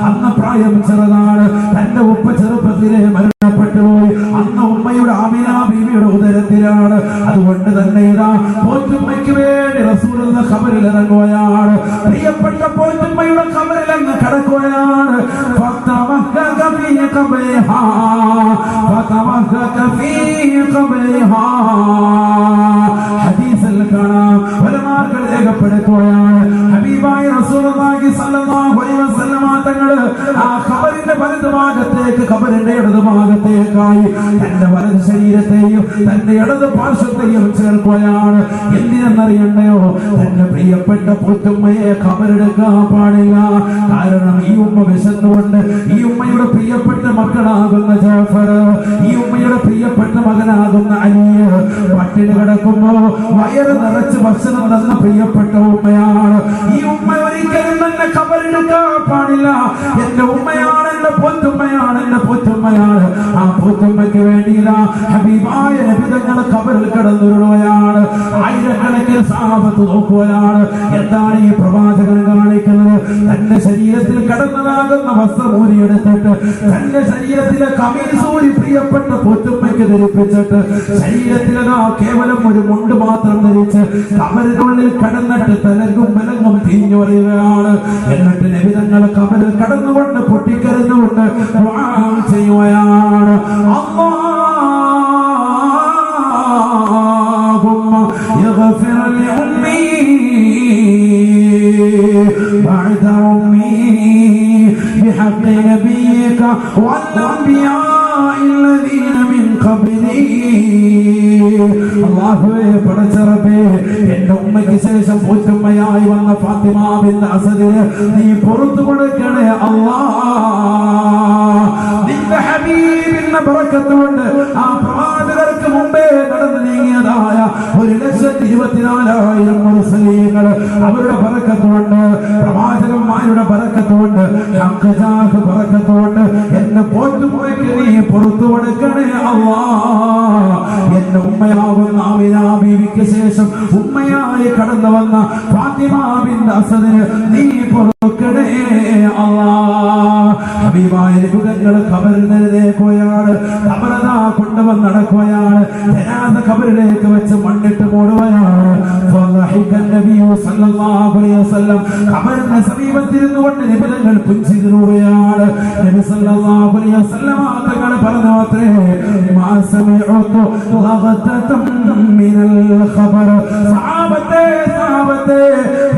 അന്ന് പ്രായം ചെറുതാണ്. തന്റെ ഉപ്പ ചെറുപ്പത്തിലെ മരണപ്പെട്ടു പോയി. അന്ന് ഉമ്മയുടെ ആമിന ബീവിയുടെ ഉദരത്തിലാണ്. അതുകൊണ്ട് തന്നെ ഇതാ പോറ്റുമ്മയ്ക്ക് വേണ്ടി റസൂലുള്ള ഖബറിൽ ഇറങ്ങുകയാണ്. പ്രിയപ്പെട്ട പോറ്റുമ്മയുടെ ഖബറിൽ അങ്ങ് കിടക്കുകയാണ്. ഹദീസിൽ കാണാം, ഉലമാക്കൾ രേഖപ്പെടുത്തുകയാണ്. ഹബീബായ റസൂലുള്ളാഹി സ്വല്ലല്ലാഹു അലൈഹി വസല്ലം തങ്ങൾ ആ ഖബറിന്റെ വലതുഭാഗത്തേക്ക് ഖബറിന്റെ ഇടതുഭാഗത്തേക്കായി തന്റെ വലത് ശരീരത്തെയും തന്റെ ഇടത് പാർശ്വത്തെയും ചേർക്കുകയാണ്. എന്തിനെന്നറിയണ്ടയോ? തന്റെ പ്രിയപ്പെട്ട പുത്തുമ്മയെ ഖബറെടുക്കാൻ പാടില്ല. കാരണം ഈ ഉമ്മ വിശന്നുകൊണ്ട് ഈ ഉമ്മയുടെ പ്രിയപ്പെട്ട മക്കളാകുന്ന ജാഫർ, ഈ ഉമ്മയുടെ പ്രിയപ്പെട്ട മകനാകുന്ന അലി പട്ടിണി കിടക്കുമ്പോ വയറ് നിറച്ച് ഭക്ഷണം തന്ന പ്രിയപ്പെട്ട ഉമ്മയാണ്. ഈ ഉമ്മ ഒരിക്കലും തന്നെ ഖബറെടുക്കാൻ പാടില്ല. എന്റെ ഉമ്മയാണ്, എന്റെ പൊത്തുമ്മയാണ്, എന്റെ പൊത്തുമ്മയാണ്. ആ പൊത്തുമ്മയ്ക്ക് വേണ്ടിയില്ല ഹബീബായ നബി തങ്ങൾ ഖബറിൽ കിടന്നുരുളുകയാണ്. ആയിരക്കണക്കിന് സഹാബത്ത് നോക്കുകയാണ്. എന്താണ് ഈ പ്രവാചകൻ കാണിക്കുന്നത്? തന്റെ ശരീരത്തിൽ കടന്നതാകുന്ന വസ്ത്രം ഊരിയെടുത്തിട്ട് തന്റെ ശരീരത്തിലെ കമീസൂരി പ്രിയപ്പെട്ട പൊത്തുമ്മയ്ക്ക് ധരിപ്പിച്ചിട്ട് ശരീരത്തിലതാ കേവലം ഒരു മുണ്ട് മാത്രം ധരിച്ച് ഖബറിനുള്ളിൽ കടന്നിട്ട് തലങ്ങും വിലങ്ങും തിരിഞ്ഞു പറയുകയാണ്. എന്നിട്ട് നബി തങ്ങൾ ഖബറിൽ കടന്നുകൊണ്ട് പൊട്ടിക്കരഞ്ഞുകൊണ്ട് ദുആ ചെയ്യുകയാണ്. അല്ലാഹുമ്മ യഗ്ഫിർ ലിഉമ്മി ബഅദ ഉമ്മി ബിഹഖ്ഖി നബിയിക വൽഅൻബിയാഇ الذين من قبلي. അല്ലാഹുവേ, പടച്ചറബേ, എന്റെ ഉമ്മയ്ക്ക് ശേഷം പൊന്നുമ്മയായി വന്ന ഫാത്തിമ ബിൻത് അസദിന് നീ പുറത്തു കൊടുക്കണേ അല്ലാഹ്. നിന്റെ ഹബീബിന്റെ ബറക്കത്ത് കൊണ്ട് ആ പ്രവാചകർക്ക് മുമ്പേ നടന്നു നീങ്ങിയതായ 1,24,000 മുർസലീങ്ങൾ അവരുടെ ബറക്കത്ത് കൊണ്ട്, പ്രവാചകന്മാരുടെ ബറക്കത്ത് കൊണ്ട്, ഹഖ്ജാഹ് ബറക്കത്ത് കൊണ്ട് എന്നെ പോറ്റുപോയ്ക്ക് നീ പുറത്തു കൊടുക്കണേ അല്ലാഹ്. എന്റെ ഉമ്മയാകുന്ന ആമിന ബീവിക്ക് ശേഷം ഉമ്മയായി കടന്നു വന്ന ഫാത്തിമ ബിൻത് അസദിന് നീ പൊറുക്കണേ അല്ലാഹ്. ഹബീബായ നബിതങ്ങൾ ഖബറിൽ നിന്നേക്കുകയാണ്. ഖബറതാ കൊണ്ടുവന്ന് നടക്കുകയാണ്. ജനാസ ഖബറിലേക്ക് വെച്ച് മണ്ണിട്ട് മൂടുകയാണ്. ഫളഹിക നബിയു സല്ലല്ലാഹു അലൈഹി വസല്ലം ഖബറിന്റെ സമീപത്തിരുന്നു കൊണ്ട് നബിതങ്ങൾ പുഞ്ചിരിക്കുകയാണ്. നബി സല്ലല്ലാഹു അലൈഹി വസല്ലം തങ്ങൾ പറഞ്ഞു അത്രേ, മാ സമിഅതു ലഗതതം മിനൽ ഖബർ. സഹാബത്തെ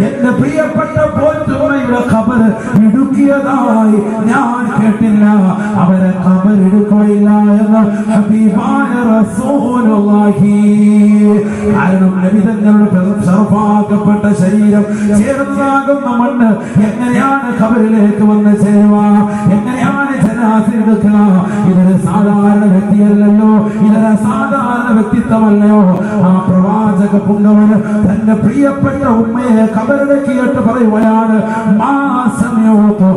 എന്റെ പ്രിയപ്പെട്ട പോറ്റുമ്മയുടെ ഖബർ ഇടുക്കിയതായി ഞാൻ കേട്ടില്ല. അവരെ ഖബർ ഇടുക്കുകയില്ല എന്ന് ഹബീബായ റസൂലുള്ളാഹി. കാരണം നബി തങ്ങളുടെ ശറഫാക്കപ്പെട്ട ശരീരം ചേർന്നാകുന്ന മണ്ണ് എങ്ങനെയാണ് ഖബറിലേക്ക് വന്ന് ചേരുക? എങ്ങനെയാണ് ജനാസ എടുക്കുക? ഇതൊരു സാധാരണ വ്യക്തിയല്ലല്ലോ, ഇതൊരു സാധാരണ വ്യക്തിത്വമല്ലയോ. ആ പ്രവാചക പുങ്കവന് തന്റെ പ്രിയപ്പെട്ട ഉമ്മയെ ഖബറിടക്കിയിട്ട് പറയുകയാണ്, മാ സമയത്ത്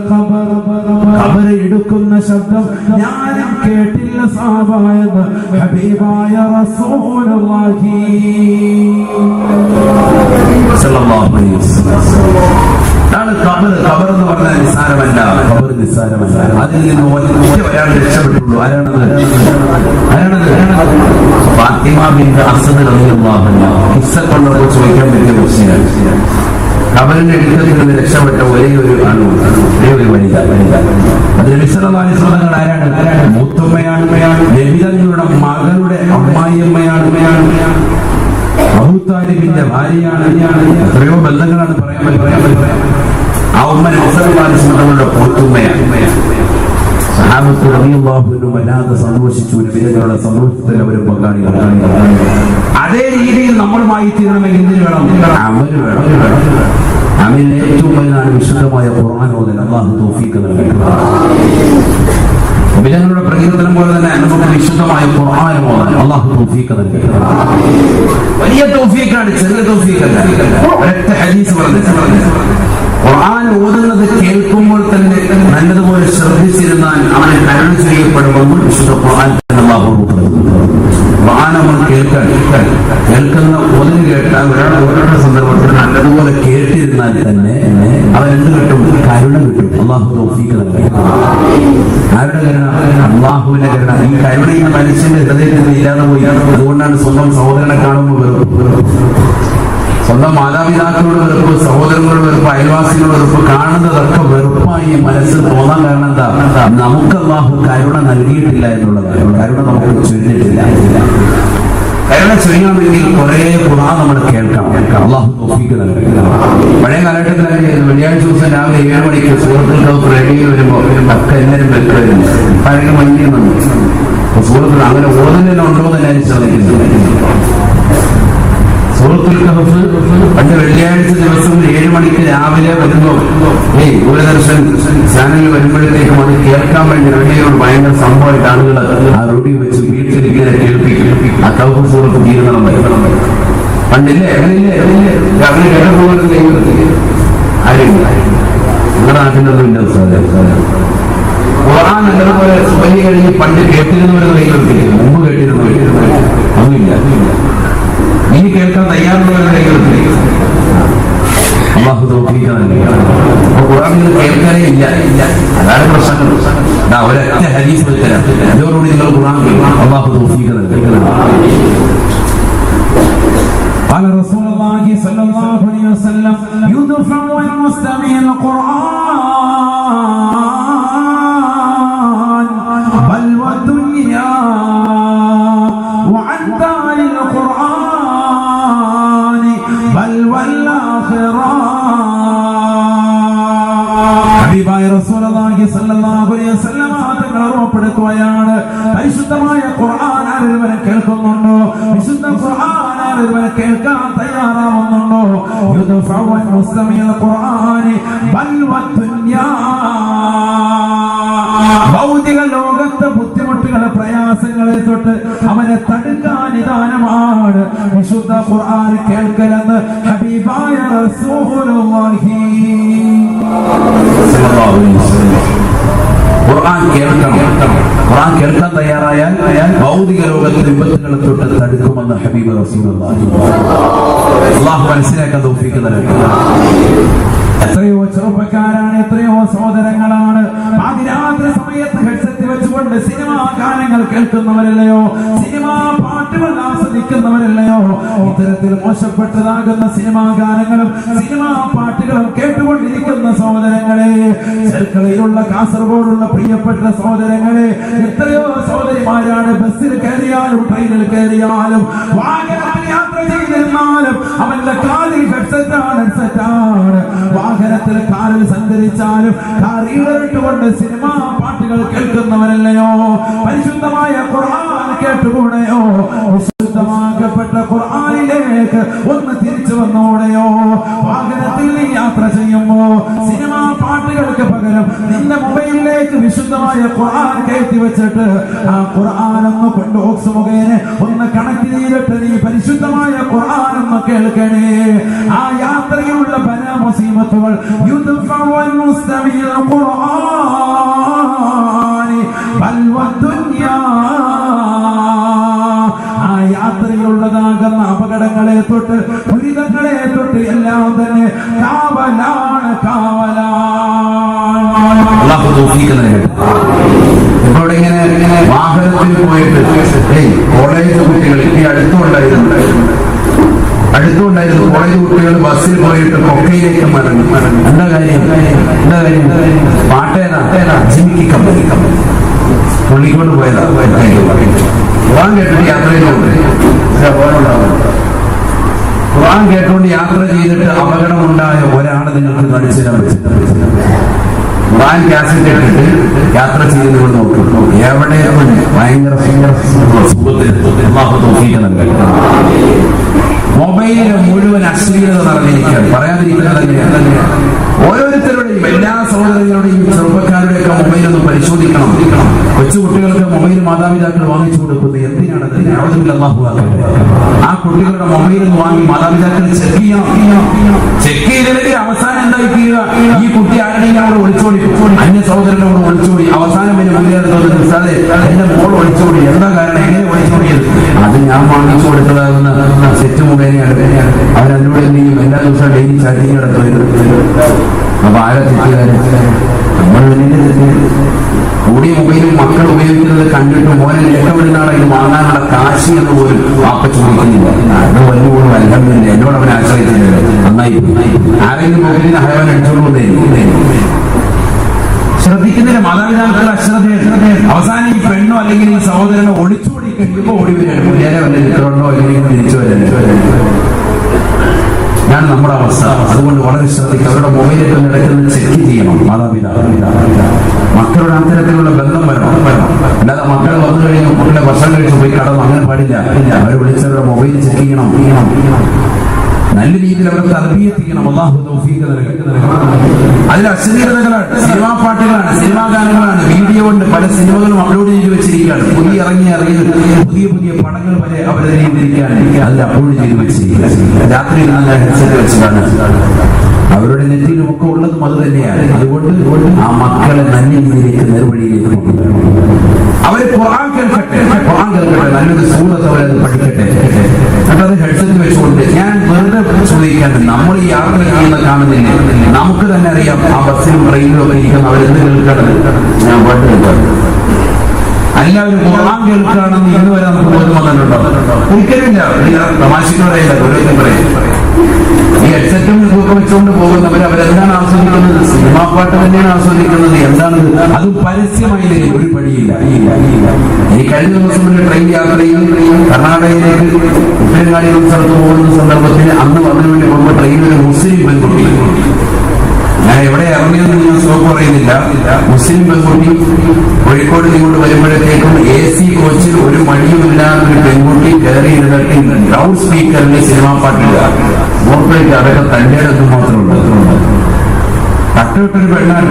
ഖബർ എടുക്കുന്ന ശബ്ദം ഞാനും കേട്ടില്ല സഹാബായെന്ന് ഹബീബായ റസൂലുള്ളാഹി സ്വല്ലല്ലാഹു അലൈഹി വസല്ലം. ഖബർ എന്ന് പറഞ്ഞാൽ നിസ്സാരമല്ല. ഖബർ നിസ്സാരമല്ല. അതിൽ നിന്ന് ഒരാൾ രക്ഷപ്പെട്ടുള്ളൂ. ആരാണത്? ഫാത്തിമ ബിൻത് അസദ് റളിയല്ലാഹു അൻഹ. കിസ്സക്കൊണ്ടപ്പോൾ ചോദിക്കാൻ പറ്റിയ ക്വസ്റ്റ്യനാണ്. ഖബറിന്റെ അടുക്കൽ നിന്ന് രക്ഷപ്പെട്ട ഒരേ ഒരു വനിത. അത് നബി സല്ലല്ലാഹു അലൈഹി വസല്ലം ആരാണ്? മൂത്തുമ്മയാണ്. നബി തങ്ങളുടെ മകളുടെ അമ്മായിയമ്മയാണ്. അബൂ താലിബിന്റെ ഭാര്യയാണ്. എത്രയോ ബന്ധങ്ങളാണ് പറയാൻ പറ്റുന്നത്. ആ ഉമ്മ നബി സല്ലല്ലാഹു അലൈഹി വസല്ലമയുടെ പോത്തുമ്മയാണ്. സഹാബത്ത് റളിയല്ലാഹു അൻഹും വല്ലാതെ സന്തോഷിച്ചു. നബിയുടെ സന്തോഷത്തിൽ അവർ പങ്കാളികളാണ്. അതേ രീതിയിൽ നമ്മളുമായി തീരണമെങ്കിൽ എന്തിനു വേണം? അമൽ വേണം. അമലിന് ഏറ്റവും വലുതാണ് വിശുദ്ധമായ ഖുർആൻ ഓതൽ. അല്ലാഹു തൗഫീഖ് നൽകട്ടെ. നബിയുടെ പ്രകീർത്തനം പോലെ തന്നെ നമുക്ക് വിശുദ്ധമായ ഖുർആൻ ഓതാൻ അല്ലാഹു തൗഫീഖ് നൽകട്ടെ. വലിയ തൗഫീഖാണ്, ചെറിയ തൗഫീഖല്ല. ഒരൊറ്റ ഹദീസ് പറഞ്ഞു, ഖുർആൻ ഓതുന്നത് കേൾക്കുമ്പോൾ തന്നെ നല്ലതുപോലെ ശ്രദ്ധിച്ചിരുന്നാൽ അവനെ കരുണ ചെയ്യപ്പെടുമെന്ന് വിശുദ്ധ ഖുർആൻ അല്ലാഹു പറയുന്നു. ഖുർആൻ നമ്മൾ കേൾക്കുന്ന ഓതിന് കേട്ടാൽ ഒരാളുടെ സന്ദർഭത്തിൽ നല്ലതുപോലെ കേട്ടിരുന്നാൽ തന്നെ അവൻ എന്ത് കിട്ടും? കരുണ കിട്ടും. അല്ലാഹു തൗഫീഖ് നൽകട്ടെ. ആരുടെ കരുണ? അല്ലാഹുവിന്റെ കരുണ. ഈ കരുണ ഈ മനുഷ്യന്റെ ഹൃദയത്തിൽ ഇല്ലാതെ പോയി. അതുകൊണ്ടാണ് സ്വന്തം സഹോദരനെ കാണുമ്പോൾ വെറുപ്പ്, സ്വന്തം മാതാപിതാക്കളോട് വെറുപ്പ്, സഹോദരങ്ങളോട് വെറുപ്പ്, അയൽവാസികളോട് വെറുപ്പ്, കാണുന്നതൊക്കെ വെറുപ്പായി മനസ്സിൽ തോന്നാൻ കാരണം എന്താ? നമുക്ക് അല്ലാഹു കരുണ നൽകിയിട്ടില്ല എന്നുള്ളതാണ്. കരുണ നമുക്ക് ചൊല്ലിട്ടില്ല. കരുണ ചെയ്യണമെങ്കിൽ കുറെ ഖുർആൻ നമ്മൾ കേൾക്കണം. അല്ലാഹു തൗഫീഖ് നൽകട്ടെ. പഴയ കാലഘട്ടത്തിലൊക്കെ വെള്ളിയാഴ്ച ദിവസം രാവിലെ 7 മണിക്ക് സൂറത്തുൽ കഹ്ഫ് റേഡിയോയിൽ വരുമ്പോൾ ഒക്കെ എല്ലാവരും വെക്കുമായിരുന്നു. പഴയ മഞ്ഞ് വന്നു സൂറത്തിൽ അങ്ങനെ ഓതുന്നതിന് ഉണ്ടോ എന്ന് എല്ലാവരും ചോദിക്കുന്നു. സൂറത്തുൽ കഹ്ഫ് പണ്ട് വെള്ളിയാഴ്ച ദിവസം 7 മണിക്ക് രാവിലെ വരുമ്പോൾ ദൂരദർശൻ ചാനലിൽ വരുമ്പോഴത്തേക്കും അത് കേൾക്കാൻ വേണ്ടി റേഡിയോയോട് ഭയങ്കര സംഭവമായിട്ട് ആളുകൾ ആ റേഡിയോ വെച്ച് വീട്ടിലിരിക്കുന്ന കേൾപ്പിക്കും. ആ കഹ്ഫ് സൂറത്ത് തീരുന്നതും പണ്ടില്ലേ അങ്ങനെ കേട്ടപ്പോഴത്തെ ആരും നിങ്ങളുടെ നാട്ടിലൊന്നും ഇല്ല. ഖുർആൻ എന്നതുപോലെ സുബഹി കഴിഞ്ഞ് പണ്ട് കേട്ടിരുന്നവരെന്ന് കൈകൾക്കില്ല, മുമ്പ് കേട്ടിരുന്നവർ ഒന്നുമില്ല. ഇനി കേൾക്കാൻ തയ്യാറുള്ളവരുടെ കൈകൾക്കില്ല. അല്ലാഹു തൗഫീഖ് നൽകട്ടെ. ഖുർആൻ കേൾക്കാനേ ഇല്ല, അതാണ് പ്രശ്നം. ഒരൊറ്റ ഹദീസ് വെച്ചരാം, ഇതോടുകൂടി നിങ്ങൾ ഖുർആൻ കേൾക്കണം. അല്ലാഹു തൗഫീഖ് നൽകട്ടെ. قال رسول الله صلى الله عليه وسلم يدفع المستمع القرآن بل والدنيا وعن دار القرآن بل والآخرة. ഹബീബായ റസൂലുള്ളാഹി സ്വല്ലല്ലാഹു അലൈഹി വസല്ലം തങ്ങൾ ഓർമ്മപ്പെടുത്തുകയാണ്, പരിശുദ്ധമായ ഖുർആൻ ആരെങ്കിലും കേൾക്കുന്നുണ്ടോ, വിശുദ്ധ ഖുർആൻ ആരെങ്കിലും കേൾക്കാൻ തയ്യാറാവുന്നുണ്ടോ, യുദ്ഫഉ മുസ്തമിൽ ഖുർആൻ ബൽ വദ്ദുനിയാ, ഭൗതിക ലോകത്തെ ബുദ്ധിമുട്ടുകളെ പ്രയാസങ്ങളെ തൊട്ട് അവനെ തടുക്കാൻ നിദാനമാണ് വിശുദ്ധ ഖുർആൻ കേൾക്കലെന്ന് ഹബീബായ റസൂലുള്ളാഹി സ്വല്ലല്ലാഹു അലൈഹി വസല്ലം. ഖുർആൻ കേൾക്കണം. ഖുർആൻ കേൾക്കാൻ തയ്യാറായാൽ ഭൗതിക ലോകത്തെ വിപത്തുകളെ തൊട്ട് തടുക്കുമെന്ന് ഹബീബ് റസൂലുള്ളാഹി. അല്ലാഹു മനസ്സിലാക്കാൻ തൗഫീഖ് നൽകട്ടെ. എത്രയോ ചെറുപ്പക്കാരാണ്, എത്രയോ സഹോദരങ്ങളാണ് പാതിരാത്രി സമയത്ത് ഹെഡ്സെറ്റ് വെച്ചുകൊണ്ട് സിനിമാ ഗാനങ്ങൾ കേൾക്കുന്നവരല്ലയോ, സിനിമാ പാട്ടുകൾ ആസ്വദിക്കുന്നവരല്ലയോ, ഇത്തരത്തിൽ മോശപ്പെട്ടതാകുന്ന സിനിമാ ഗാനങ്ങളും സിനിമാ പാട്ടുകളും കേട്ടുകൊണ്ടിരിക്കുന്ന സഹോദരങ്ങളെ, ചെറുക്കളയിലുള്ള കാസർഗോഡുള്ള പ്രിയപ്പെട്ട സഹോദരങ്ങളെ, എത്രയോ സഹോദരിമാരാണ് ബസ്സിൽ കയറിയാലും ട്രെയിനിൽ കയറിയാലും വാഹനത്തിൽ യാത്ര ചെയ്തിരുന്നാലും അവന്റെ കാലിൽ ഹെഡ്സെറ്റാണ്. വാഹനത്തിൽ കാറിൽ സഞ്ചരിച്ചാലും കാറിലിട്ടുകൊണ്ട് സിനിമാ പാട്ടുകൾ കേൾക്കുന്നവരല്ലയോ, പരിശുദ്ധമായ ഖുർആൻ കേട്ടുകൂടെയോ, വിശുദ്ധമാക്കപ്പെട്ട ഖുർആനിലേക്ക് ഒന്ന് തിരിച്ചു വന്നോടെയോ. വാഹനത്തിൽ നീ യാത്ര ചെയ്യുമ്പോ സിനിമാ പാട്ടുകൾക്ക് പകരം നിന്റെ മൊബൈലിലേക്ക് വിശുദ്ധമായ ഖുർആൻ കയറ്റി വെച്ചിട്ട് ആ ഖുർആൻ ഒന്ന് കൊണ്ട് ഓക്സ് മുഖേന ഒന്ന് കണക്ട് ചെയ്തിട്ട് നീ പരിശുദ്ധമായ ഖുർആൻ ഒന്ന് കേൾക്കണേ. ആ യാത്രയിലുള്ള മുസീബത്തുകൾ യുദ്ഫഉ മുസ്തമിൽ ഖുർആൻ ബൽ വദ്ദുനിയാ, ആ യാത്രയിലുള്ളതാകുന്ന അപകടങ്ങളെ തൊട്ട് ദുരിതങ്ങളെ തൊട്ട് എല്ലാം തന്നെ കാവലാണ്, കാവലാണ്. അല്ലാഹു തൗഫീഖ് നൽകട്ടെ. ഇപ്പോൾ ഇങ്ങനെ വാഹനത്തിൽ പോയിട്ട് കോളേജ് കുട്ടികൾ ഈ അടുത്തുണ്ടായിരുന്നു കോളേജ് കുട്ടികൾ ബസ്സിൽ പോയിട്ട് കൊക്കയിലേക്ക് മടങ്ങി. എന്താ കാര്യം? പാട്ടേനാ ജിമിക്ക് കമ്പനി പുള്ളിക്കൊണ്ട് പോയതാ. ഖുർആൻ കേട്ടിട്ട് യാത്ര ചെയ്തുകൊണ്ട് ഖുർആൻ കേട്ടുകൊണ്ട് യാത്ര ചെയ്തിട്ട് അപകടമുണ്ടായ ഒരാളെ നിങ്ങൾക്ക് കാണിച്ചു തരാൻ പറ്റില്ല. ഖുർആൻ കാസറ്റ് ഇട്ടിട്ട് യാത്ര ചെയ്തുകൊണ്ട് നോക്കും, എവിടെ ഭയങ്കര മൊബൈലിൽ മുഴുവൻ അശ്ലീലത നിറഞ്ഞിരിക്കുകയാണ്. പറയാതിരിക്കുന്നത് തന്നെയാണ്. ഓരോരുത്തരുടെയും എല്ലാ സഹോദരങ്ങളുടെയും ചെറുപ്പക്കാരുടെയൊക്കെ മൊബൈൽ ഒന്ന് പരിശോധിക്കണം. കൊച്ചുകുട്ടികൾക്ക് മൊബൈൽ മാതാപിതാക്കൾ വാങ്ങിച്ചു കൊടുക്കുന്നത് എന്തിനാണത്? ആ കുട്ടികളുടെ മൊബൈൽ ഒന്ന് വാങ്ങി മാതാപിതാക്കൾ ചെക്ക് ചെയ്തില്ലെങ്കിൽ അവസാനം എന്തായി തീരുക? ഈ കുട്ടി ആരുടെയും അവിടെ ഒളിച്ചോടി, അന്യ സഹോദരന്റെ കൂടെ ഒളിച്ചോടി, അവസാനം പിന്നെ മുന്നേറുന്നത് എന്റെ മോൾ ഒളിച്ചോടി. എന്താ കാരണം? എങ്ങനെ ഒളിച്ചോടിയത്? അത് ഞാൻ വാങ്ങിച്ചു കൊടുത്തതാകുന്ന സെറ്റ് മുഖേനയാണ്. അവരതിലൂടെ എന്ത് ചെയ്യും? എല്ലാ ദിവസവും ഡെയിലി ചാറ്റിങ് നടത്തുന്നത്. അപ്പൊ ആരെ തെറ്റുകാരൻ? നമ്മൾ വലിയ കൂടിയ മൊബൈലും മക്കൾ ഉപയോഗിക്കുന്നത് കണ്ടിട്ട് മോനെ രക്ഷപ്പെടുന്നാണ് ഇത് വാങ്ങാനുള്ള കാശി എന്ന് പോലും വാപ്പ ചോദിക്കുന്നില്ല. അത് വലിയ പോലും അൽഹംദുലില്ലാ എന്നോട് അവനെ ആശ്രയിച്ചില്ല. നന്നായി ആരെങ്കിലും മൊബൈലിന് ഹയവൻ അടിച്ചോളൂ. ശ്രദ്ധിക്കുന്നില്ല മാതാപിതാക്കൾ, അശ്രദ്ധ. അവസാനം ഈ പെണ്ണോ അല്ലെങ്കിൽ ഈ സഹോദരനോ ഒളിച്ചോടി കഴിയുമ്പോൾ ഓടി വരികയാണ്, നേരെ വല്ല ഇട്ടുണ്ടോ ഇല്ലെങ്കിൽ തിരിച്ചു വരാൻ. ഞാൻ നമ്മുടെ അവസ്ഥ. അതുകൊണ്ട് വളരെ ശ്രദ്ധിക്കുക. അവരുടെ മൊബൈലിൽ നടക്കുന്നത് ചെക്ക് ചെയ്യണം. മക്കളുടെ അത്തരത്തിലുള്ള ബന്ധം വരണം. അല്ലാതെ മക്കൾ വന്നു കഴിഞ്ഞാൽ മക്കളെ ഭക്ഷണം കഴിച്ച് പോയി കടന്നു, അങ്ങനെ പാടില്ല. അവരെ വിളിച്ചവരുടെ മൊബൈൽ ചെക്ക് ചെയ്യണം. നല്ല രീതിയിൽ അവർക്ക് തർബീയത്തിക്കണം. അല്ലാഹു തൗഫീഖ് നൽകട്ടെ. അതിൽ അശ്ലീലതകളാണ്, സിനിമാ പാട്ടുകളാണ്, സിനിമാ ഗാനങ്ങളാണ്, വീഡിയോ കൊണ്ട് പല സിനിമകളും അപ്ലോഡ് ചെയ്ത് വെച്ചിരിക്കുകയാണ്. പുതിയ പുതിയ പടങ്ങൾ വരെ അവരെ ചെയ്തിരിക്കുകയാണ്. അതിൽ അപ്ലോഡ് ചെയ്ത് വെച്ചിരിക്കുകയാണ്. രാത്രി ഹെഡ്സെറ്റ് വെച്ചിട്ടാണ്. അവരുടെ നെറ്റിലും ഒക്കെ ഉള്ളതും അത് തന്നെയാണ്. അതുകൊണ്ട് ആ മക്കളെ നല്ല രീതിയിലേക്ക് നേർവഴിയിലേക്ക് കൊണ്ടുവരണം. അവര് ഖുർആൻ കേൾക്കട്ടെ, നല്ലൊരു സൂറത്ത് അവരത് പഠിക്കട്ടെ. അത് ഹെഡ്സെറ്റ് വെച്ചുകൊണ്ട് ഞാൻ വെറുതെ ചോദിക്കാണ്ട്, നമ്മൾ ഈ യാത്ര ചെയ്യുന്ന കാണുന്നില്ല, നമുക്ക് തന്നെ അറിയാം ആ ബസ്സിലും ട്രെയിനിലും ഒക്കെ ഇരിക്കുന്ന അവരെന്ത് കേൾക്കണം. ഞാൻ പാട്ട് കേൾക്കാം. എല്ലാവരും ഖുർആൻ കേൾക്കുകയാണെന്ന് ഇന്ന് വരെ നമുക്ക് ബോധം വന്നിട്ടുണ്ടോ? ഒരിക്കലുമില്ല. തമാശക്ക് പറയില്ല, ഓരോരുത്തരും പറയും. ഈ ഹെഡ്സെറ്റും ഇതൊക്കെ വെച്ചുകൊണ്ട് പോകുന്നവർ അവരെന്താണ് ആസ്വദിക്കുന്നത്? സിനിമാ പാട്ട് തന്നെയാണ് ആസ്വദിക്കുന്നത്. എന്താണ് അത്? പരസ്യമായി ഒരു പടിയില്ല. ഈ കഴിഞ്ഞ ദിവസം ഒരു ട്രെയിൻ യാത്രയിൽ കർണാടകയിലേക്ക് ഉത്തരങ്ങാടി സ്ഥലത്ത് പോകുന്ന സന്ദർഭത്തിൽ അന്ന് വന്നതിന് വേണ്ടി പോകുമ്പോൾ ട്രെയിനിൽ ഒരു മുസ്ലിം പെൺകുട്ടി, ഞാൻ എവിടെ ഇറങ്ങിയെന്ന് ഞാൻ സ്റ്റോപ്പ് പറയുന്നില്ല, മുസ്ലിം പെൺകുട്ടി കോഴിക്കോട് ഇങ്ങോട്ട് വരുമ്പോഴത്തേക്കും AC കോച്ചിൽ ഒരു മടിയുമില്ലാത്ത ഒരു പെൺകുട്ടി കയറി ഇരുന്നിട്ട് ലൗഡ് സ്പീക്കറിൽ സിനിമാ പാട്ടില്ല. മൂപ്പയ്ക്ക് അതൊക്കെ തന്റെ അടുത്ത് മാത്രമുണ്ട്. തട്ടുവിട്ടൊരു പെണ്ണാണ്.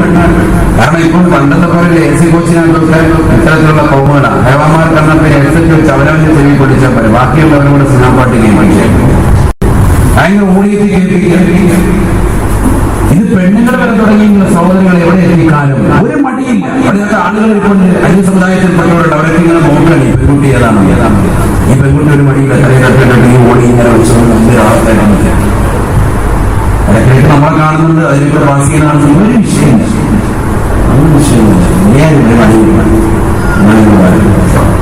കാരണം ഇപ്പോൾ പണ്ടത്തെ പോലെ AC കോച്ചിനകത്തൊക്കെ ഇത്തരത്തിലുള്ള കോമുകളാണ്. ഹേവാമാർ കണ്ണപ്പെ ഹെഡ്സെറ്റ് വെച്ച് അവരവന്റെ ചെവി പൊടിച്ചാൽ പോലെ ബാക്കിയുള്ളവരും കൂടെ സിനിമാ പാട്ട് കേൾപ്പിക്കുക, ഭയങ്കര ഓടിയെത്തി കേൾപ്പിക്കുക. ഇത് പെണ്ണുങ്ങൾ വരെ തുടങ്ങിയുള്ള സഹോദരങ്ങൾ എവിടെ എത്തിക്കാനും ഒരു മടിയില്ല. അവിടുത്തെ ആളുകൾ ഇപ്പോൾ അന്യ സമുദായത്തിൽപ്പെട്ടവരുണ്ട്. അവരൊക്കെ ഇങ്ങനെ നോക്കുകയാണ് ഈ പെൺകുട്ടി ഏതാണ്. ഈ പെൺകുട്ടി ഒരു മടിയില്ല. തലയിലൊക്കെ ഓടി ഇങ്ങനെ വെച്ചുകൊണ്ട് എന്തൊരാളായിട്ട് ഇടയ്ക്കിടയ്ക്ക് നമ്മളെ കാണുന്നുണ്ട്. അതിലൂടെ വാസിയെ കാണുന്നത് ഒരു വിഷയമില്ല. ഒരു വിഷയമില്ല. നേരെ മടിയില്ല.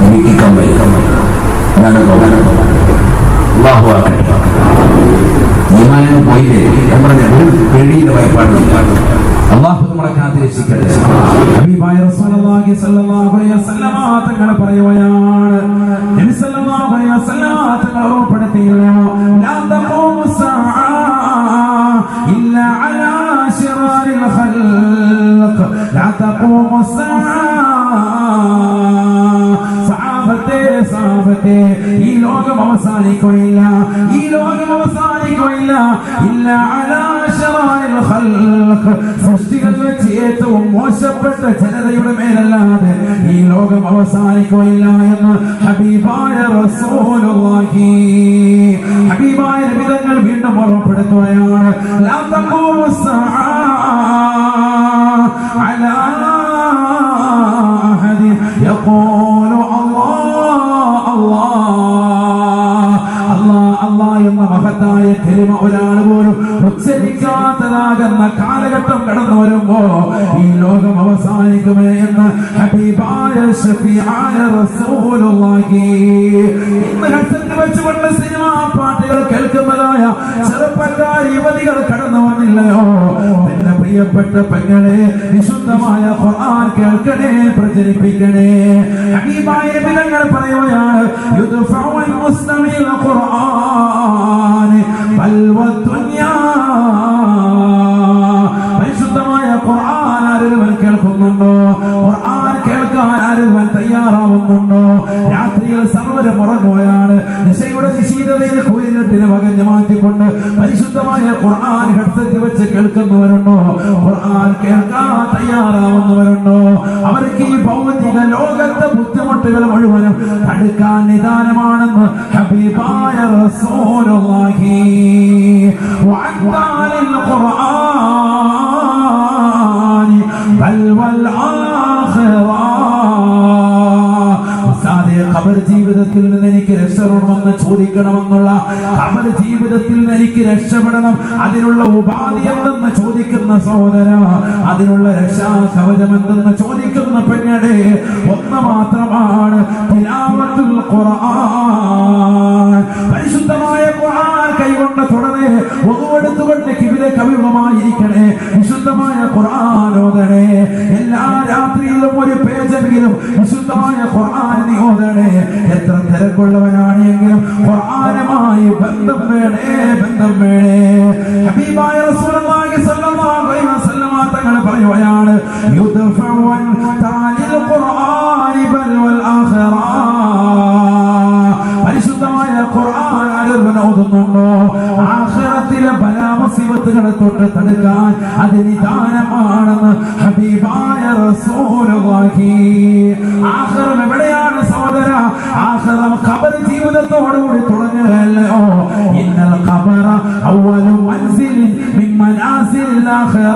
എനിക്ക് കമ്പനി അല്ലാഹു ആക്കട്ടെ. ഈമാനിന് പോയില്ലേ? ഞാൻ പറഞ്ഞ ഒരു പേടിയുടെ ഭയപ്പാടില്ല. അല്ലാഹു നമ്മളെ കാത്തിരക്ഷിക്കട്ടെ. ഹബീബായ റസൂലുള്ളാഹി സ്വല്ലല്ലാഹു അലൈഹി വസല്ലമ തങ്ങൾ പറയുകയാണ്, നബി സല്ലല്ലാഹു അലൈഹി വസല്ലമ തങ്ങൾ ഓർമ്മപ്പെടുത്തിയല്ലോ, ലാ തഖൂമു സഅ ഇല്ലാ അലാ ശിറാരിൽ ഖൽഖ്, ലാ തഖൂമു സഅ. സഹാബത്തെ, ഈ ലോകം അവസാനിക്കുകയില്ല, ഈ ലോകം അവസാനിക്കുകയില്ല. ഇല്ല അലാ ശറാരിൽ ഖൽഖ്, സൃഷ്ടികൾ വെച്ച് ഏറ്റവും മോശപ്പെട്ട ജനതയുടെ മേലല്ലാതെ ഈ ലോകം അവസാനിക്കുകയില്ല എന്ന് ഹബീബായ റസൂലുള്ളാഹി, ഹബീബായ നബി തങ്ങൾ വീണ്ടും ഓർമ്മപ്പെടുത്തുകയാണ്. ലാ തഖൂമു സഅ അലാ അഹദി യഖൂലു എന്ന മഹത്തായ കലിമ ഒരാൾ പോലും ഉച്ചരിക്കാത്തതാകുന്ന കാലഘട്ടം കടന്നു വരുമ്പോ ഈ ലോകം അവസാനിക്കുമേ എന്ന് ഹബീബായ ശഫീആയ റസൂലുള്ളാഹി. ഇന്ന് ഹെഡ്സെറ്റ് വെച്ചുകൊണ്ട് സിനിമാ പാട്ടുകൾ കേൾക്കുന്നതായ ചെറുപ്പക്കാർ യുവതികൾ കടന്നു വന്നില്ലയോ? എന്റെ പ്രിയപ്പെട്ട പെങ്ങളെ, വിശുദ്ധമായ ഖുർആൻ കേൾക്കണേ, പ്രചരിപ്പിക്കണേ. ഹബീബായ നബി തങ്ങൾ പറയുകയാണ്, യുദ്ഫഉൽ മുസ്ലിമീന ഖുർആൻ ബൽവ ദുനിയാ. പരിശുദ്ധമായ ഖുർആൻ ആരെങ്കിലും കേൾക്കുന്നുണ്ടോ? ഖുർആൻ കേൾക്കാൻ ആരെങ്കിലും തയ്യാറാവുന്നുണ്ടോ? രാത്രിയിൽ സർവ്വരും ഉറങ്ങുകയാണ്. നിശയുടെ നിശീതതയിൽ കുയിലിട്ടിന് വകഞ്ഞു മാറ്റിക്കൊണ്ട് പരിശുദ്ധമായ ഖുർആൻ ഹെഡ്സെറ്റ് വെച്ച് കേൾക്കുന്നവരുണ്ടോ? ഖുർആൻ കേൾക്കാൻ തയ്യാറാവുന്നവരുണ്ടോ? അവർക്ക് ഈ ഭൗതിക ലോകത്തെ ബുദ്ധിമുട്ടുകൾ മുഴുവനും തടുക്കാൻ നിദാനമാണെന്ന് ഹബീബായ റസൂലുള്ളാഹി. വഅദ്ദാലിൽ ഖുർആൻ ബൽ വൽ ആഖിറ. ഖബർ ജീവിതത്തിൽ നിന്ന് എനിക്ക് രക്ഷപ്പെടണമെന്ന് ചോദിക്കണമെന്നുള്ള, ഖബർ ജീവിതത്തിൽ നിന്ന് എനിക്ക് രക്ഷപ്പെടണം, അതിനുള്ള ഉപാധി എന്തെന്ന് ചോദിക്കുന്ന സഹോദര, അതിനുള്ള രക്ഷാ കവചം എന്തെന്ന് ചോദിക്കുന്ന പെണ്ണെ, ഒന്ന് മാത്രമാണ് തിലാവത്തുൽ ഖുർആൻ. പരിശുദ്ധമായ ഖുർആൻ കൈകൊണ്ട് തുടരെ ഒന്നുകൊടുത്തുകൊണ്ട് കിബിലെ കവിമമായിരിക്കണേ. വിശുദ്ധമായ ഖുർആൻ ഓതണേ. എല്ലാ രാത്രിയിലും ഒരു പേജെങ്കിലും വിശുദ്ധമായ ഖുർആൻ നീ ഓതണേ. എത്ര തിരക്കുള്ളവനാണ് എങ്കിലും ഖുർആനുമായി ബന്ധം വേണേ, ബന്ധം വേണേ. ഹബീബായ റസൂലുള്ളാഹി സ്വല്ലല്ലാഹു അലൈഹി വസല്ലം തങ്ങൾ പറയുകയാണ്, യുദ്ഫഉൻ താലിൽ ഖുർആനി ബൽ വൽ ആഖിറ. പരിശുദ്ധമായ ഖുർആൻ ആരും ഓതുന്നുണ്ടോ ആഖിറത്തിലെ ബലാമുസീബത്തുകളെ തൊട്ട് തടുക്കാൻ അത് നിദാനമാണെന്ന് ഹബീബായ റസൂലുള്ളാഹി. ആഖിറം എവിടെയാണ് സഹോദര? ആഖിറം ഖബർ ജീവിതത്തോടുകൂടി തുടങ്ങുകയല്ലയോ? ഇന്നൽ ഖബറ അവ്വലു മൻസിലിൻ മിൻ മനാസിലിൽ ആഖിറ.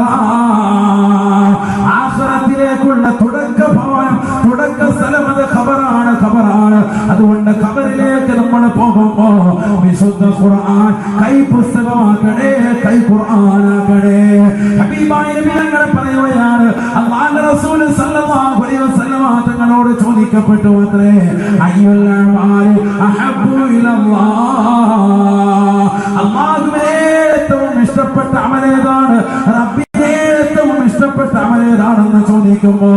ആഖിറത്തിലേക്കുള്ള തുടക്ക ഭവനം, തുടക്ക സ്ഥലം അത് ഖബറാണ്, ഖബറാണ്. അതുകൊണ്ട് ഖബറിലേക്ക് നമ്മൾ പോകുമ്പോ വിശുദ്ധ ഖുർആൻ കൈ പുസ്തകമാക്കണേ, കൈ ഖുർആനാക്കണേ. ഹബീബായ നബി തങ്ങൾ പറയുകയാണ്, അല്ലാഹുവിന്റെ റസൂൽ സല്ലല്ലാഹു അലൈഹി വസല്ലം തങ്ങളോട് ചോദിക്കപ്പെട്ടു അത്രേ, അയ്യുൽ അഅമാലി അഹബ്ബു ഇലല്ലാഹ്. അല്ലാഹുവിനെ ഏറ്റവും ഇഷ്ടപ്പെട്ട അമലേതാണ്, റബ്ബിനെ ഏറ്റവും ഇഷ്ടപ്പെട്ട അമലേതാണെന്ന് ചോദിക്കുമ്പോ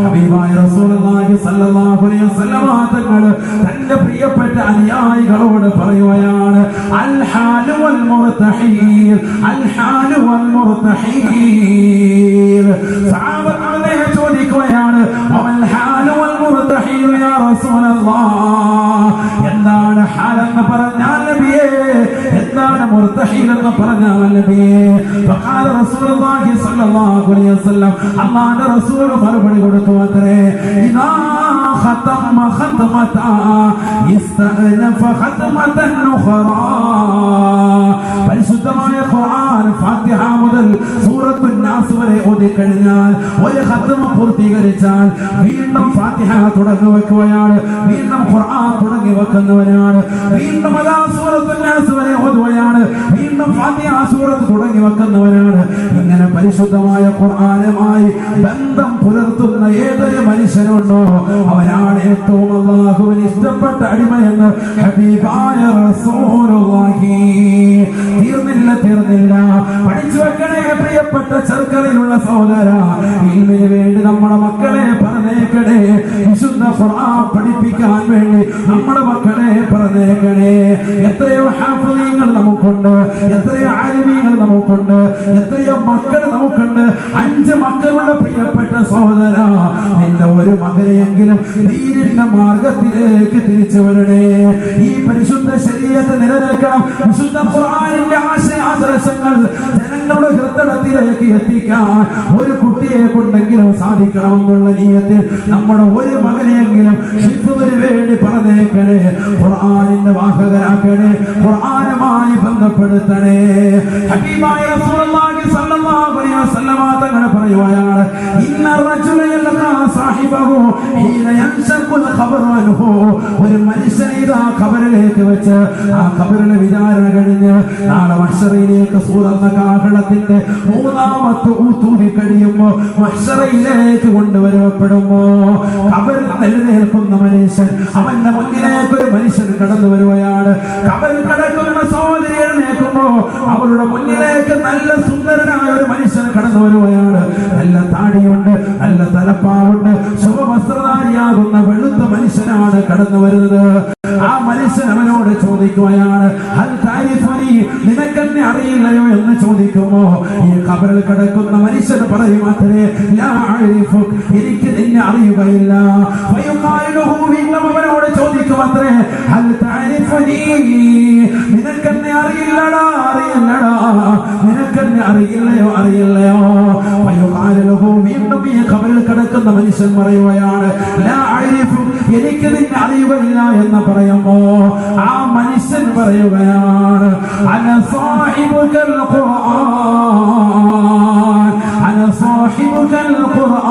ഹബീബായ റസൂലുള്ളാഹി സ്വല്ലല്ലാഹു അലൈഹി വസല്ലം തങ്ങൾ തന്റെ പ്രിയപ്പെട്ട അനുയായികളോട് പറയുകയാണ്, അൽ ഹാലു വൽ മുർതഹീൽ, അൽ ഹാലു വൽ മുർതഹീൽ. സഹാബത്ത് ചോദിക്കുകയാണ്, വൽ ഹാലു വൽ മുർതഹീൽ യാ റസൂലല്ലാഹ്. എന്താണ് ഹാലെന്ന് പറഞ്ഞാൽ നബിയേ? എന്താണ് മുർതഹീൽ എന്ന് പറഞ്ഞാൽ നബിയേ? ഫഖാല റസൂലുള്ളാഹി സ്വല്ലല്ലാഹു അലൈഹി വസല്ലം, അല്ലാഹുവിന്റെ റസൂൽ മറുപടി കൊടുത്തു അത്രേ, ഇദാ ഖതമ ഖതമത ഇസ്തഅനഫ ഖതമതൻ ഉഖറാ. പരിശുദ്ധമായ ഖുർആൻ ഫാത്തിഹ മുതൽ സൂറത്തുൻ നാസ് വരെ ഓതി കഴിഞ്ഞാൽ, ഒരു ഖതമ പൂർത്തീകരിച്ചാൽ വീണ്ടും ഫാത്തിഹ തുടങ്ങി വെക്കുകയാണ്, വീണ്ടും ഖുർആൻ തുടങ്ങി വെക്കുന്നവനാണ്, വീണ്ടും അതാ സൂറത്തുൻ നാസ് വരെ ഓതുകയാണ്, വീണ്ടും ഫാത്തിഹ സൂറത്ത് തുടങ്ങി വെക്കുന്നവനാണ്. ഇങ്ങനെ പരിശുദ്ധമായ ഖുർആനുമായി ബന്ധം പുലർത്തുന്ന ഏതൊരു മനുഷ്യനുണ്ടോ അവനാണ് ഏറ്റവും അല്ലാഹുവിന് ഇഷ്ടപ്പെട്ട അടിമയെന്ന് ഹബീബായ റസൂലുള്ളാഹി. തീർന്നില്ല, തീർന്നില്ല. പഠിച്ചു വെക്കണേ പ്രിയപ്പെട്ട ചെറുക്കളിലുള്ള സഹോദര. ഇൽമിന് വേണ്ടി നമ്മുടെ മക്കളെ പറഞ്ഞേക്കണേ, വിശുദ്ധ ഖുർആൻ പഠിപ്പിക്കാൻ വേണ്ടി നമ്മുടെ മക്കളെ പറഞ്ഞേക്കണേ. എത്രയോ ഹാഫിളീങ്ങൾ നമുക്കുണ്ട്, എത്രയോ ആലിമീങ്ങൾ നമുക്കുണ്ട്, എത്രയോ മക്കൾ നമുക്കുണ്ട്. 5 മക്കളുടെ പ്രിയപ്പെട്ട സഹോദര, നിന്റെ ഒരു മകനെയെങ്കിലും ദീനിന്റെ മാർഗത്തിലേക്ക് തിരിച്ചു വരണേ. ഈ പരിശുദ്ധ ശരീഅത്ത് നിലനിൽക്കണം. വിശുദ്ധ ഖുർആനിന്റെ ആശയാദർശങ്ങൾ ജനങ്ങളുടെ ഹൃദയത്തിലേക്ക് എത്തിക്കാൻ ഒരു കുട്ടിയെ കൊണ്ടെങ്കിലും സാധിക്കണമെന്നുള്ള നിയത്തിൽ നമ്മുടെ ഒരു മകനെയെങ്കിലും ഹിഫ്ദിന് വേണ്ടി പറഞ്ഞേക്കണേ, ഖുർആനിന്റെ വാഹകരാക്കണേ, ഖുർആനുമായി ബന്ധപ്പെടുത്തണേ. ഹബീബായ റസൂലുള്ളാഹി സ്വല്ലല്ലാഹു അലൈഹി വസല്ലം തങ്ങൾ പറയുകയാണ്, ഇന്ന റജുല യൽഖാ സാഹിബഹു ഹീന യൻശഖുൽ ഖബറു അൻഹു. ഒരു മനുഷ്യനെ ഇതാ ഖബറിലേക്ക് വെച്ച് ആ ഖബറിലെ വിചാരണ കഴിഞ്ഞ് നാളെ മഹ്ശറിലേക്ക് സൂറന്ന കാഹളത്തിന്റെ 3ാമത്തെ ഊത്തൂരി കഴിയുമ്പോ മഹ്ശറിലേക്ക് കൊണ്ടുവരപ്പെടുമ്പോ ഖബറിൽ എഴുന്നേൽക്കുന്ന മനുഷ്യൻ, അവന്റെ മുന്നിലേക്ക് ഒരു മനുഷ്യൻ കടന്നു വരുകയാണ്. ഖബറിൽ കിടക്കുന്ന സഹോദരി എഴുന്നേൽക്കുമ്പോ അവരുടെ മുന്നിലേക്ക് നല്ല സുന്ദരനായ ഒരു മനുഷ്യൻ കടന്നു വരുകയാണ്. നല്ല താടിയുണ്ട്, നല്ല തലപ്പാവുണ്ട്, ശുഭവസ്ത്രധാരിയാകുന്ന വെളുത്ത മനുഷ്യനാണ് കടന്നു വരുന്നത്. ആ മനുഷ്യൻ അവനോട് ചോദിക്കുകയാണ്, ഹൽ താരിഫുനി, നിനക്കെന്നെ അറിയില്ലയോ എന്ന് ചോദിക്കുമ്പോ ഈ ഖബറിൽ കിടക്കുന്ന മനുഷ്യൻ പറയും അത്രേ, ലാ അഅരിഫുക, എനിക്ക് നിന്നെ അറിയുകയില്ല. ഫയുഖാലുഹു, വീണ്ടും അവനോട് ചോദിക്കും അത്രേ, ഹൽ താരിഫുനി, നിനക്കെന്നെ അറിയില്ലടാ, അറിയില്ലടാ, നിനക്കെന്നെ അറിയില്ലയോ, അറിയില്ലയോ. ഫയുഖാലുഹു, വീണ്ടും ഈ ഖബറിൽ കിടക്കുന്ന മനുഷ്യൻ പറയുകയാണ്, ലാ അഅരിഫു, എനിക്ക് നിന്നെ അറിയുകയില്ല എന്ന് പറയുമ്പോ ആ മനുഷ്യൻ പറയുകയാണ്, അന സാഹിബുകൽ ഖുർആൻ, അന സാഹിബുകൽ ഖുർആൻ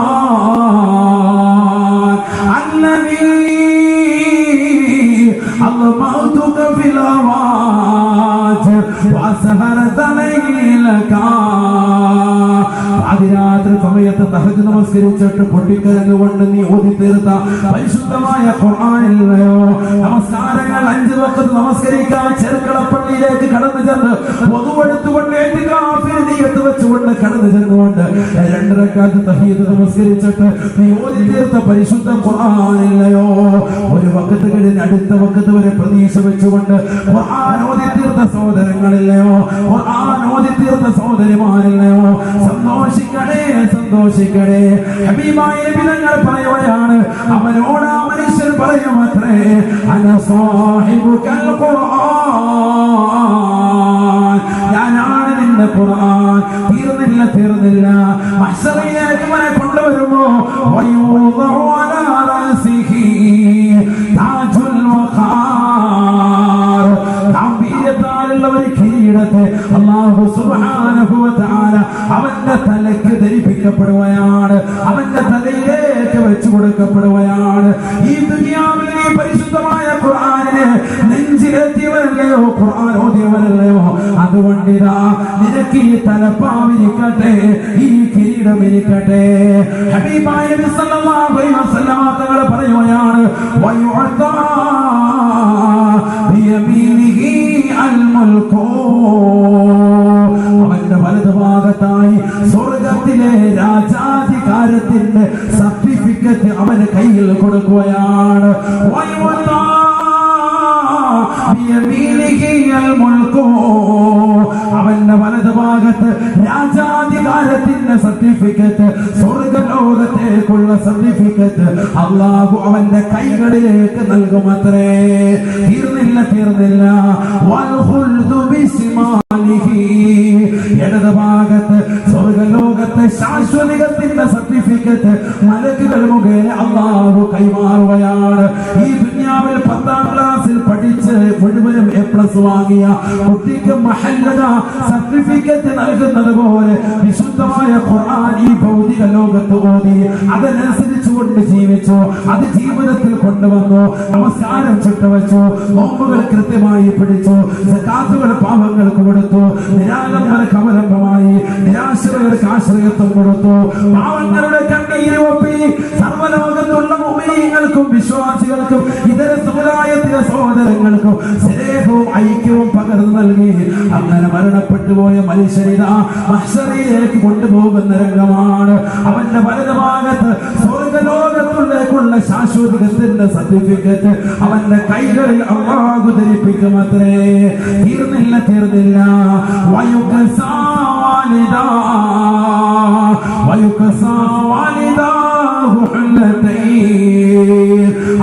അല്ലദീ അൽമൗതുക ഫിൽ വാജ് വസഹറത ലൈലക. അതിരാത്രി സമയത്ത് തഹജ്ജുദ് നമസ്കരിച്ചിട്ട് പൊട്ടിക്കരഞ്ഞുകൊണ്ട് നീ ഓതി തീർത്ത പരിശുദ്ധമായ ഖുർആനില്ലയോ നമസ്കാരങ്ങൾ 5 വഖത്ത് നമസ്കരിക്കാൻ ചെറുക്കളപ്പള്ളിയിലേക്ക് കടന്നു ചെന്ന് വധുവെടുത്തുകൊണ്ട് നീയത്ത് വെച്ചുകൊണ്ട് കടന്നു ചെന്നുകൊണ്ട് 2 റക്അത്ത് തഹീദ് നമസ്കരിച്ചിട്ട് നീ ഓതി തീർത്ത പരിശുദ്ധ ഖുർആനില്ലയോ ഒരു വഖത്ത് കഴിഞ്ഞ് അടുത്ത വഖത്ത് വരെ പ്രതീക്ഷ വെച്ചുകൊണ്ട് ഖുർആൻ ഓതി തീർത്ത സഹോദരങ്ങളില്ലയോ ഖുർആൻ ഓതി തീർത്ത സഹോദരിമാരില്ലയോ സന്തോഷിക്കണേ സന്തോഷിക്കണേ ഹബീബായ നബി തങ്ങൾ പറയുകയാണ് അവനോട് ആ മനുഷ്യൻ പറയുമത്രേ അന സാഹിബുൽ ഖുർആൻ ഞാനാണ് നിന്റെ ഖുർആൻ തീർന്നില്ല മഹ്ശറിലേക്ക് അവനെ കൊണ്ടുവരുമോ വയൂദഉ അലാ റഅസിഹി താജുൽ വഖാർ ഗംഭീരത്താലുള്ള ഒരു കിരീടത്തെ അല്ലാഹു സുബ്ഹാനഹു വ തആല അവന്റെ തലയ്ക്ക് ധരിപ്പിക്കപ്പെടുകയാണ് അവന്റെ തലയിലേക്ക് വെച്ചു കൊടുക്കപ്പെടുകയാണ് ഈ ദുനിയാവിൽ ഈ പരിശുദ്ധമായ ഖുർആനിനെ നെഞ്ചിലെത്തിയവരല്ലയോ ഖുർആൻ ഓതിയവരല്ലയോ അതുകൊണ്ടിതാ നിനക്ക് ഈ തലപ്പാവിരിക്കട്ടെ ഈ കിരീടം ഇരിക്കട്ടെ ഹബീബായ നബി സല്ലല്ലാഹു അലൈഹി വസല്ലം തങ്ങൾ പറയുകയാണ് വയുഅതാ ബിയമീനിഹി അൽ മുൽകു അവന്റെ വലതുഭാഗത്തായി സ്വർഗത്തിലെ രാജാധികാരത്തിന്റെ സർട്ടിഫിക്കറ്റ് അവന് കയ്യിൽ കൊടുക്കുകയാണ് അവന്റെ വലതുഭാഗത്ത് രാജാധികാരത്തിന്റെ സർട്ടിഫിക്കറ്റ് സ്വർഗലോകത്തേക്കുള്ള സർട്ടിഫിക്കറ്റ് അല്ലാഹു അവന്റെ കൈകളിലേക്ക് നൽകുമത്രേ തീർന്നില്ല ഇടതുഭാഗത്ത് സ്വർഗലോകത്തെ ശാശ്വതത്തിന്റെ സർട്ടിഫിക്കറ്റ് മലക്കുകൾ മുഖേന അല്ലാഹു കൈമാറുകയാണ് ഈ ദുനിയാവിൽ 10ാം ക്ലാസ്സിൽ പഠിച്ച് മുഴുവനും A+ വാങ്ങിയ കുട്ടിക്ക് മഹല്ലദ സർട്ടിഫിക്കറ്റ് നൽകുന്നത് പോലെ വിശുദ്ധമായ ഖുർആൻ ഈ ഭൗതിക ലോകത്ത് ഓതി അതനുസരിച്ചുകൊണ്ട് ജീവിച്ചു അത് ജീവിതത്തിൽ കൊണ്ടുവന്നു നമസ്കാരം ചുട്ടുവച്ചു നോമ്പുകൾ കൃത്യമായി പിടിച്ചു സകാത്തുകൾ പാവങ്ങൾക്ക് കൊടുത്തു നിരാലംബർക്ക് അവലംബമായി നിരാശ്രയർക്ക് ആശ്രയത്വം കൊടുത്തു പാവങ്ങളുടെ കണ്ണീര് ഒപ്പി സർവ്വലോകത്തുള്ള മുഅ്മിനീങ്ങൾക്കും വിശ്വാസികൾക്കും ഇതര സമുദായത്തിലെ സഹോദരങ്ങൾക്കും സ്നേഹവും ഐക്യവും പകർന്നു നൽകി അങ്ങനെ മരണപ്പെട്ടു പോയ മനുഷ്യരിതാ മഹ്ശറിലേക്ക് കൊണ്ടുപോകുന്ന രംഗമാണ് അവന്റെ വലതുഭാഗത്ത് സ്വർഗലോകത്തുള്ളേക്കുള്ള ശാശ്വതത്തിന്റെ സർട്ടിഫിക്കറ്റ് അവന്റെ കൈകളിൽ അല്ലാഹു ധരിപ്പിക്കുമത്രേ തീർന്നില്ല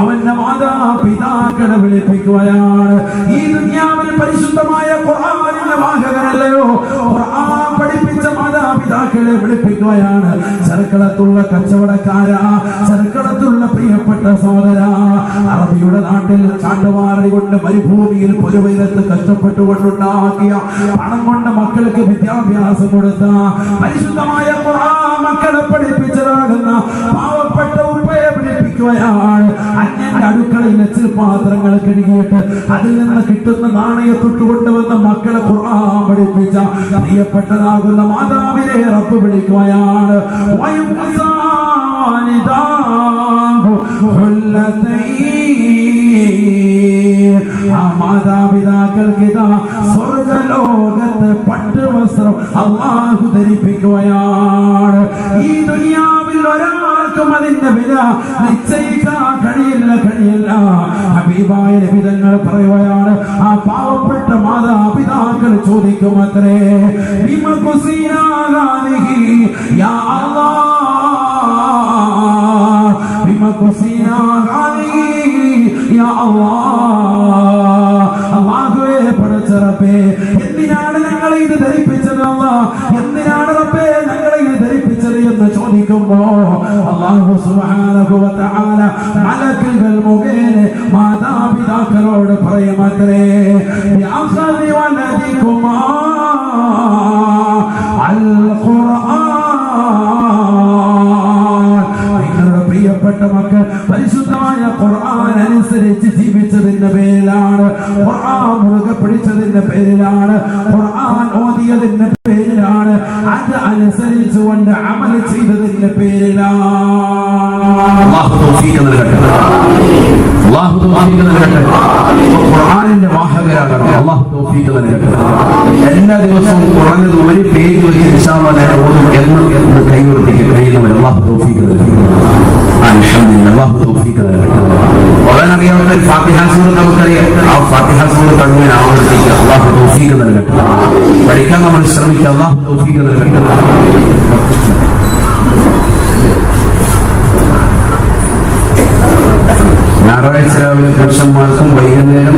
അവന്റെ മാതാപിതാക്കളെ വിളിപ്പിക്കുകയാണ് ഈ ദുനിയാവിൽ പരിശുദ്ധമായ ഖുർആനിന്റെ വാഹകനല്ലയോ ഖുർആൻ പഠിപ്പിച്ച മാതാപിതാക്കളെ വിളിപ്പിക്കുകയാണ് ചെറുക്കളത്തുള്ള കച്ചവടക്കാരാ ചെറുക്കളത്തുള്ള പ്രിയപ്പെട്ട സഹോദര അറബിയുടെ നാട്ടിൽ ചാട്ടുമാറി കൊണ്ട് മരുഭൂമിയിൽ പൊരുവൈലത്ത് കഷ്ടപ്പെട്ടുകൊണ്ടുണ്ടാക്കിയ പണം കൊണ്ട് മക്കൾക്ക് വിദ്യാഭ്യാസം കൊടുത്ത പരിശുദ്ധമായ ഖുർആൻ മക്കളെ പഠിപ്പിച്ചതാകുന്ന പാവപ്പെട്ട ഉപ്പയെ വിളിപ്പിക്കുകയാണ് അന്യന്റെ അടുക്കളയിൽ വെച്ച് പാത്രങ്ങൾ കഴുകിയിട്ട് അതിൽ നിന്ന് കിട്ടുന്ന നാണയത്തൊട്ട് കൊണ്ടുവന്ന മക്കളെ ഖുർആൻ പഠിപ്പിച്ച പ്രിയപ്പെട്ടതാകുന്ന മാതാവിനെ റബ്ബ് വിളിക്കുകയാണ് ആ മാതാപിതാക്കൾക്ക് ഇതാ സ്വർഗലോകത്ത് പട്ടുവസ്ത്രം അല്ലാഹു ധരിപ്പിക്കുകയാണ് ഈ ദുനിയാവിൽ ഒരാൾക്കും അതിന്റെ വില നിശ്ചയിക്കാൻ കഴിയില്ല ഹബീബായ നബി തങ്ങൾ പറയുകയാണ് ആ പാവപ്പെട്ട മാതാപിതാക്കൾ ചോദിക്കുമത്രേ യാ അല്ലാഹുവേ പടച്ചറപ്പേ എന്തിനാണ് ഞങ്ങളെ ഇത് ധരിപ്പിച്ചത് എന്തിനാണ് റബ്ബേ ഞങ്ങളെ ഇത് ധരിപ്പിച്ചത് എന്ന് ചോദിക്കുമ്പോ അല്ലാഹു സുബ്ഹാനഹു വ തആല മലക്കുകൾ മുഖേന മാതാപിതാക്കളോട് പറയുമത്രേ യാഖദി വലദികുമാ അൽ ഖുർആൻ നിങ്ങളുടെ പ്രിയപ്പെട്ട മക്കൾ പരിശുദ്ധമായ ഖുർആൻ അനുസരിച്ച് ജീവിച്ചതിന്റെ പേരിലാണ് ഖുർആൻ മുറുകെ പിടിച്ചതിന്റെ പേരിലാണ് ഖുർആൻ ഓതിയതിന്റെ പേരിലാണ്, അത് അനുസരിച്ചുകൊണ്ട് അമൽ ചെയ്തതിന്റെ പേരിലാണ്. അല്ലാഹു തൗഫീഖ് നൽകട്ടെ. അല്ലാഹു തൗഫീഖ് നൽകട്ടെ. ഖുർആനിന്റെ വാഹകരാകട്ടെ. അല്ലാഹു തൗഫീഖ് നൽകട്ടെ. എല്ലാ ദിവസവും കുറഞ്ഞത് ഒരു പേജ് വെച്ച് ഇൻഷാ അല്ലാഹ് ഓതും എന്ന് കൈവർത്തിക്ക് കഴിയുന്നവർ അല്ലാഹു തൗഫീഖ് നൽകട്ടെ. അൽഹംദുലില്ലാഹ്. അല്ലാഹു തൗഫീഖ് നൽകട്ടെ. ഓതാനറിയാവുന്ന ഫാത്തിഹ സൂറത്ത് നമുക്കറിയാം. ആ ഫാത്തിഹ സൂറത്ത് അങ്ങനെ ആവർത്തിക്കുക. അല്ലാഹു തൗഫീഖ് നൽകട്ടെ. പഠിക്കാൻ നമ്മൾ ശ്രമിക്കുക. അല്ലാഹു തൗഫീഖ് നൽകട്ടെ. ഞായറാഴ്ച രാവിലെ പുരുഷന്മാർക്കും വൈകുന്നേരം